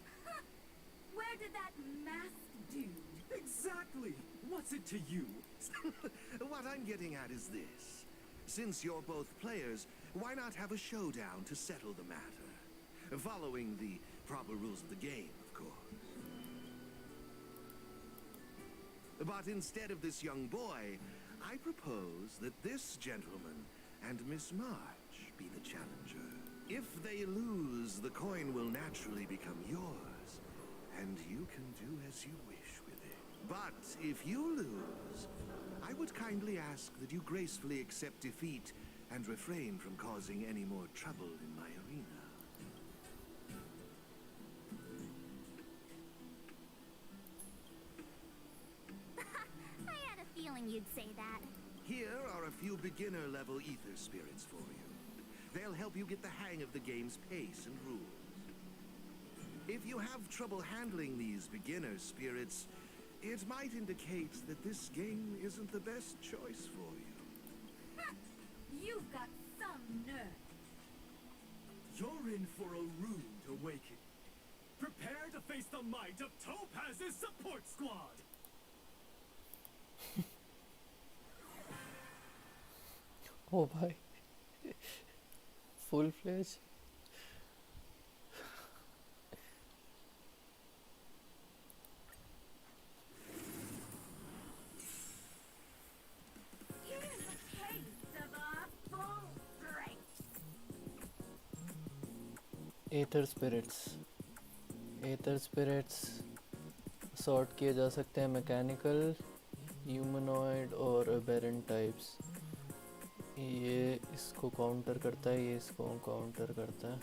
L: Where did that masked dude?
J: Exactly! What's it to you?
I: What I'm getting at is this. Since you're both players, why not have a showdown to settle the matter? Following the proper rules of the game, of course. But instead of this young boy, I propose that this gentleman and Miss March be the challenger. If they lose, the coin will naturally become yours, and you can do as you wish with it. But if you lose, I would kindly ask that you gracefully accept defeat and refrain from causing any more trouble in my arena.
B: I had a feeling you'd say that.
I: Here are a few beginner-level ether spirits for you. They'll help you get the hang of the game's pace and rules. If you have trouble handling these beginner spirits, it might indicate that this game isn't the best choice for you.
L: You've got some nerve.
J: You're in for a rude awakening. Prepare to face the might of Topaz's support squad.
A: ओ भाई full fledge एथर spirits sort किए जा सकते हैं mechanical humanoid और aberrant types ये इसको counter करता है ये इसको काउंटर करता है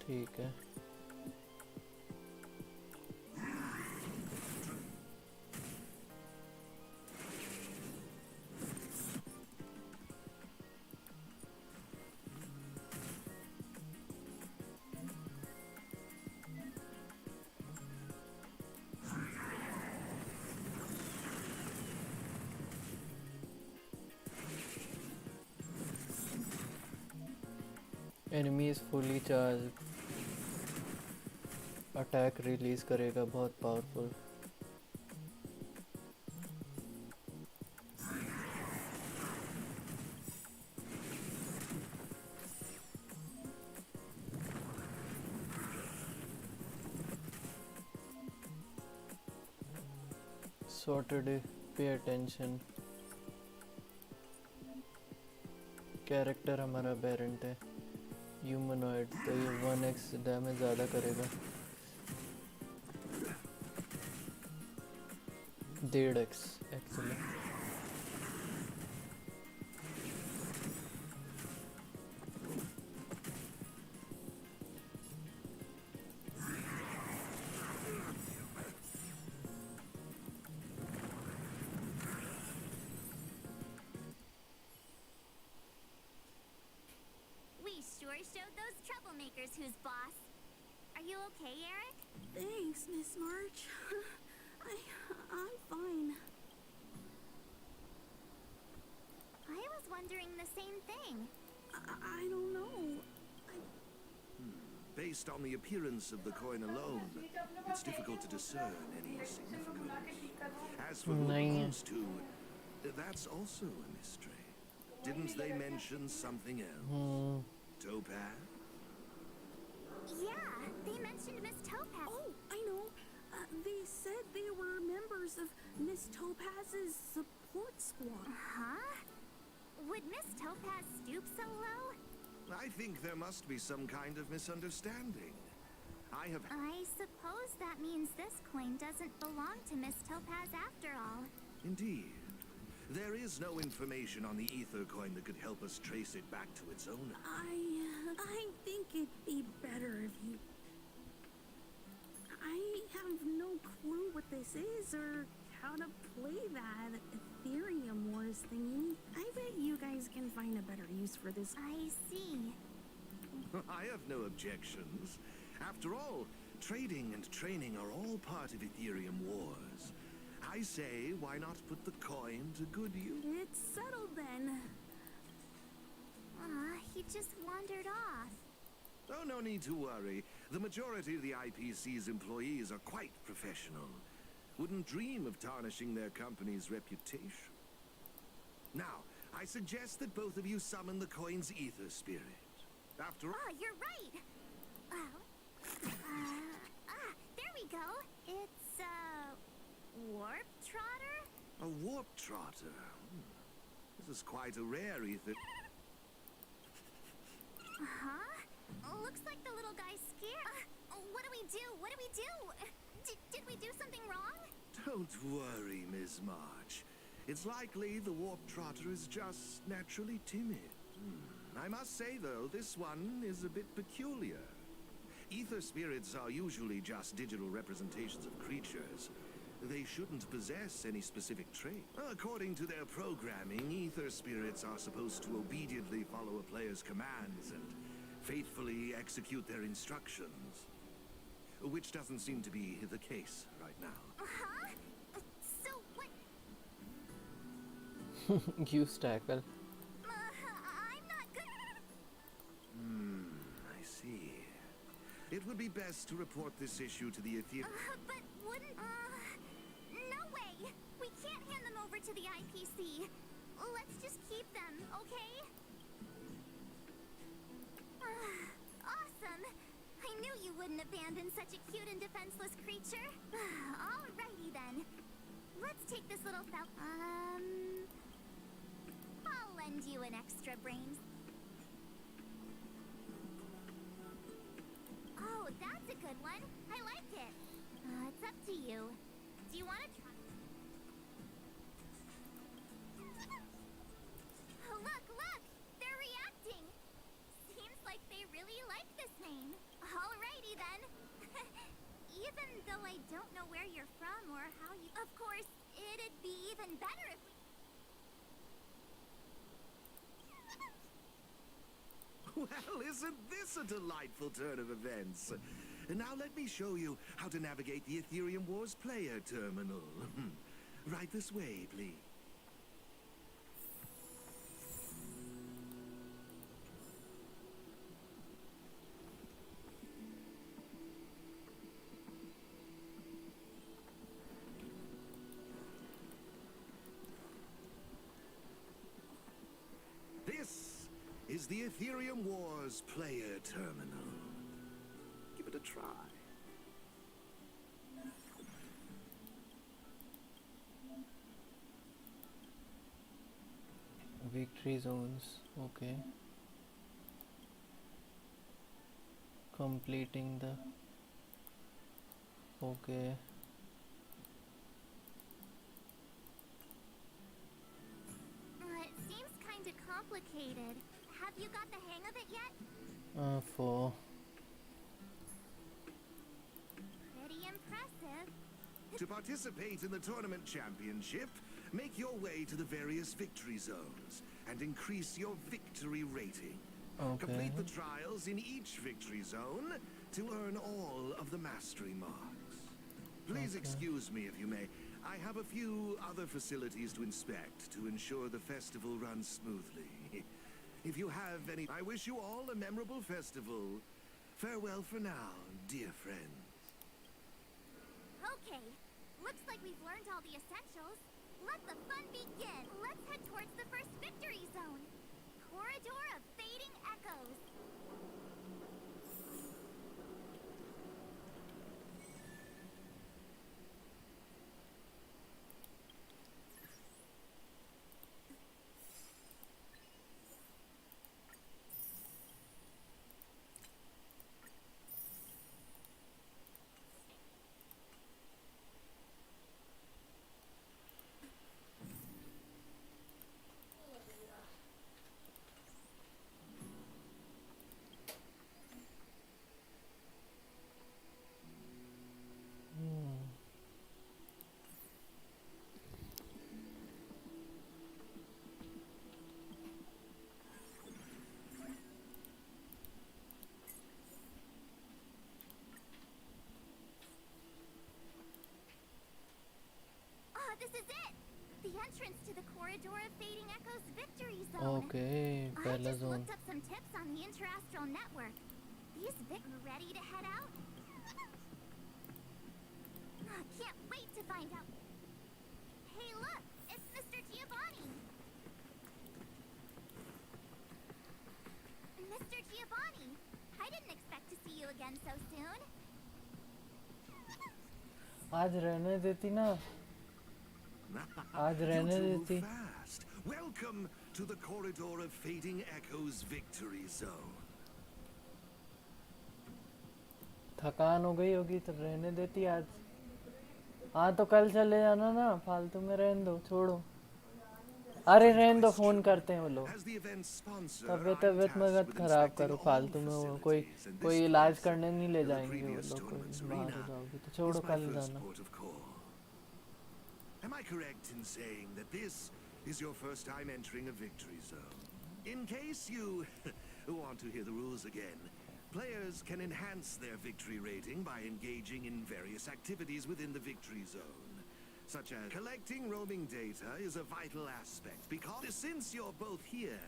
A: ठीक है enemy is fully charge attack release करेगा बहुत powerful sorted pay attention character हमारा बेरेंट है ह्यूमनॉइड तो ये 1x डैमेज ज़्यादा करेगा 1.5x actually
B: Showed those troublemakers who's boss. Are you okay, Eric?
P: Thanks, Miss March. I'm fine.
B: I was wondering the same thing.
P: I don't know.
I: Based on the appearance of the coin alone, it's difficult to discern any significance. As for who it belongs to, that's also a mystery. Didn't they mention something else? Topaz?
B: Yeah, they mentioned Miss Topaz.
P: Oh, I know. They said they were members of Miss Topaz's support squad.
B: Huh? Would Miss Topaz stoop so low?
I: I think there must be some kind of misunderstanding.
B: I suppose that means this coin doesn't belong to Miss Topaz after all.
I: Indeed. There is no information on the ether coin that could help us trace it back to its owner.
P: I think it'd be better if you... I have no clue what this is or how to play that Ethereum Wars thingy. I bet you guys can find a better use for this.
B: I see.
I: I have no objections. After all, trading and training are all part of Ethereum Wars. I say, why not put the coin to good use?
P: It's settled then.
B: He just wandered off.
I: Oh, no need to worry. The majority of the IPC's employees are quite professional. Wouldn't dream of tarnishing their company's reputation. Now, I suggest that both of you summon the coin's ether spirit. After all...
B: Oh, you're right! There we go. It's, Warp Trotter?
I: A warp trotter? This is quite a rare ether...
B: Huh? Looks like the little guy's scared. What do we do? What do we do? Did we do something wrong?
I: Don't worry, Ms. March. It's likely the warp trotter is just naturally timid. I must say, though, this one is a bit peculiar. Ether spirits are usually just digital representations of creatures. They shouldn't possess any specific trait. According to their programming, ether spirits are supposed to obediently follow a player's commands and faithfully execute their instructions. Which doesn't seem to be the case right now.
B: Huh? So what?
A: Use tackle.
B: I'm not good.
I: It would be best to report this issue to the Ethereum.
B: But wouldn't... no way! We can't hand them over to the IPC. Let's just keep them, okay? Awesome! I knew you wouldn't abandon such a cute and defenseless creature. Alrighty then. Let's take this little I'll lend you an extra brains. Oh, that's a good one. I like it. It's up to you. Do you want to try? Look! They're reacting. Seems like they really like this name. Alrighty then. Even though I don't know where you're from or how you... Of course, it'd be even better if we...
I: Well, isn't this a delightful turn of events? And now let me show you how to navigate the Ethereum Wars player terminal. Right this way, please. This is the Ethereum Wars player terminal. Give it a try.
A: Victory zones, okay. Completing the... Okay.
B: It seems kind of complicated. Have you got the hang of it yet?
A: 4.
B: Pretty impressive.
I: To participate in the tournament championship, make your way to the various victory zones and increase your victory rating.
A: Okay.
I: Complete the trials in each victory zone to earn all of the mastery marks. Please excuse me if you may. I have a few other facilities to inspect to ensure the festival runs smoothly. If you have any... I wish you all a memorable festival. Farewell for now, dear friends.
B: Okay, looks like we've learned all the essentials. Let the fun begin. Let's head towards the first victory zone. Corridor of Fading Echoes. This is it! The entrance to the Corridor of Fading Echoes Victory Zone.
A: Okay,
B: I
A: pehla
B: just
A: zone.
B: looked up some tips on the Interastral Network. These ready to head out? Can't wait to find out. Hey, look! It's Mr. Giovanni! Mr. Giovanni! I didn't expect to see you again so soon.
A: आज रहने देती ना आज रहने देती
I: Fast. Welcome to the Corridor of Fading Echoes Victory Zone.
A: थकान हो गई होगी तो रहने देती आज हाँ तो कल चले जाना ना फालतू में रहने दो छोड़ो अरे रहने दो फोन करते हैं वो लोग तबीयत मत खराब करो फालतू में वो कोई इलाज करने नहीं ले जाएंगे वो लोग कोई बाहर हो जाओगे तो छोड़ो कल जाना
I: Am I correct in saying that this is your first time entering a victory zone? In case you want to hear the rules again, players can enhance their victory rating by engaging in various activities within the victory zone, such as collecting roaming data is a vital aspect because since you're both here...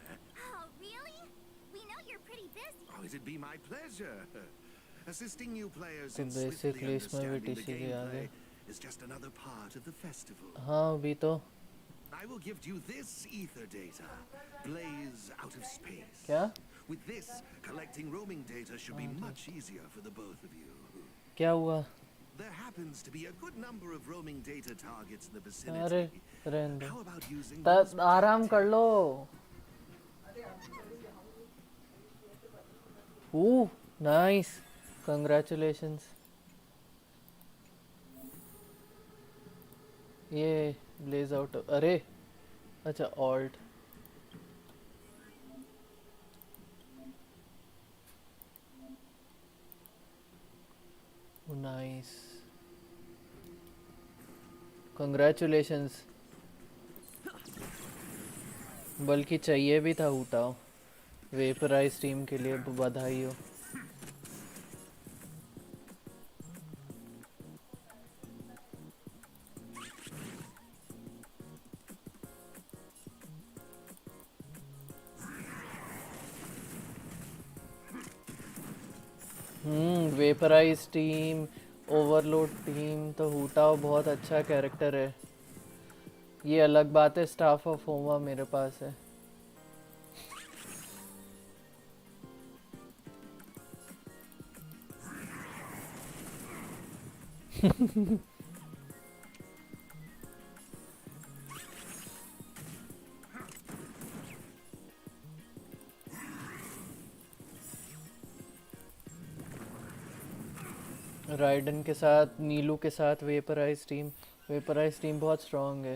B: Oh, really? We know you're pretty busy.
I: Oh, it'd be my pleasure. Assisting new players
A: तो
I: in swiftly
A: basically इसमें भी
I: understanding the
A: TCG uh
I: gameplay
A: गए।
I: is just another part of the festival.
A: हाँ अभी तो
I: I will give you this ether data, Blaze out of space.
A: क्या?
I: With this, collecting roaming data should be much easier for the both of you.
A: क्या हुआ?
I: There happens to be a good number of roaming data targets in the vicinity.
A: अरे रहने दो।
I: How about using
A: आराम कर लो। Ooh, nice. Congratulations. ये blaze out। अरे अच्छा alt। Nice. Congratulations. बल्कि चाहिए भी था उठाओ। वेपराइज टीम के लिए बधाई हो। वेपराइज टीम, ओवरलोड टीम तो हुटाओ बहुत अच्छा कैरेक्टर है। ये अलग बात है स्टाफ ऑफ होमा मेरे पास है। राइडन के साथ, नीलू के साथ वेपराइज टीम बहुत स्ट्रॉन्ग है।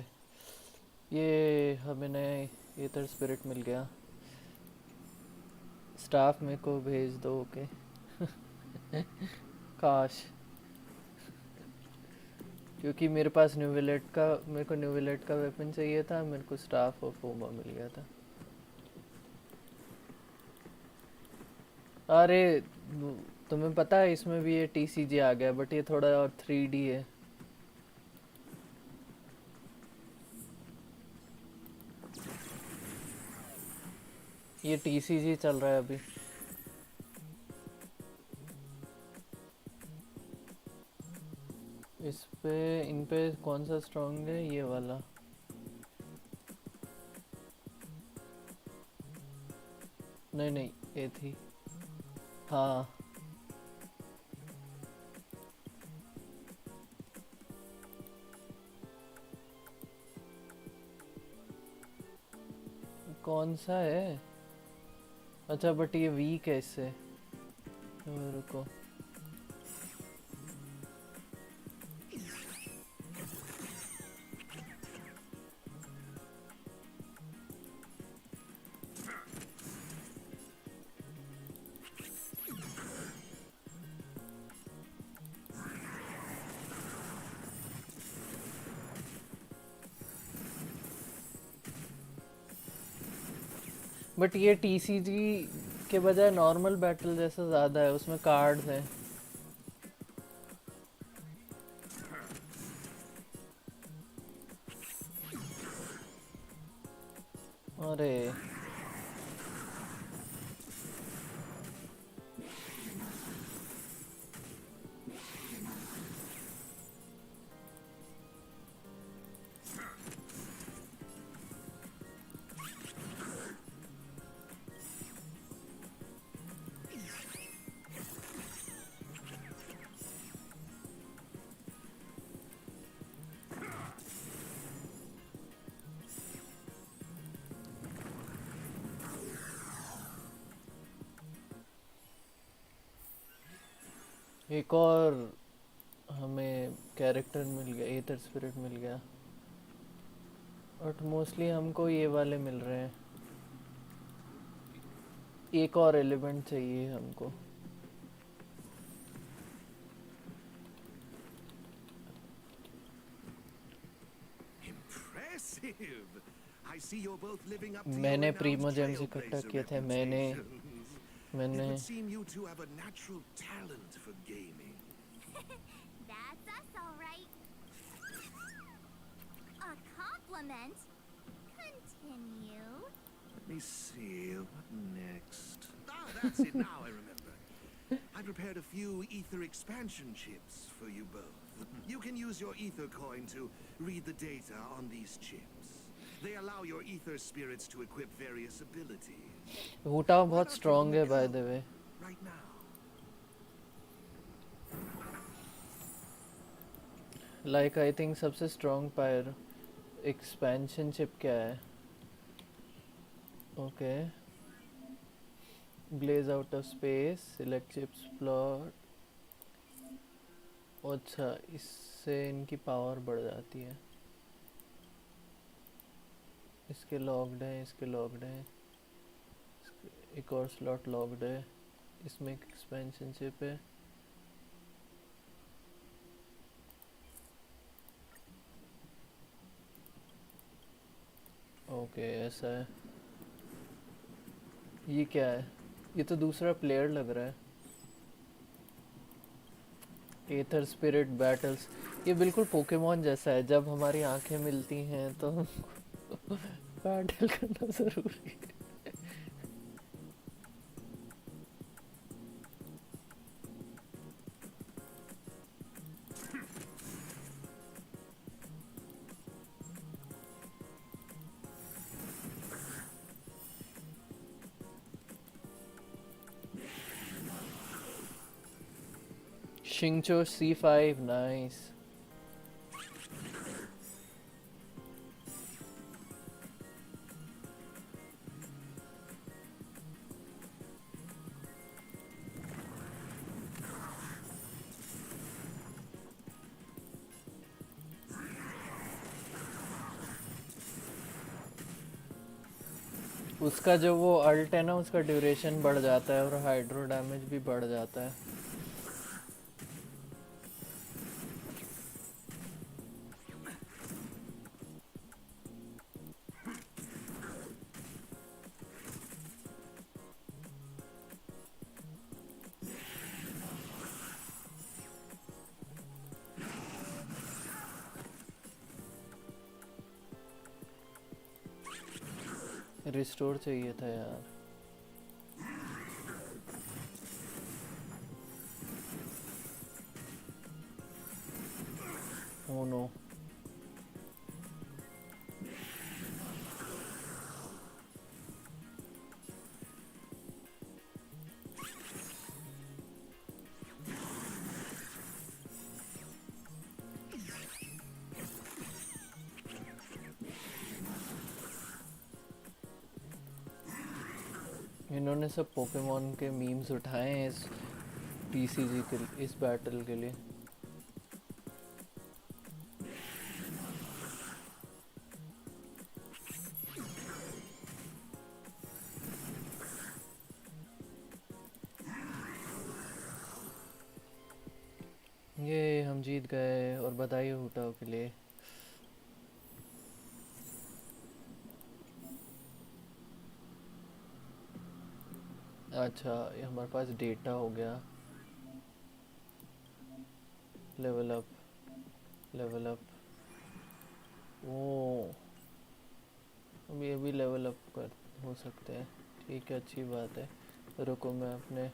A: ये हमें नया एथर स्पिरिट मिल गया। स्टाफ मेरे को भेज दो। ओके काश, क्योंकि मेरे पास मेरे को न्यूविलेट का वेपन चाहिए था, मेरे को स्टाफ ऑफ होमा मिल गया था। अरे तुम्हें पता है इसमें भी ये TCG आ गया, बट ये थोड़ा और 3D है। ये TCG चल रहा है अभी। इन पे कौन सा स्ट्रॉन्ग है? ये वाला। नहीं ये थी। हाँ कौन सा है? अच्छा बट ये वीक है इससे। रुको बट ये TCG के बजाय नॉर्मल बैटल जैसा ज़्यादा है, उसमें कार्ड्स हैं। अरे एक और हमें कैरेक्टर मिल गया, एथर स्पिरिट मिल गया, बट मोस्टली हमको ये वाले मिल रहे हैं। एक और एलिमेंट चाहिए हमको। मैंने प्रीमो जेम्स इकट्ठा किए थे। मैंने
I: It would seem you two have a natural talent for gaming.
B: That's us, all right. A compliment? Continue.
I: Let me see, what next? Ah, that's it, now I remember. I prepared a few ether expansion chips for you both. You can use your ether coin to read the data on these chips. They allow your ether spirits to equip various abilities.
A: हुटा बहुत strong है by the way.
I: Right now.
A: Like I think सबसे strong pyro expansion chip क्या है? Okay. Blaze out of space, select chips plot. अच्छा, इससे इनकी power बढ़ जाती है. इसके लॉक्ड है, इसके लॉक्ड है. एक और स्लॉट लॉक्ड है. इसमें एक एक्सपेंशन चिप है. ओके ऐसा है. ये क्या है? ये तो दूसरा प्लेयर लग रहा है. एथर स्पिरिट बैटल्स. ये बिल्कुल पोकेमॉन जैसा है. जब हमारी आंखें मिलती हैं तो बैटल करना जरूरी है. Shingcho C5, nice. उसका जो वो अल्ट है ना, उसका ड्यूरेशन बढ़ जाता है और हाइड्रो डैमेज भी बढ़ जाता है. रिस्टोर चाहिए था यार. Oh no. इन्होंने सब पोकेमॉन के मीम्स उठाए हैं इस टीसीजी के इस बैटल के लिए. ये हम जीत गए और बधाई हो हुटाओ के लिए. अच्छा, ये हमारे पास डेटा हो गया. Level up, level up. ओ, अब ये भी लेवल अप कर हो सकते हैं. ठीक है, अच्छी बात है. रुको मैं अपने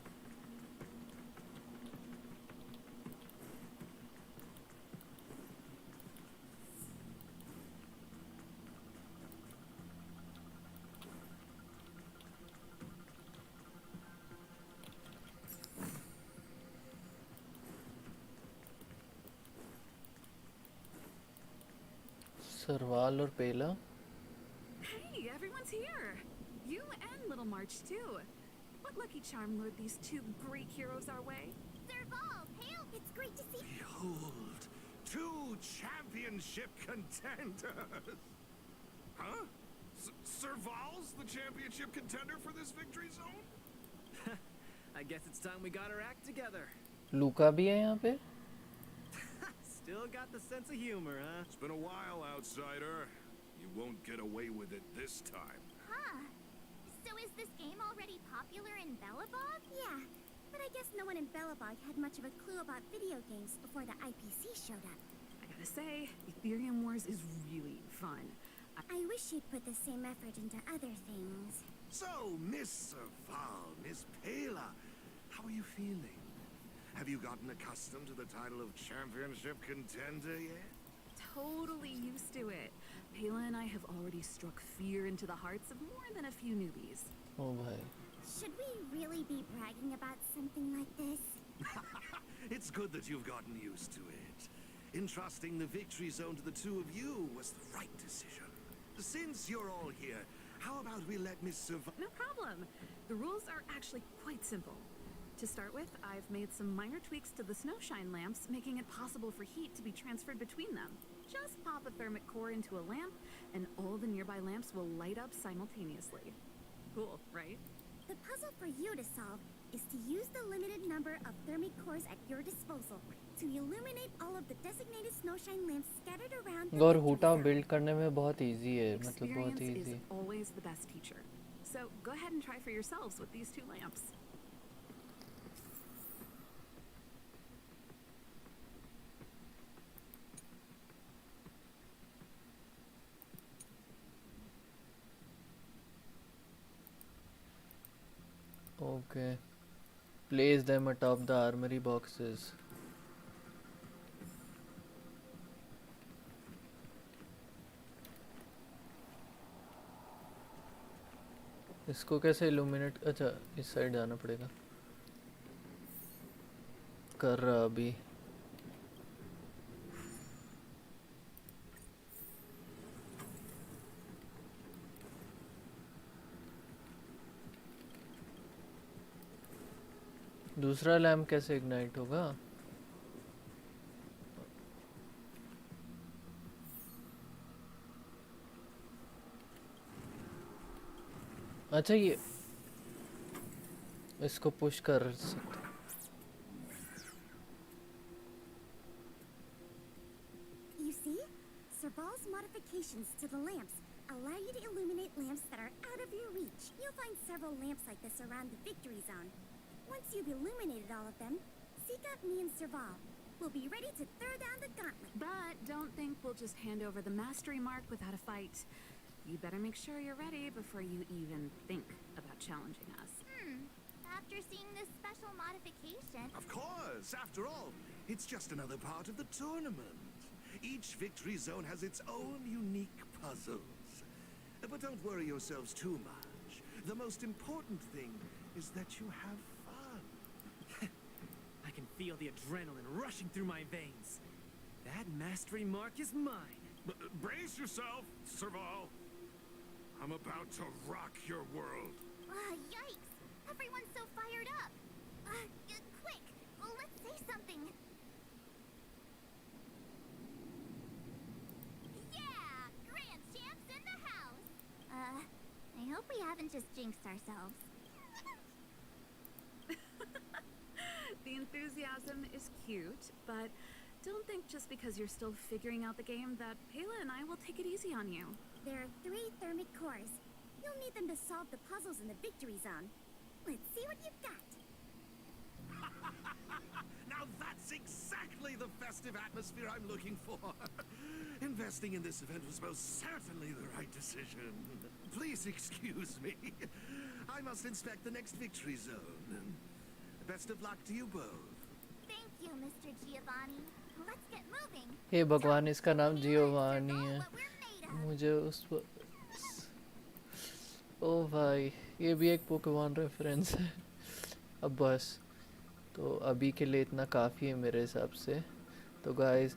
A: सरवाल और पेला.
P: Hey, everyone's here. You and Little March too. What lucky charm lured these two great heroes our way?
B: Serval, Pale, it's great to see.
I: Behold, two championship contenders. Huh? Serval's the championship contender for this victory zone?
T: I guess it's time we got our act together.
A: लूका भी है यहाँ पे.
T: Still got the sense of humor, huh?
G: It's been a while, outsider. You won't get away with it this time.
B: Huh. So is this game already popular in Belobog? Yeah, but I guess no one in Belobog had much of a clue about video games before the IPC showed up.
P: I gotta say, Ethereum Wars is really fun.
B: I wish you'd put the same effort into other things.
I: So, Miss Serval, Miss Pela, how are you feeling? Have you gotten accustomed to the title of championship contender yet?
P: Totally used to it. Payla and I have already struck fear into the hearts of more than a few newbies.
A: Oh bhai.
N: Should we really be bragging about something like this?
I: It's good that you've gotten used to it. Entrusting the victory zone to the two of you was the right decision. Since you're all here, how about we let Miss
P: No problem. The rules are actually quite simple. To start with, I've made some minor tweaks to the snowshine lamps, making it possible for heat to be transferred between them. Just pop a thermic core into a lamp, and all the nearby lamps will light up simultaneously. Cool, right?
N: The puzzle for you to solve is to use the limited number of thermic cores at your disposal to illuminate all of the designated snowshine lamps scattered around the
A: और
N: victory
A: हुटा
N: zone.
A: Build करने में बहुत easy है, मतलब बहुत
P: Experience
A: easy.
P: is always the best teacher. So go ahead and try for yourselves with these two lamps.
A: Okay. Place them atop the armory boxes. इसको कैसे illuminate, अच्छा इस साइड जाना पड़ेगा. कर रहा अभी. दूसरा लैम्प कैसे इग्नाइट होगा? अच्छा ये इसको पुश कर सकते.
N: You see? Serval's modifications to the lamps allow you to illuminate lamps that are out of your reach. You'll find several lamps like this around the victory zone. Once you've illuminated all of them, seek out me and Serval. We'll be ready to throw down the gauntlet.
P: But don't think we'll just hand over the mastery mark without a fight. You better make sure you're ready before you even think about challenging us.
B: After seeing this special modification...
I: Of course! After all, it's just another part of the tournament. Each victory zone has its own unique puzzles. But don't worry yourselves too much. The most important thing is that you have fun.
T: I can feel the adrenaline rushing through my veins. That mastery mark is mine.
Q: Brace yourself, Serval. I'm about to rock your world.
B: Yikes! Everyone's so fired up. Quick, let's say something. Yeah! Grand champs in the house! I hope we haven't just jinxed ourselves.
P: The enthusiasm is cute, but don't think just because you're still figuring out the game that Payla and I will take it easy on you.
N: There are 3 thermic cores. You'll need them to solve the puzzles in the victory zone. Let's see what you've got.
I: Now that's exactly the festive atmosphere I'm looking for. Investing in this event was most certainly the right decision. Please excuse me. I must inspect the next victory zone. Best of luck to you both.
B: Thank you, Mr. Giovanni. Let's get moving.
A: हे भगवान, इसका नाम Giovanni है. मुझे उस ओ भाई, ये भी एक पोकेमॉन रेफरेंस है. अब बस तो अभी के लिए इतना काफ़ी है मेरे हिसाब से. तो guys,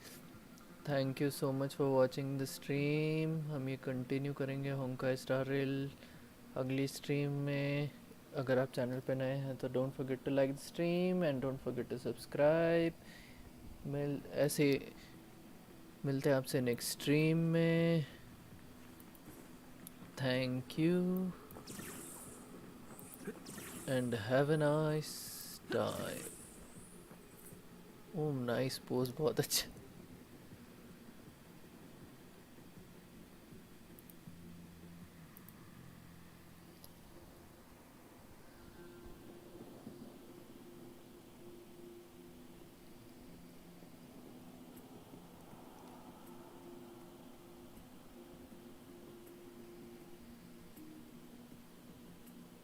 A: thank you so much for watching the stream. हम ये कंटिन्यू करेंगे होंकाई स्टार रेल अगली स्ट्रीम में. अगर आप चैनल पे नए हैं तो don't forget to like the stream and don't forget to subscribe. ऐसे मिलते हैं आपसे नेक्स्ट स्ट्रीम में. Thank you and have a nice time. Oh nice pose, बहुत अच्छा.